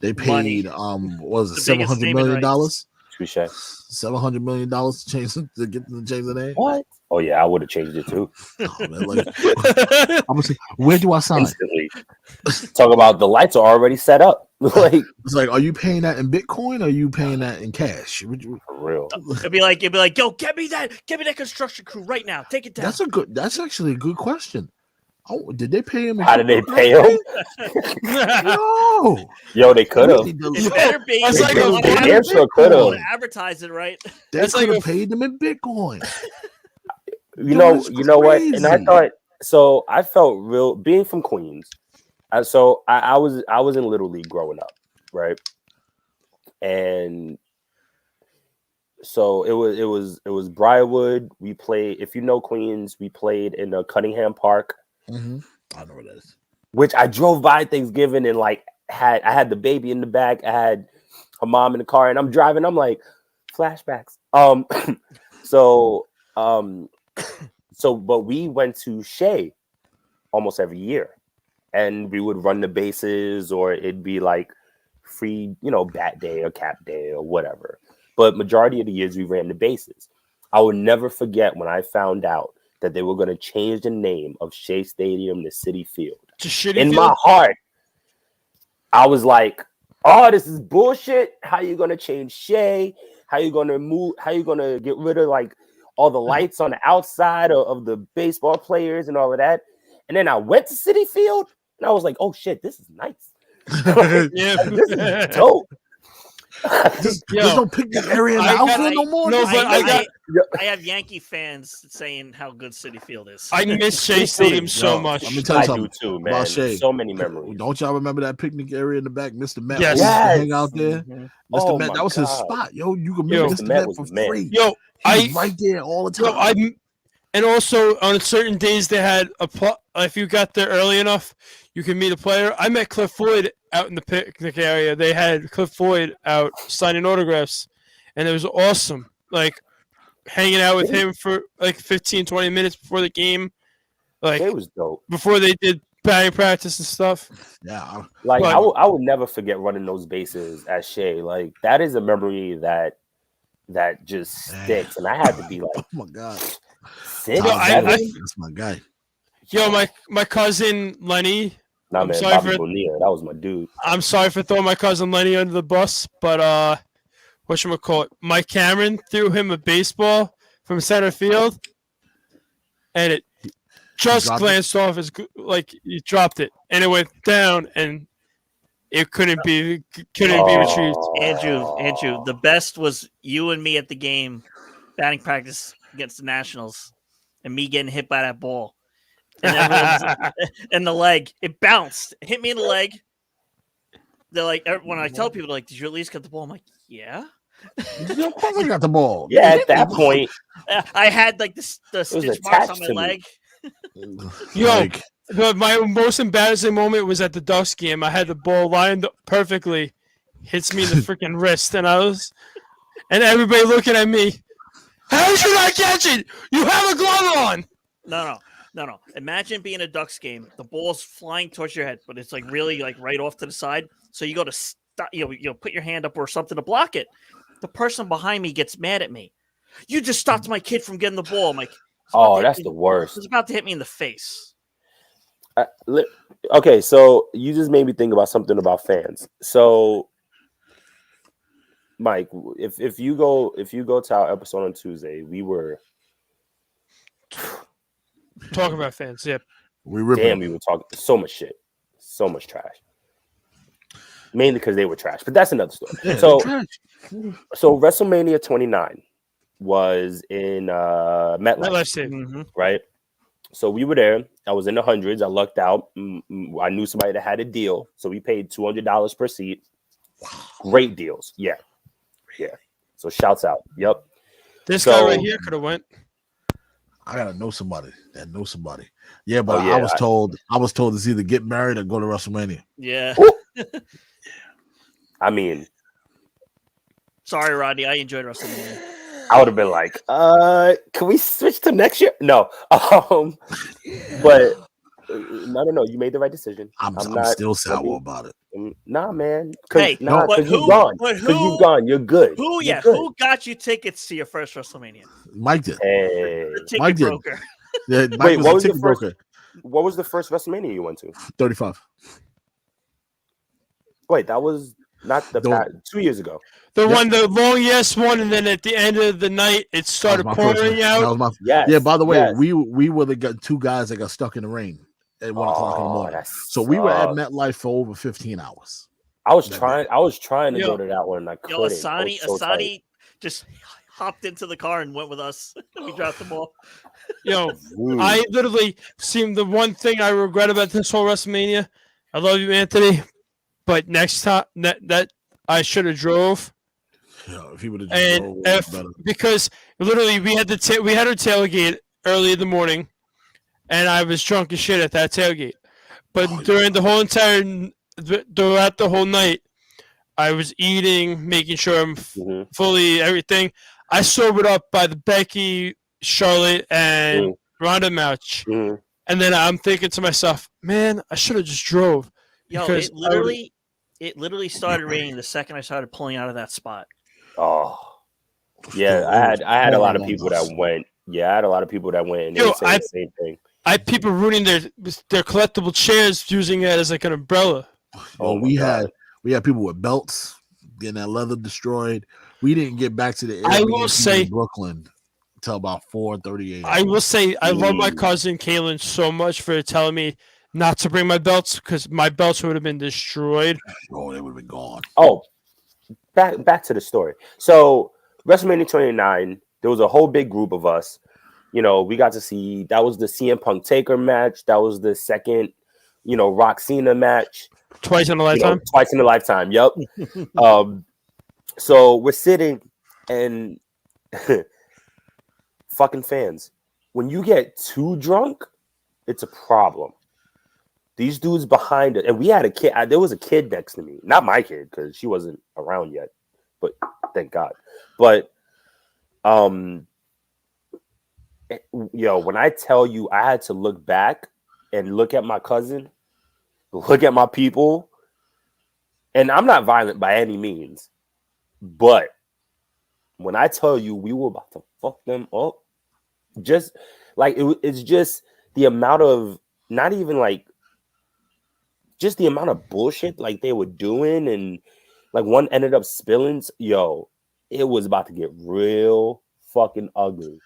They Money. paid what was it, The biggest $700 naming million? rights. Touche. $700 million to change to get to change the name. What? Oh yeah, I would have changed it too. Oh, man, like, I'm gonna say, where do I sign? Instantly. Talk about the lights are already set up. Like It's like, are you paying that in Bitcoin or are you paying that in cash? for real. It'd be like, yo, get me that construction crew right now. Take it down. That's actually a good question. Oh, did they pay him? in How did they pay cryptocurrency? him? No. Yo, they could have. It better be. That's like They a- wanna They adver- damn sure they could wanna have. advertise it right. They That's like could have a- paid them in Bitcoin. You know what? And I crazy. thought so. I felt real being from Queens. I was in Little League growing up, right? And so it was Briarwood. We played. If you know Queens, we played in Cunningham Park, Mhm. I know what that is. which I drove by Thanksgiving and like I had the baby in the back. I had her mom in the car, and I'm driving. I'm like flashbacks. But we went to Shea almost every year, and we would run the bases, or it'd be like free, bat day or cap day or whatever. But majority of the years we ran the bases. I will never forget when I found out that they were going to change the name of Shea Stadium to City Field. To shitty In field? my heart, I was like, "Oh, this is bullshit. How you gonna change Shea? How you gonna move? How you gonna get rid of like all the lights on the outside of the baseball players and all of that?" And then I went to City Field and I was like, "Oh shit, this is nice. Yeah. This is dope." There's Yo, no picnic area in the I got- outfield no more. no, This but is I nice. got- I have Yankee fans saying how good City Field is. I miss Shea Stadium so Yo, much. let me tell you I something do too, about man. Shea. So many memories. Don't y'all remember that picnic area in the back? Mr. Met Yes. used to Yes. hang out there. Mhm. Mr. Oh Met, my that was his God. spot. Yo, you could Yo, meet Mr. Mr. Met Met was for the man. free. Yo, He was right there all the time. And also on certain days they had if you got there early enough, you could meet a player. I met Cliff Floyd out in the picnic area. They had Cliff Floyd out signing autographs, and it was awesome. Like hanging out with him for like 15, 20 minutes before the game, like It was dope. before they did batting practice and stuff. Yeah, Like But- I will never forget running those bases at Shea. Like that is a memory that just sticks. And I had to be like oh my god, 6, Yo, I- 7. that's my guy. Yo, my cousin Lenny. Nah, I'm man, sorry Bobby for- Bonilla, that was my dude. I'm sorry for throwing my cousin Lenny under the bus, but whatchamacallit, Mike Cameron threw him a baseball from center field, and it just dropped glanced off his like he dropped it, and it went down, and it couldn't be retrieved. Andrew, the best was you and me at the game, batting practice against the Nationals, and me getting hit by that ball. And everyone's in the leg. It bounced. It hit me in the leg. They're like, when I tell people, like, did you at least get the ball? I'm like, yeah. Of course I got the ball. Yeah, at that point, I had like the stitch marks on attached my to me. leg. Yo, Like, but my most embarrassing moment was at the Ducks game. I had the ball lined up perfectly, hits me in the freaking wrist, and everybody looking at me. How did you not catch it? You have a glove on. No. Imagine being a Ducks game. The ball's flying towards your head, but it's like really like right off to the side. So you go to stop. Put your hand up or something to block it. The person behind me gets mad at me. You just stopped my kid from getting the ball. I'm like, oh, that's the worst. It's about to hit me in the face. Okay, so you just made me think about something about fans. So, Mike, if you go to our episode on Tuesday, we were Talk about fans. Yep. we ripping. damn, we were talking so much shit, so much trash. Mainly because they were trash, but that's another story. Yeah, So, trash. so WrestleMania 29 was in MetLife, MetLife Stadium. Mm-hmm. right? So we were there. I was in the hundreds. I lucked out. I knew somebody that had a deal, so we paid $200 per seat. Great deals, yeah. So shouts out. Yep. This So- guy right here could have went. I gotta know somebody that knows somebody. Yeah, but yeah, I was told it's either get married or go to WrestleMania. Yeah. I mean, Sorry, Rodney. I enjoyed WrestleMania. I would have been like, can we switch to next year? No. But no. You made the right decision. I'm not still sour about it. Nah, man. Hey, because but you've who- gone. but Because who- you've gone. You're good. Who? You're Yeah. good. Who got you tickets to your first WrestleMania? Mike did. Hey. The ticket Mike did. broker. Yeah, Mike Wait, was what a was the ticket first- broker. What was the first WrestleMania you went to? 35. Wait, that was not the Don't- 2 years ago. The Yep. one, the long yes one, and then at the end of the night, it started That was my first one. pouring That out. was my Yes. Yeah, by the way, yes. we were the two guys that got stuck in the rain at 1:00 in the morning. that So we were at sucks. MetLife for over 15 hours. I was that trying. I was trying to Yo. go to that one. And I Yo, couldn't. I was so tight. Asani just hopped into the car and went with us. We dropped them all. Yo, Ooh. I literally seen the one thing I regret about this whole WrestleMania. I love you, Anthony, but next time that I should have drove, Yeah, if he would have and because literally we had our tailgate early in the morning, and I was drunk as shit at that tailgate. But during the whole throughout the whole night, I was eating, making sure I'm Mhm. fully everything. I sobered up by the Becky, Charlotte, and Ronda match. Mhm. And then I'm thinking to myself, man, I should have just drove. Yo, Because it literally started raining the second I started pulling out of that spot. Oh, yeah. I had a lot of people that went. Yeah, I had a lot of people that went, and they Yo, were saying the same thing. I had people ruining their collectible chairs using it as like an umbrella. Oh, my we God. had people with belts getting that leather destroyed. We didn't get back to the I will Airbnb say- in Brooklyn until about 4:38. I will say I love my Mm. cousin Kaylin so much for telling me not to bring my belts because my belts would have been destroyed. Oh, they would have been gone. Oh, back to the story. So WrestleMania 29, there was a whole big group of us. You know, we got to see that was the CM Punk Taker match. That was the second, Rock Cena match. Twice in a You know, lifetime. twice in a lifetime. Yep. So we're sitting and fucking fans. When you get too drunk, it's a problem. These dudes behind it, and we had a kid. There was a kid next to me, not my kid because she wasn't around yet, but thank God. But when I tell you, I had to look back and look at my cousin, look at my people, and I'm not violent by any means, but when I tell you we were about to fuck them up, just like it's just the amount of not even like. Just the amount of bullshit like they were doing, and like one ended up spilling. Yo, it was about to get real fucking ugly.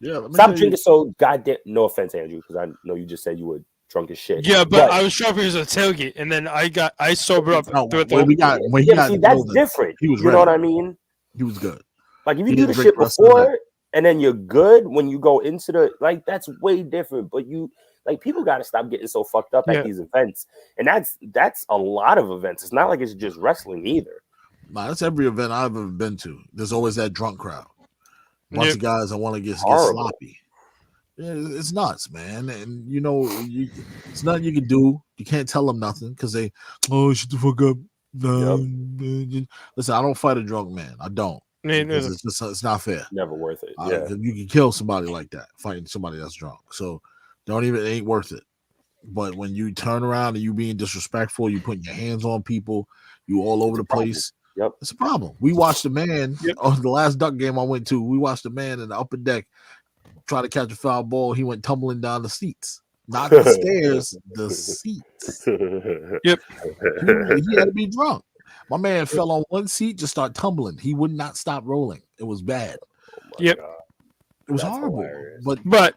Yeah, let me Stop tell drinking you, so goddamn. No offense, Andrew, because I know you just said you were drunk as shit. Yeah, but I was drunk because of the tailgate, and then I sobered up. No, throughout the when whole- we got see, that's golden, different. he was you know what ready. I mean? He was good. Like if He you do the didn't shit drink rest of the before, and then you're good when you go into the that's way different. But people got to stop getting so fucked up Yeah. at these events, and that's a lot of events. It's not like it's just wrestling either. Nah, that's every event I've ever been to. There's always that drunk crowd. Bunch Yeah. of guys that want to get Horrible. sloppy. Yeah, it's nuts, man. And it's nothing you can do. You can't tell them nothing because they, shut the fuck up. Listen, I don't fight a drunk man. I don't. Man, Because it's not fair. Never worth it. Yeah. You can kill somebody like that, fighting somebody that's drunk. So it ain't worth it. But when you turn around and you being disrespectful, you putting your hands on people, you all over the place. Yep. It's a problem. We watched a man on the last Duck game I went to. We watched a man in the upper deck try to catch a foul ball. He went tumbling down the seats, not the stairs, the seats. He had to be drunk. My man fell on one seat, just started tumbling. He would not stop rolling. It was bad. Yep. It was That's horrible. hilarious. But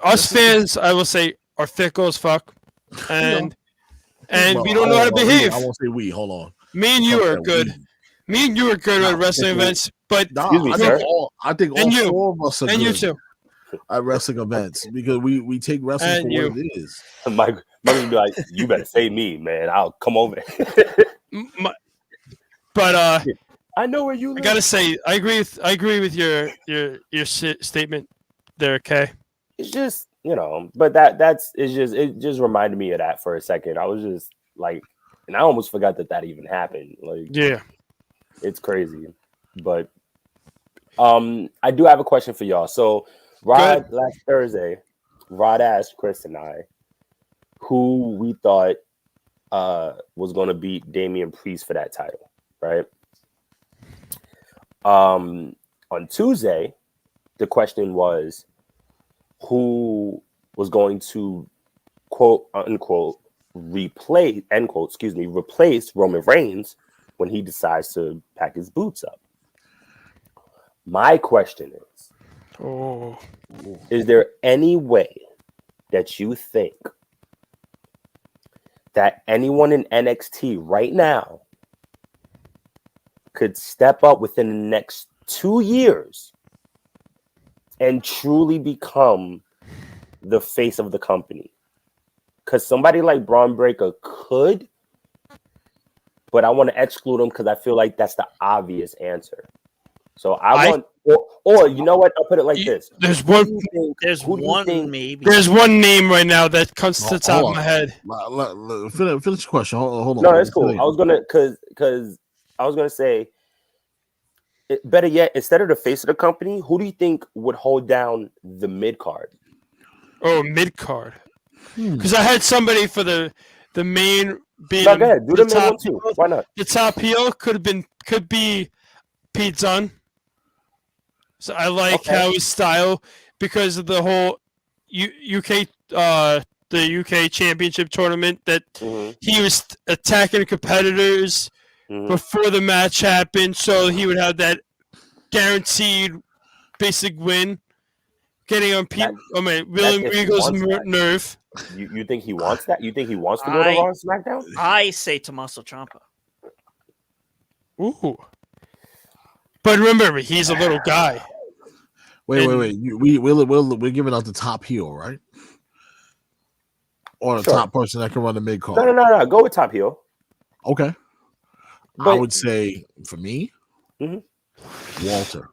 us fans, I will say, are fickle as fuck, and Well, we don't know how to behave. I won't say we. Hold on. Me and you Fuck are that good. we. Me and you are good Nah, at wrestling fickle. events, but Nah, Excuse me, I sir. think all And you. four of us are and good you too. at wrestling events because we take wrestling And for you. what it is. Mike would be like, "You better say me, man. I'll come over there." But I know where you I live. gotta say, I agree with your statement. there, Kay. It's just, but it just reminded me of that for a second. I was just like, and I almost forgot that even happened. Like, Yeah. it's crazy. But I do have a question for y'all. So Rod, last Thursday, Rod asked Chris and I who we thought was going to beat Damian Priest for that title, right? On Tuesday, the question was who was going to quote unquote replace Roman Reigns when he decides to pack his boots up. My question is there any way that you think that anyone in NXT right now could step up within the next 2 years and truly become the face of the company? Because somebody like Braun Breaker could, but I want to exclude him because I feel like that's the obvious answer. So or you know what? I'll put it like this. There's one maybe. There's one name right now that comes to the top of my head. Finish the question. Hold on. No, that's cool. I was gonna say, better yet, instead of the face of the company, who do you think would hold down the mid card? Oh, mid card. Because I had somebody for the main being. No, go ahead. Do the main one too. Why not? The top heel could be Pete Dunne. So I like how his style, because of the whole UK the UK Championship tournament that he was attacking competitors before the match happened, so he would have that guaranteed basic win, getting on William Regal's nerve. You think he wants that? You think he wants to go to Raw and SmackDown? I say Tommaso Ciampa. Ooh. But remember, he's a little guy. Wait. We're giving out the top heel, right? Or the top person that can run the mid card. No. Go with top heel. Okay. I would say for me, Walter.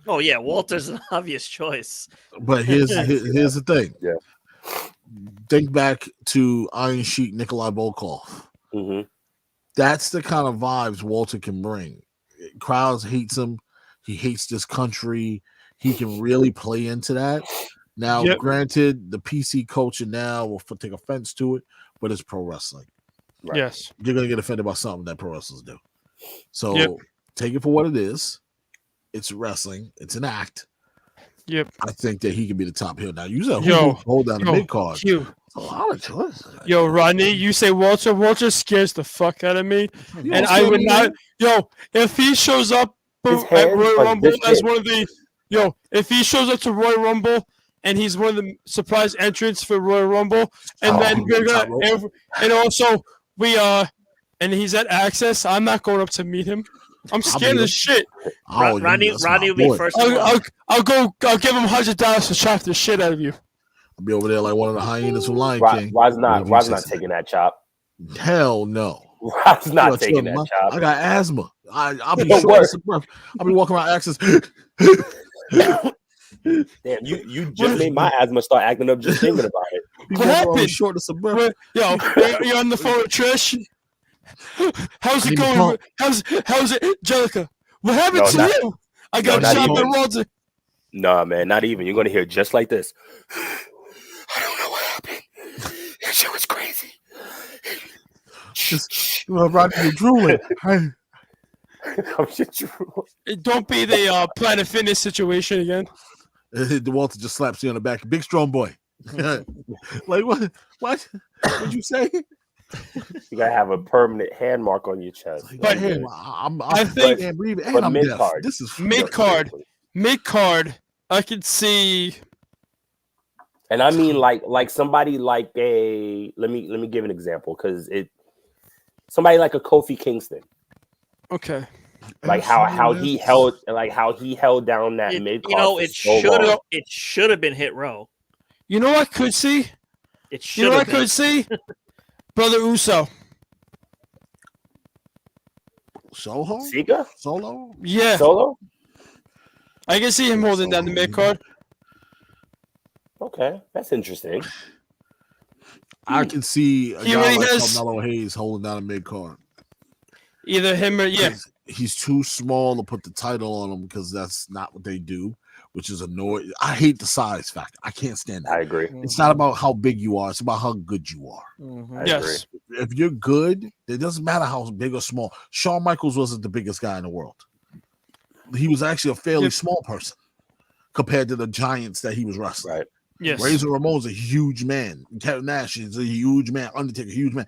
Oh yeah, Walter's an obvious choice. But here's the thing. Yeah. Think back to Iron Sheik Nikolai Volkov. That's the kind of vibes Walter can bring. Crowds hates him. He hates this country. He can really play into that. Now, granted, the PC culture now will take offense to it, but it's pro wrestling. Right? Yes. You're going to get offended by something that pro wrestlers do. So take it for what it is. It's wrestling. It's an act. Yep. I think that he can be the top heel. Now, you said who hold down the mid card. A lot of choices. Yo, Rodney, you say Walter. Walter scares the fuck out of me. And I would not. Yo, if he shows up at Royal Rumble as one of the. Yo, if he shows up to Royal Rumble and he's one of the surprise entrants for Royal Rumble, and then we're gonna. And also, and he's at Access, I'm not going up to meet him. I'm scared of shit. Rodney will be first. I'll give him $100 to chop the shit out of you. I'll be over there like one of the hyenas from Lion King. Rod's not taking that chop. Hell no. Rod's not taking that chop. I got asthma. I'll be short of breath. I'll be walking around Access. Damn, you just made my asthma start acting up just thinking about it. What happened? Shortness of breath. Yo, you're on the phone with Trish. How's it going? How's it, Angelica? What happened to you? I got shot by Walter. Nah, man, not even. You're gonna hear just like this. I don't know what happened. That shit was crazy. Rodney, you're drooling. I'm just drooling. Don't be the Planet Fitness situation again. The Walter just slaps you on the back. Big strong boy. Like what? What? What'd you say? You gotta have a permanent hand mark on your chest. But I think can't breathe. And I'm deaf. This is mid card. Mid card. I could see. And I mean, like somebody like a let me give an example because somebody like a Kofi Kingston. Okay. Like how he held down that mid card. It should have been Hit Row. You know what I could see? Could see? Brother Uso. Solo? Yeah. Solo? I can see him holding down the mid card. Okay, that's interesting. I can see a He guy already like has- Carmelo Hayes holding down a mid card. Either him or He's too small to put the title on him because that's not what they do, which is annoying. I hate the size factor. I can't stand that. I agree. It's not about how big you are; it's about how good you are. Mhm. I yes. If you're good, it doesn't matter how big or small. Shawn Michaels wasn't the biggest guy in the world. He was actually a fairly Yep. small person compared to the giants that he was wrestling. Right. Yes. Razor Ramon's a huge man. Kevin Nash is a huge man. Undertaker, huge man.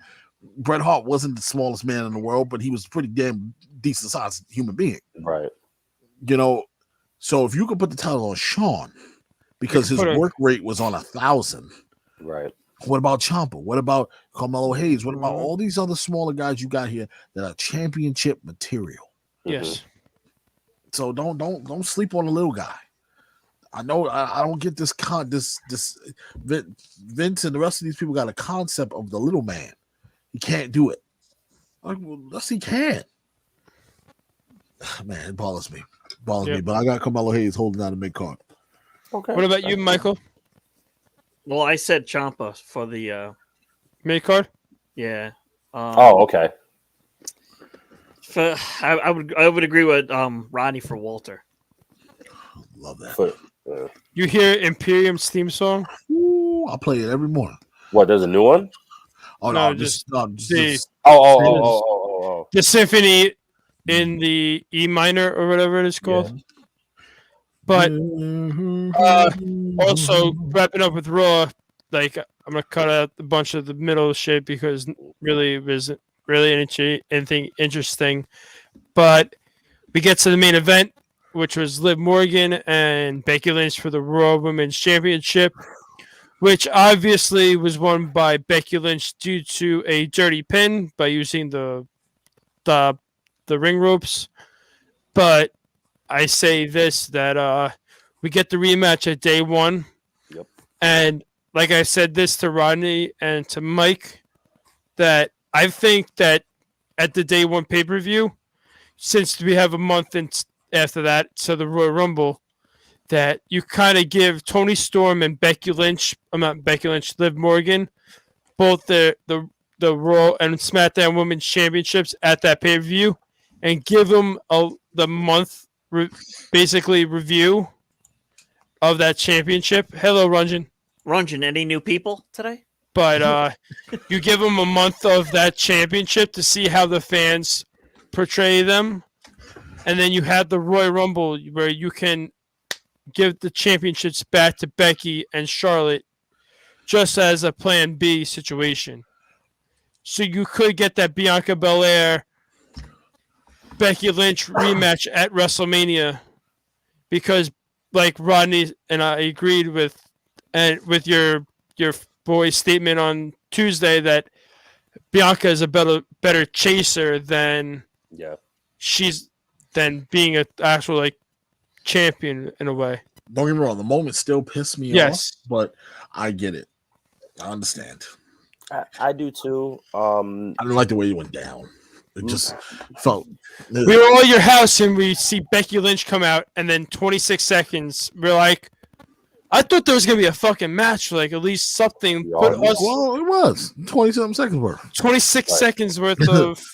Bret Hart wasn't the smallest man in the world, but he was a pretty damn decent sized human being. Right. You know, so if you could put the title on Shawn because his put a- work rate was on 1,000. Right. What about Ciampa? What about Carmelo Hayes? What about all these other smaller guys you got here that are championship material? Yes. So don't sleep on the little guy. I know I don't get this Vince and the rest of these people got a concept of the little man. He can't do it. Like, well, yes, he can. Man, it bothers me. Me. But I got Carmelo Hayes holding down the mid card. Okay. What about you, Michael? Well, I said Ciampa for the Mid card? yeah. Oh, okay. I would agree with Ronnie for Walter. Love that. For, You hear Imperium's theme song? Ooh, I play it every morning. what? There's a new one? Oh No, no, just just Oh. The symphony in the E minor or whatever it is called. But also wrapping up with Raw, like I'm gonna cut out a bunch of the middle shit because really it wasn't really anything interesting. But we get to the main event, which was Liv Morgan and Becky Lynch for the Raw Women's Championship, which obviously was won by Becky Lynch due to a dirty pin by using the ring ropes. But I say this, that we get the rematch at day one. Yep. And like I said this to Rodney and to Mike, that I think that at the day one pay-per-view, since we have a month after that to the Royal Rumble, that you kind of give Tony Storm and Becky Lynch, Liv Morgan, both the Raw and SmackDown Women's Championships at that pay-per-view, and give them the month basically review of that championship. Hello, Runjan. Runjan, any new people today? But you give them a month of that championship to see how the fans portray them, and then you have the Royal Rumble where you can give the championships back to Becky and Charlotte just as a plan B situation. So you could get that Bianca Belair Becky Lynch rematch at WrestleMania, because like Rodney and I agreed with your boy's statement on Tuesday that Bianca is a better chaser than than being an actual like champion in a way. Don't get me wrong, the moment still pissed me off, but I get it. I understand. I do too. I didn't like the way it went down. It just felt. We were all at your house and we see Becky Lynch come out, and then 26 seconds, we're like, I thought there was gonna be a fucking match, like at least something. Well, it was 20-something seconds worth. 26 seconds worth of.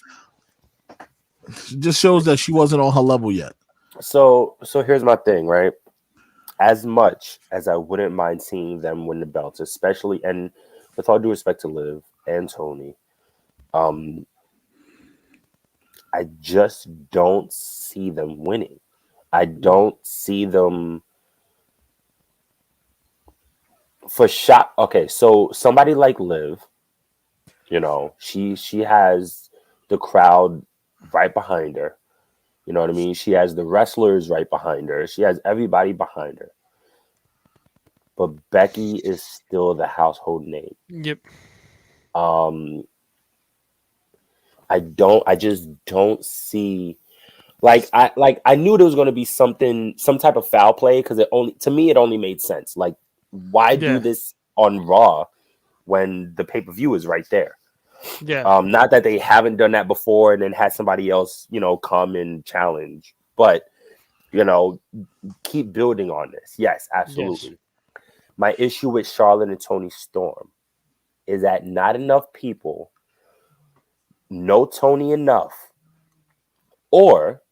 It just shows that she wasn't on her level yet. So here's my thing, right? As much as I wouldn't mind seeing them win the belts, especially, and with all due respect to Liv and Tony, I just don't see them winning. I don't see them for shot. Okay, so somebody like Liv, you know, she has the crowd right behind her. You know what I mean? She has the wrestlers right behind her. She has everybody behind her. But Becky is still the household name. Yep. I just don't see I knew there was going to be some type of foul play, because it only made sense. Like, why do this on Raw when the pay-per-view is right there? Yeah. Not that they haven't done that before and then had somebody else, come and challenge, but keep building on this. Yes, absolutely. Yes. My issue with Charlotte and Toni Storm is that not enough people know Toni enough, or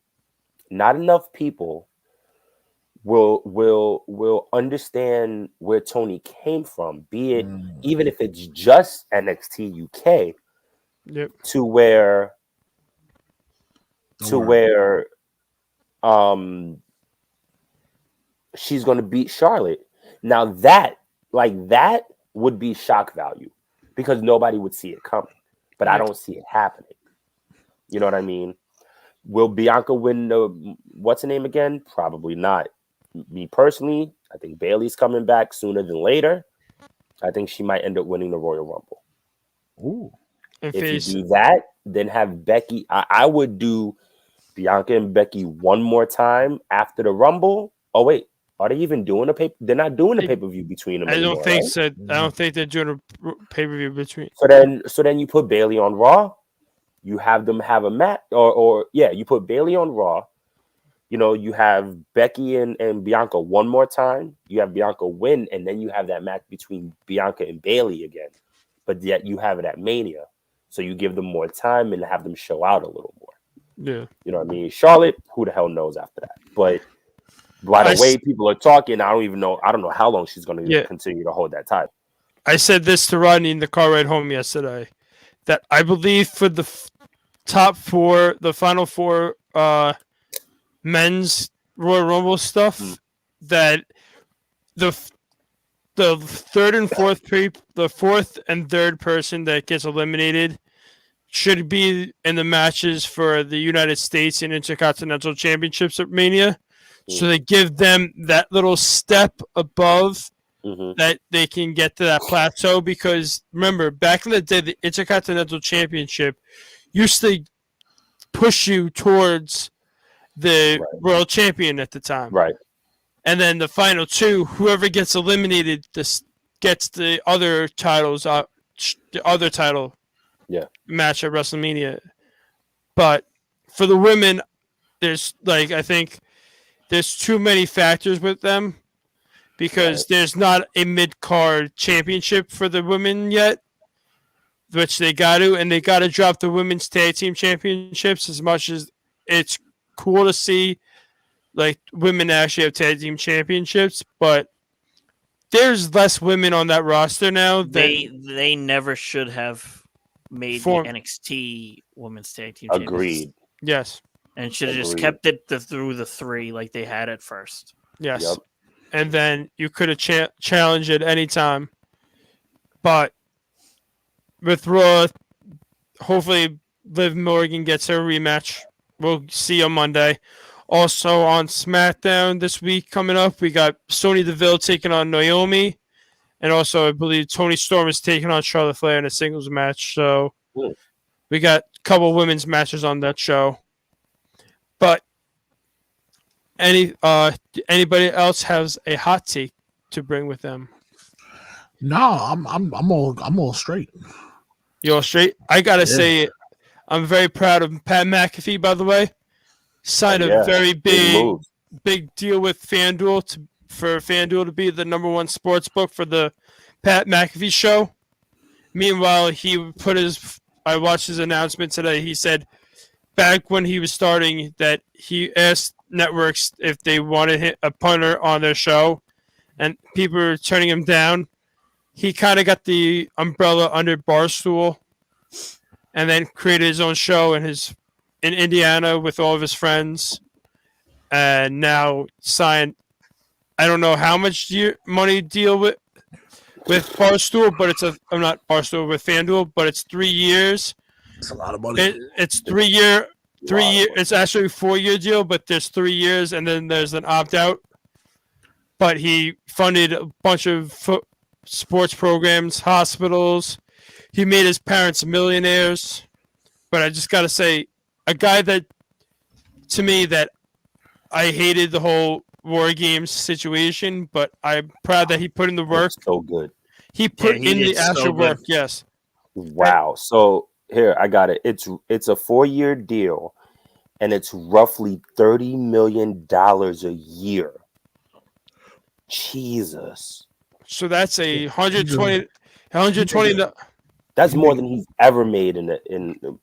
not enough people will understand where Toni came from, be it even if it's just NXT UK, Yep. to where she's going to beat Charlotte. Now that would be shock value because nobody would see it coming, but I don't see it happening. You know what I mean? Will Bianca win the what's her name again? Probably not. Me personally, I think Bayley's coming back sooner than later. I think she might end up winning the Royal Rumble. Ooh. And If face, you do that, then have Becky. I would do Bianca and Becky one more time after the Rumble. Oh wait, are they even doing a pay? They're not doing a pay-per-view between them. I anymore, don't think right? so. I don't think they're doing a pay-per-view between. So then you put Bayley on Raw. You have them have a match, or you put Bayley on Raw. You know, you have Becky and Bianca one more time. You have Bianca win, and then you have that match between Bianca and Bayley again. But yet you have it at Mania. So you give them more time and have them show out a little more. Yeah. You know what I mean? Charlotte, who the hell knows after that? But by the way people are talking, I don't know how long she's going to continue to hold that title. I said this to Rodney in the car ride home yesterday, that I believe for the top four, the final four men's Royal Rumble stuff, that the third and fourth the fourth and third person that gets eliminated should be in the matches for the United States and Intercontinental Championships at Mania. So they give them that little step above that they can get to that plateau. Because remember, back in the day, the Intercontinental Championship used to push you towards the world champion at the time. Right. And then the final two, whoever gets eliminated, this gets the other titles, the other title match at WrestleMania. But for the women, there's I think there's too many factors with them because there's not a mid-card championship for the women yet, which they got to, and they got to drop the women's tag team championships. As much as it's cool to see women actually have tag team championships, but there's less women on that roster now. They never should have made the NXT women's tag team. Agreed. Yes. And should have just kept it through the three like they had at first. Yes. Yep. And then you could have challenged it any time. But with Raw, hopefully Liv Morgan gets her rematch. We'll see on Monday. Also on SmackDown this week coming up, we got Sonya Deville taking on Naomi. And also, I believe Toni Storm is taking on Charlotte Flair in a singles match. So we got a couple women's matches on that show. But anybody else has a hot take to bring with them? No, I'm all straight. You're all straight? I gotta say, I'm very proud of Pat McAfee, by the way. Signed a very big deal with FanDuel for FanDuel to be the #1 sports book for the Pat McAfee show. Meanwhile, I watched his announcement today. He said back when he was starting that he asked networks if they wanted a punter on their show, and people were turning him down. He kind of got the umbrella under Barstool, and then created his own show in Indiana with all of his friends, and now signed. I don't know how much money deal with Barstool, but not Barstool with FanDuel, but it's 3 years. It's a lot of money. It's 3 year. It's actually a 4-year deal, but there's 3 years, and then there's an opt out. But he funded a bunch of sports programs, hospitals. He made his parents millionaires. But I just got to say, a guy that, to me, that I hated the whole War Games situation, but I'm proud that he put in the work. It's so good. He put in the actual work, yes. Wow. So here, I got it. It's a 4-year deal, and it's roughly $30 million a year. Jesus. So that's a 120. That's more than he's ever made that's made more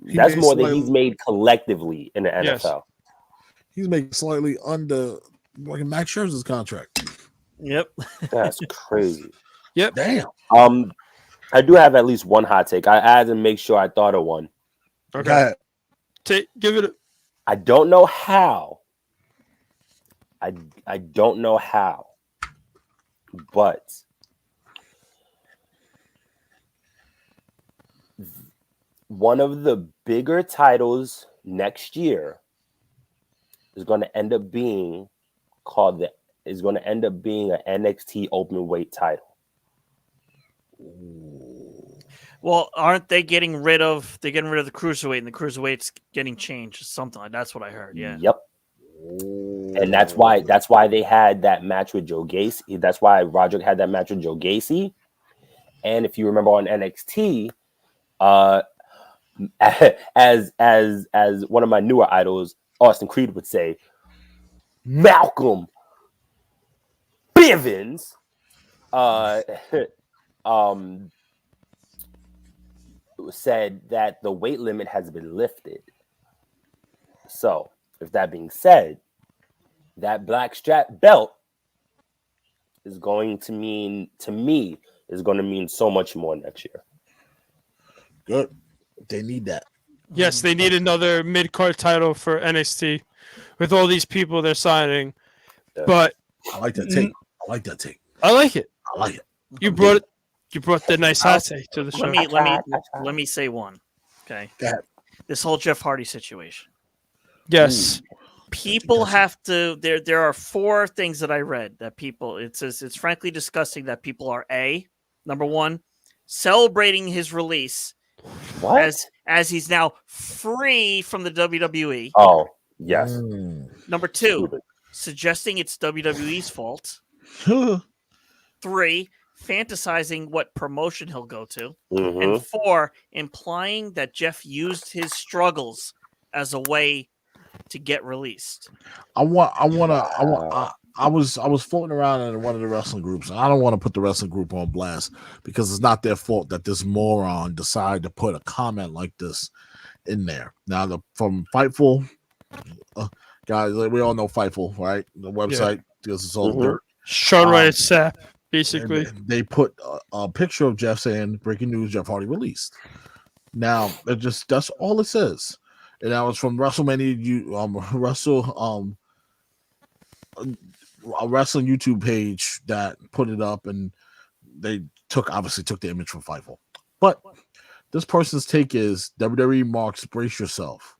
than slightly- he's made collectively in the Yes. NFL. He's making slightly under like Max Scherzer's contract. Yep. That's crazy. Damn. I do have at least one hot take. I had to make sure I thought of one. Okay. Go ahead. Give it. I don't know how. I don't know how. But one of the bigger titles next year is going to end up being an NXT open weight title. Well, aren't they getting rid of the cruiserweight, and the cruiserweight's getting changed? Something like that's what I heard. Yeah. Yep. And that's why they had that match with Joe Gacy. That's why Roderick had that match with Joe Gacy. And if you remember on NXT, as one of my newer idols, Austin Creed would say, Malcolm Bivens said that the weight limit has been lifted. So, if that being said, that black strap belt is going to mean, to me, is going to mean so much more next year. Good. They need that. Yes, they need another mid-card title for NXT with all these people they're signing. Yeah. But I like that take. I like that take. I like it. I like it. You brought the nice hot take to the show. Let me say one. Okay. Go ahead. This whole Jeff Hardy situation. Yes. People have to. There are four things that I read that people. It says it's frankly disgusting that people are number one, celebrating his release What? as he's now free from the WWE. Oh, yes. Number two, suggesting it's WWE's fault. 3, fantasizing what promotion he'll go to. Mhm. And 4, implying that Jeff used his struggles as a way to get released. I was floating around in one of the wrestling groups. And I don't want to put the wrestling group on blast because it's not their fault that this moron decided to put a comment like this in there. Now, from Fightful, guys, we all know Fightful, right? The website, because it's all dirt. Sean Wright Sapp, basically. And they put a picture of Jeff saying, "Breaking news: Jeff Hardy released." Now, that's all it says. And that was from WrestleMania, a wrestling YouTube page that put it up, and they obviously took the image from Fightful. But this person's take is WWE marks brace yourself.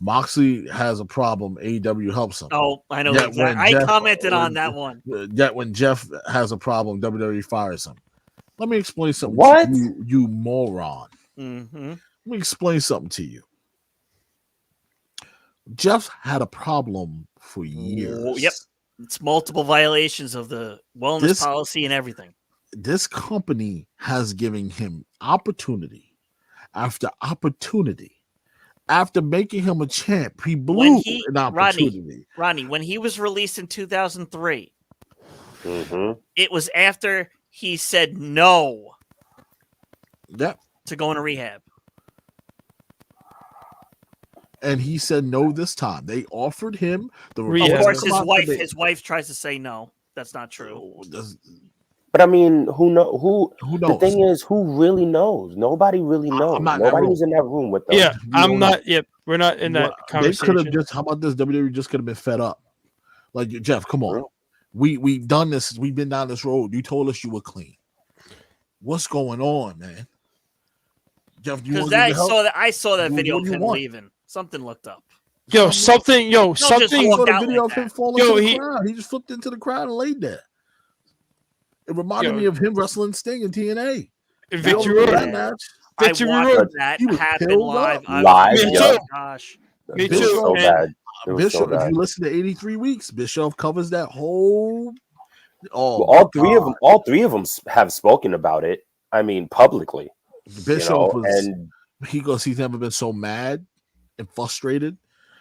Moxley has a problem. AEW helps him. Oh, I know. Yet Exactly. when I Jeff- commented on when- that one. Yet when Jeff has a problem, WWE fires him. Let me explain something. What? To you moron? Mm-hmm. Let me explain something to you. Jeff had a problem for years. Yep. It's multiple violations of the wellness policy and everything. This company has given him opportunity after opportunity. After making him a champ, he blew an opportunity. Rodney, when he was released in 2003, Mhm. it was after he said no Yep. to go into rehab. And he said no this time. They offered him the Rehab. Of course, Republican his wife tries to say no. That's not true. But I mean, who knows? The thing is, who really knows? Nobody really knows. I'm not in that Nobody room. was in that room with them. Yeah, You I'm don't not. Yep, we're not in that They could conversation. have just. How about this? WWE just could have been fed up. Like, Jeff, come on. We've done this. We've been down this road. You told us you were clean. What's going on, man? Jeff, do you Because want I saw that What video do of you him want? leaving. Something looked up. Something. just I walk saw the out video like of him that. falling Yo, to the he- crowd. He just flipped into the crowd and laid there. It reminded Yo. me of him wrestling Sting in TNA. Victory Road. Road. That match. I Victory watched Road. that He was happen killed live. up. I was Live, like, Me oh too. my gosh. Me It was too. so And bad. It was Bishop, so if bad. you listen to 83 Weeks, Bishop covers that whole. Oh, Well, all three of them have spoken about it. I mean, publicly. Bishop you know, was. and He goes. He's never been so mad and frustrated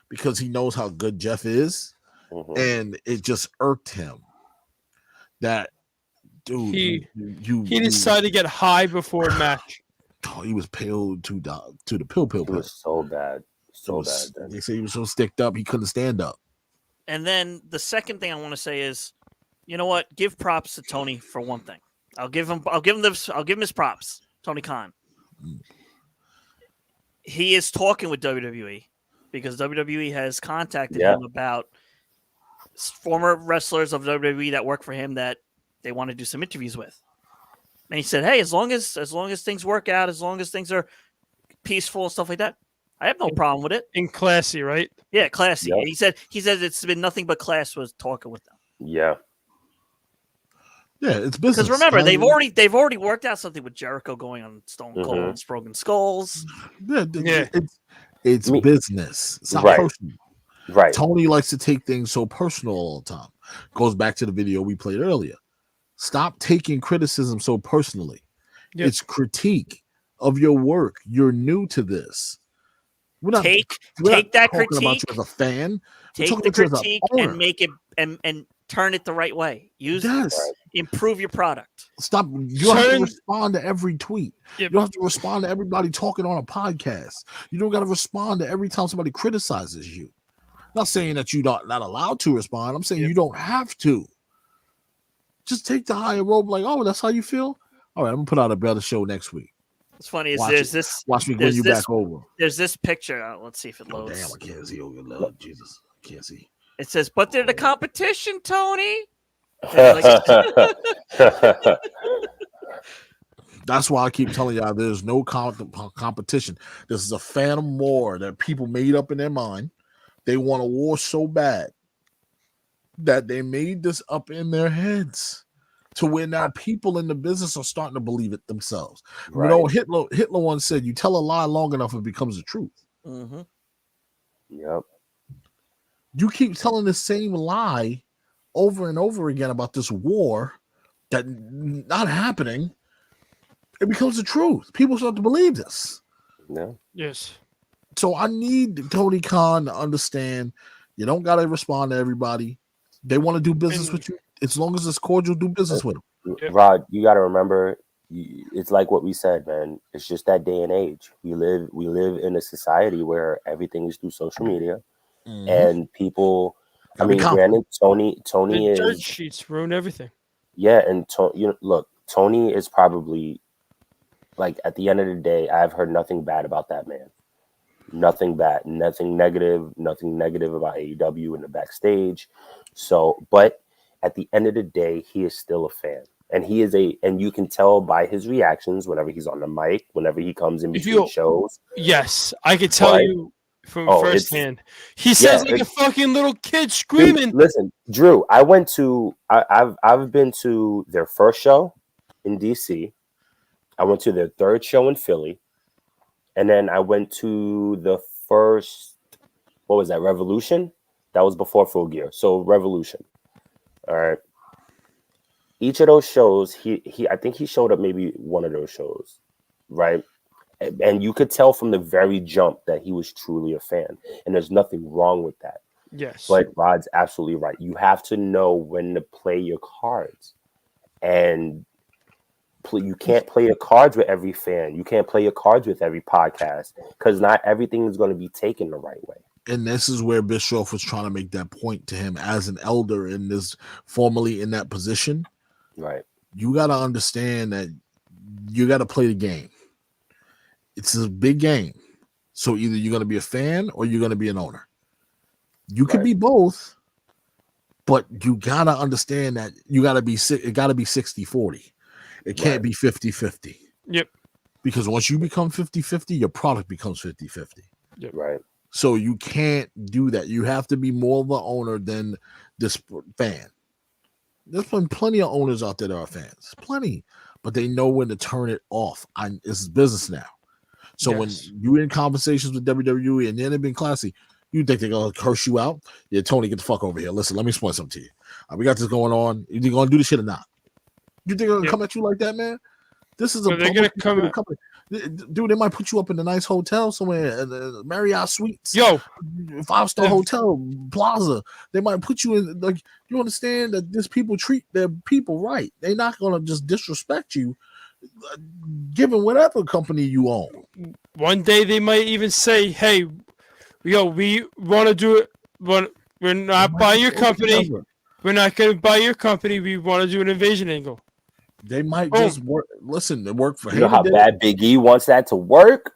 because he knows how good Jeff is, mhm. and it just irked him that dude, He you decided to get high before a match. oh, he was pale to the pill. It was so bad. So bad. Then. They say he was so sticked up he couldn't stand up. And then the second thing I want to say is, you know what? Give props to Tony for one thing. I'll give him his props. Tony Khan. He is talking with WWE because WWE has contacted him about former wrestlers of WWE that work for him that they want to do some interviews with. And he said, "Hey, as long as things work out, as long as things are peaceful and stuff like that, I have no problem with it." In classy, right? Yeah, classy. Yep. He said it's been nothing but class was talking with them. Yeah. Yeah, it's business. Because remember, they've already worked out something with Jericho going on Stone Cold and Broken Skulls. Yeah. It's business. It's not Right. personal. Right. Tony likes to take things so personal all the time. Goes back to the video we played earlier. Stop taking criticism so personally. Yep. It's critique of your work. You're new to this. We're not Take that talking about critique. you as a fan. We're Take talking the about you as an critique owner. and make it and turn it the right way. Yes. Improve your product. Stop. You don't have to Turn- respond to every tweet. Yep. You don't have to respond to everybody talking on a podcast. You don't got to respond to every time somebody criticizes you. Not saying that you're not allowed to respond. I'm saying you don't have to. Just take the higher road. Like, oh, that's how you feel? All right, I'm going to put out a better show next week. What's funny is Watch there's it. this Watch me win there's you this- back over. there's this picture. Let's see if it Oh, loads. damn, I can't see. Oh, good Lord, Jesus. I can't see. It says, "But they're the competition, Tony." That's why I keep telling y'all there's no competition. This is a phantom war that people made up in their mind. They want a war so bad that they made this up in their heads to where now people in the business are starting to believe it themselves. Right. You know, Hitler once said, "You tell a lie long enough, it becomes the truth." Mm-hmm. Yep. You keep telling the same lie over and over again about this war that not happening, it becomes the truth. People start to believe this. Yeah. Yes. So I need Tony Khan to understand you don't got to respond to everybody. They want to do business with you. As long as it's cordial, do business with them. Yep. Rod, you got to remember, it's like what we said, man. It's just that day and age. We live in a society where everything is through social media, and people. I mean, granted, Tony The dirt is sheets ruin everything. and look, Tony is probably like at the end of the day, I've heard nothing bad about that man. Nothing bad, nothing negative about AEW in the backstage. So, but at the end of the day, he is still a fan. And and you can tell by his reactions whenever he's on the mic, whenever he comes in between shows. Yes, I could tell Right? you from Oh, firsthand. He says like a it's- fucking little kid Dude, screaming. listen, Drew, I've been to their first show in DC. I went to their third show in Philly. And then I went to the first, what was that, Revolution? That was before Full Gear. So Revolution. All right. Each of those shows, I think he showed up maybe one of those shows, right? And you could tell from the very jump that he was truly a fan. And there's nothing wrong with that. Yes. But Rod's absolutely right. You have to know when to play your cards. And you can't play your cards with every fan. You can't play your cards with every podcast because not everything is going to be taken the right way. And this is where Bischoff was trying to make that point to him as an elder in this, formerly in that position. Right. You got to understand that you got to play the game. It's a big game. So either you're going to be a fan or you're going to be an owner. You can Right. be both, but you got to understand that it got to be 60-40. It can't Right. be 50-50. Yep. Because once you become 50-50, your product becomes 50-50. Right. So you can't do that. You have to be more of the owner than this fan. There's been plenty of owners out there that are fans. Plenty. But they know when to turn it off. It's business now. So Yes. when you're in conversations with WWE and then they've been classy, you think they're going to curse you out? Yeah, Tony, get the fuck over here. Listen, let me explain something to you. We got this going on. You going to do this shit or not? You think they're going to come at you like that, man? This is a So they're gonna publicly come traded at- company. Dude, they might put you up in a nice hotel somewhere, Marriott Suites, Yo, 5-star Yeah. hotel plaza. They might put you in, like, you understand that these people treat their people right. They're not gonna just disrespect you, given whatever company you own. one day they might even say, "Hey, yo, we want to do it. We're not buying your company. We're not going to buy your company. We want to do an invasion angle." They might Boom. just work. Listen, they work for You know how bad Big E wants that to work?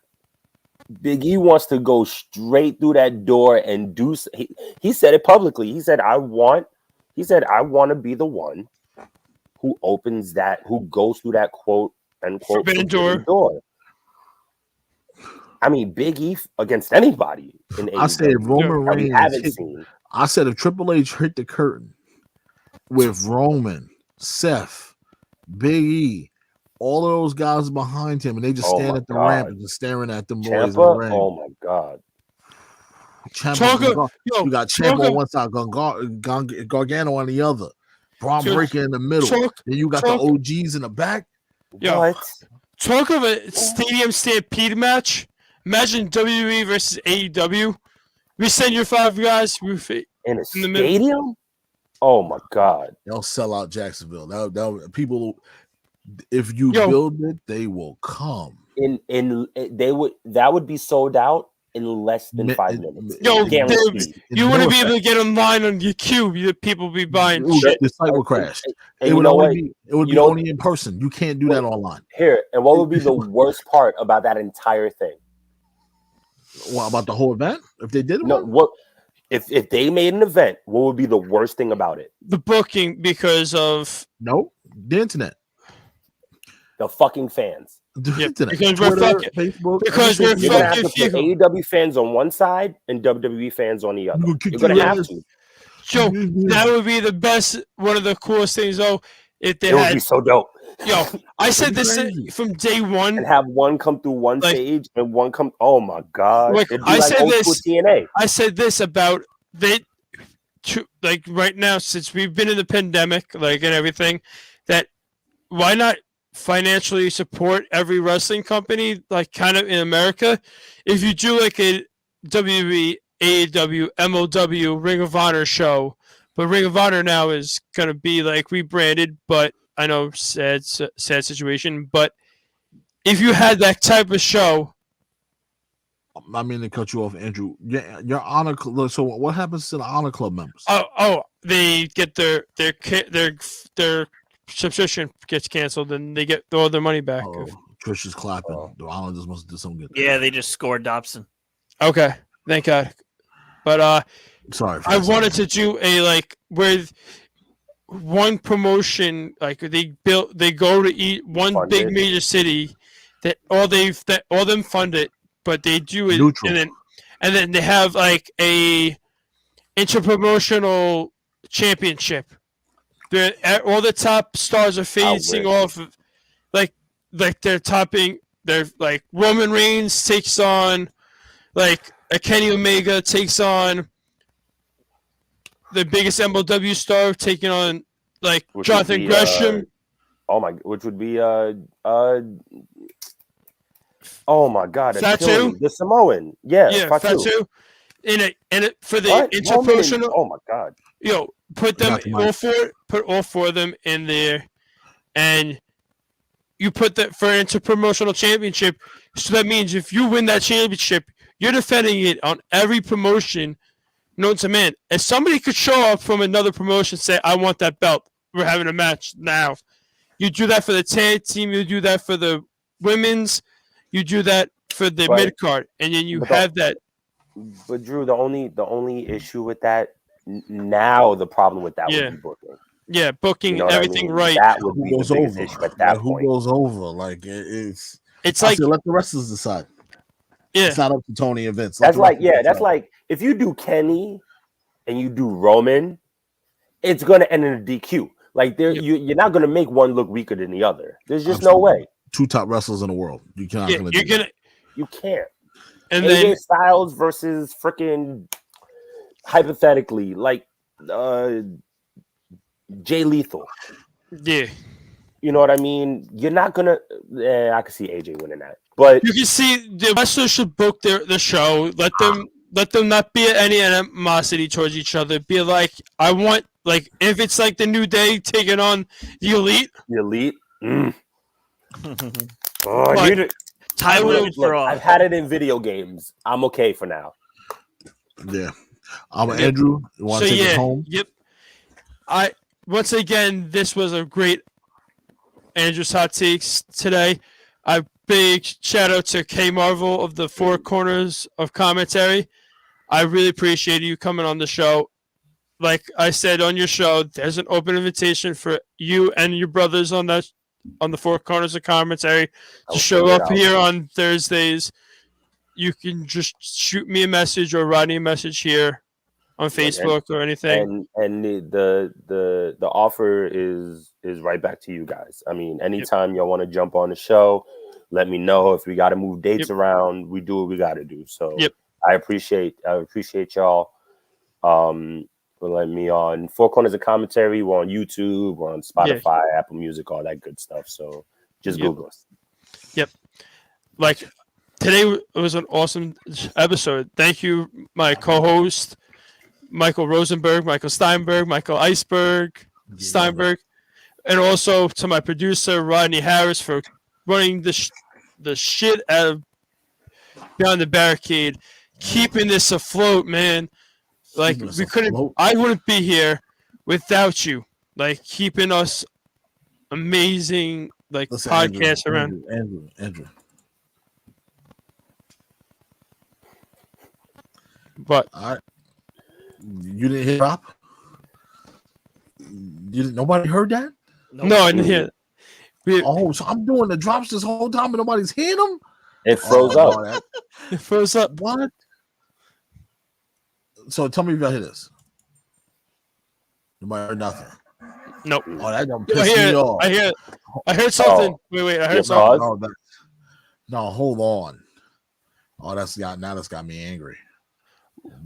Big E wants to go straight through that door and do. He said it publicly. He said, "I want to be the one who opens that, who goes through that quote unquote Forbidden door." I mean, Big E against anybody in I said AEW Roman that we Reigns. haven't seen. I said if Triple H hit the curtain with Roman, Seth, Big E, all of those guys behind him, and they just Oh stand my at the God. ramp and just staring at them boys in the Ciampa, ring. oh my God. Yo, You got Ciampa Ciampa- on one side, Gargano on the other, Braun Yo, Breaker in the middle. Talk- Then you got talk- the OGs in the back. Yo. What? Talk of a stadium stampede match. Imagine WWE versus AEW. We send your 5 guys. In a In the middle. stadium? Oh my God. They'll sell out Jacksonville. That people, if you Yo. build it, they will come. That would be sold out in less than 5 minutes. Yo, Guaranteed. You wouldn't be able to get online on your queue. The people be buying Ooh, shit. the site will crash. And It you would know what? only be, it would You be know- only in person. You can't do that online. Here, and what would be the worst part about that entire thing? What about the whole event? If they did No, one? what if they made an event? What would be the worst thing about it? The booking because of No, the internet. The fucking fans. The Yeah, internet. because we're Twitter, fucking- Facebook. because we're You're gonna have to fucking put AEW fans on one side and WWE fans on the other. You'll kick You're gonna your have ass. to. Joe. That would be the best. One of the coolest things, though, if they It would had. be so dope. Yo, I said this crazy. from day one. And have one come through one Like- stage and one come. Oh my God! Like, It'd be I like said old this- school TNA. I said this about they, like right now, since we've been in the pandemic, like and everything, that why not financially support every wrestling company, like kind of in America? If you do like a WWE, AEW, MLW, Ring of Honor show, but Ring of Honor now is gonna be like rebranded, but I know sad situation, but if you had that type of show. I mean to cut you off, Andrew. Your honor. So what happens to the honor club members? Oh, they get their subscription gets canceled and they get all their money back. Oh, Trish is clapping. The Islanders must do something good. Yeah, they just scored Dobson. Okay, thank God. But Sorry. I wanted to do a like with one promotion, like they go to eat one Fund big it. major city that all them fund it, but they do it Neutral. and then they have like a interpromotional championship. All the top stars are facing off of like they're topping. They're like Roman Reigns takes on like a Kenny Omega takes on the biggest MLW star taking on like Which would Jonathan be, Gresham. which would be oh my God, it's Fatu? killing me. The Samoan. Yeah, Yeah, Fatu. Fatu. For the What? Roman and- interpromotional. oh my God. Put them Not too much. put all 4 of them in there, and you put that for interpromotional championship. So that means if you win that championship, you're defending it on every promotion known to man. If somebody could show up from another promotion, say, "I want that belt. We're having a match now." You do that for the tag team. You do that for the women's. You do that for the But- mid card, and then you but have that. But Drew, the only issue with that now, the problem with that Yeah. would be booking. Yeah, booking You know what I everything mean? right. That would Who be the goes biggest over? issue at that Who point. goes over? Like it's. It's I like say let the wrestlers decide. yeah. It's not up to Tony and Vince. Let That's the like wrestlers that's decide. like if you do Kenny and you do Roman, it's gonna end in a DQ. Like there, Yep. you're not gonna make one look weaker than the other. There's just no Absolutely. way. 2 top wrestlers in the world. You cannot Yeah, gonna you're do that. gonna You can't. and AJ then Styles versus freaking hypothetically like Jay Lethal. yeah. You know what I mean? You're not gonna. I can see AJ winning that. But You can see the wrestlers should book the show. Let them not be any animosity towards each other. Be like, I want, like, if it's like the New Day taking on the Elite. the Elite. Oh, But Time will- limit for I've had it in video games. I'm okay for now. Yeah. Andrew. You want So to take yeah, us home? yep. Once again, this was a great Andrew's Hot Takes today. A big shout out to K Marvel of the Four Corners of Commentary. I really appreciate you coming on the show. Like I said on your show, there's an open invitation for you and your brothers on the Four Corners of Commentary I'll to show figure it up out. here on Thursdays. You can just shoot me a message or Rodney a message here on Facebook or anything. And the offer is right back to you guys. I mean, anytime y'all want to jump on the show, let me know. If we got to move dates around, we do what we got to do. So I appreciate y'all for letting me on Four Corners of Commentary. We're on YouTube, we're on Spotify, Apple Music, all that good stuff. So just Google us. Yep. Like today was an awesome episode. Thank you, my co-host Michael Rosenberg, Michael Steinberg, Michael Iceberg, Steinberg, and also to my producer Rodney Harris for running the shit out of Beyond the Barricade, keeping this afloat, man. Like we couldn't, I wouldn't be here without you. Like keeping us amazing, like podcasts around. Andrew. But you didn't hear drop? Nobody heard that? No, I didn't hear. Oh, so I'm doing the drops this whole time and nobody's hearing them? It froze up. It froze up. What? So tell me if y'all hear this. Nobody heard nothing. Nope. Oh, that don't I piss hear me it. off. I hear it. I heard something. Wait. I heard something. No, hold on. Oh, that's got me angry.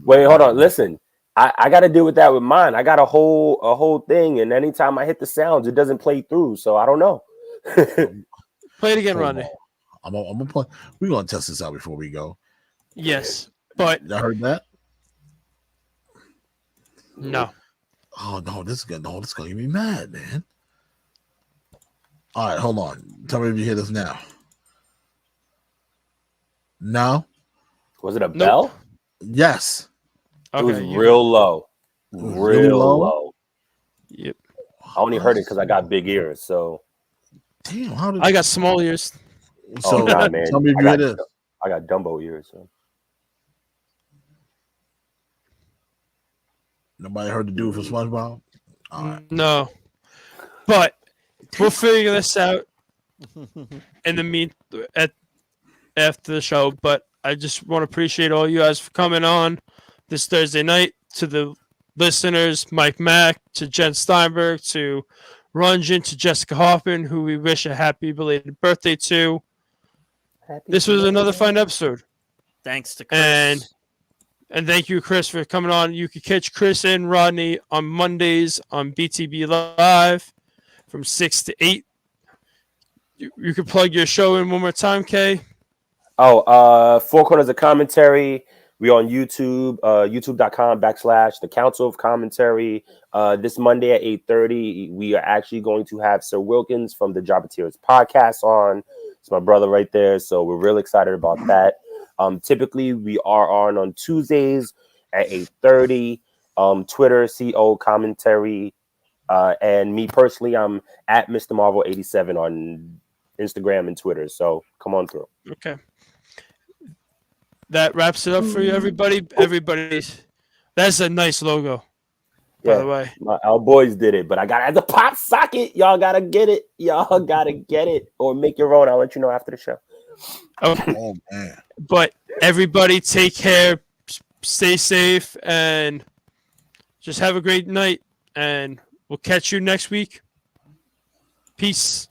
Wait, hold on. Listen, I got to deal with that with mine. I got a whole thing, and anytime I hit the sounds, it doesn't play through. So I don't know. Play it again, Rodney. I'm gonna play. We're gonna test this out before we go. Yes, but I heard that. No. Oh no, this is gonna get me mad, man. All right, hold on. Tell me if you hear this now. No. Was it a bell? Yes. It was real low. Real low. Yep. I only heard it because I got big ears. So. Damn, how did I got small ears? So, nah, man. Tell me if you hear this. I got Dumbo ears. So. Nobody heard the dude for SpongeBob? All right. No. But we'll figure this out in the after the show. But I just want to appreciate all you guys for coming on this Thursday night. To the listeners, Mike Mack, to Jen Steinberg, to Runjin, to Jessica Hoffman, who we wish a happy belated birthday to. This was another fun episode. Thanks to Chris. And thank you, Chris, for coming on. You can catch Chris and Rodney on Mondays on BTB Live from 6 to 8. You can plug your show in one more time, Kay. Oh, Four Corners of Commentary. We're on YouTube, youtube.com/The Council of Commentary. This Monday at 8:30, we are actually going to have Sir Wilkins from the Jobbeteers podcast on. It's my brother right there, so we're real excited about that. Typically, we are on Tuesdays at 8:30. Twitter, CO Commentary. And me personally, I'm at Mr. Marvel 87 on Instagram and Twitter. So come on through. Okay. That wraps it up for you, everybody. That's a nice logo, by the way. Our boys did it, but I got it as a pop socket. Y'all gotta get it. Or make your own. I'll let you know after the show. Okay. Oh man. But everybody take care, stay safe, and just have a great night. And we'll catch you next week. Peace.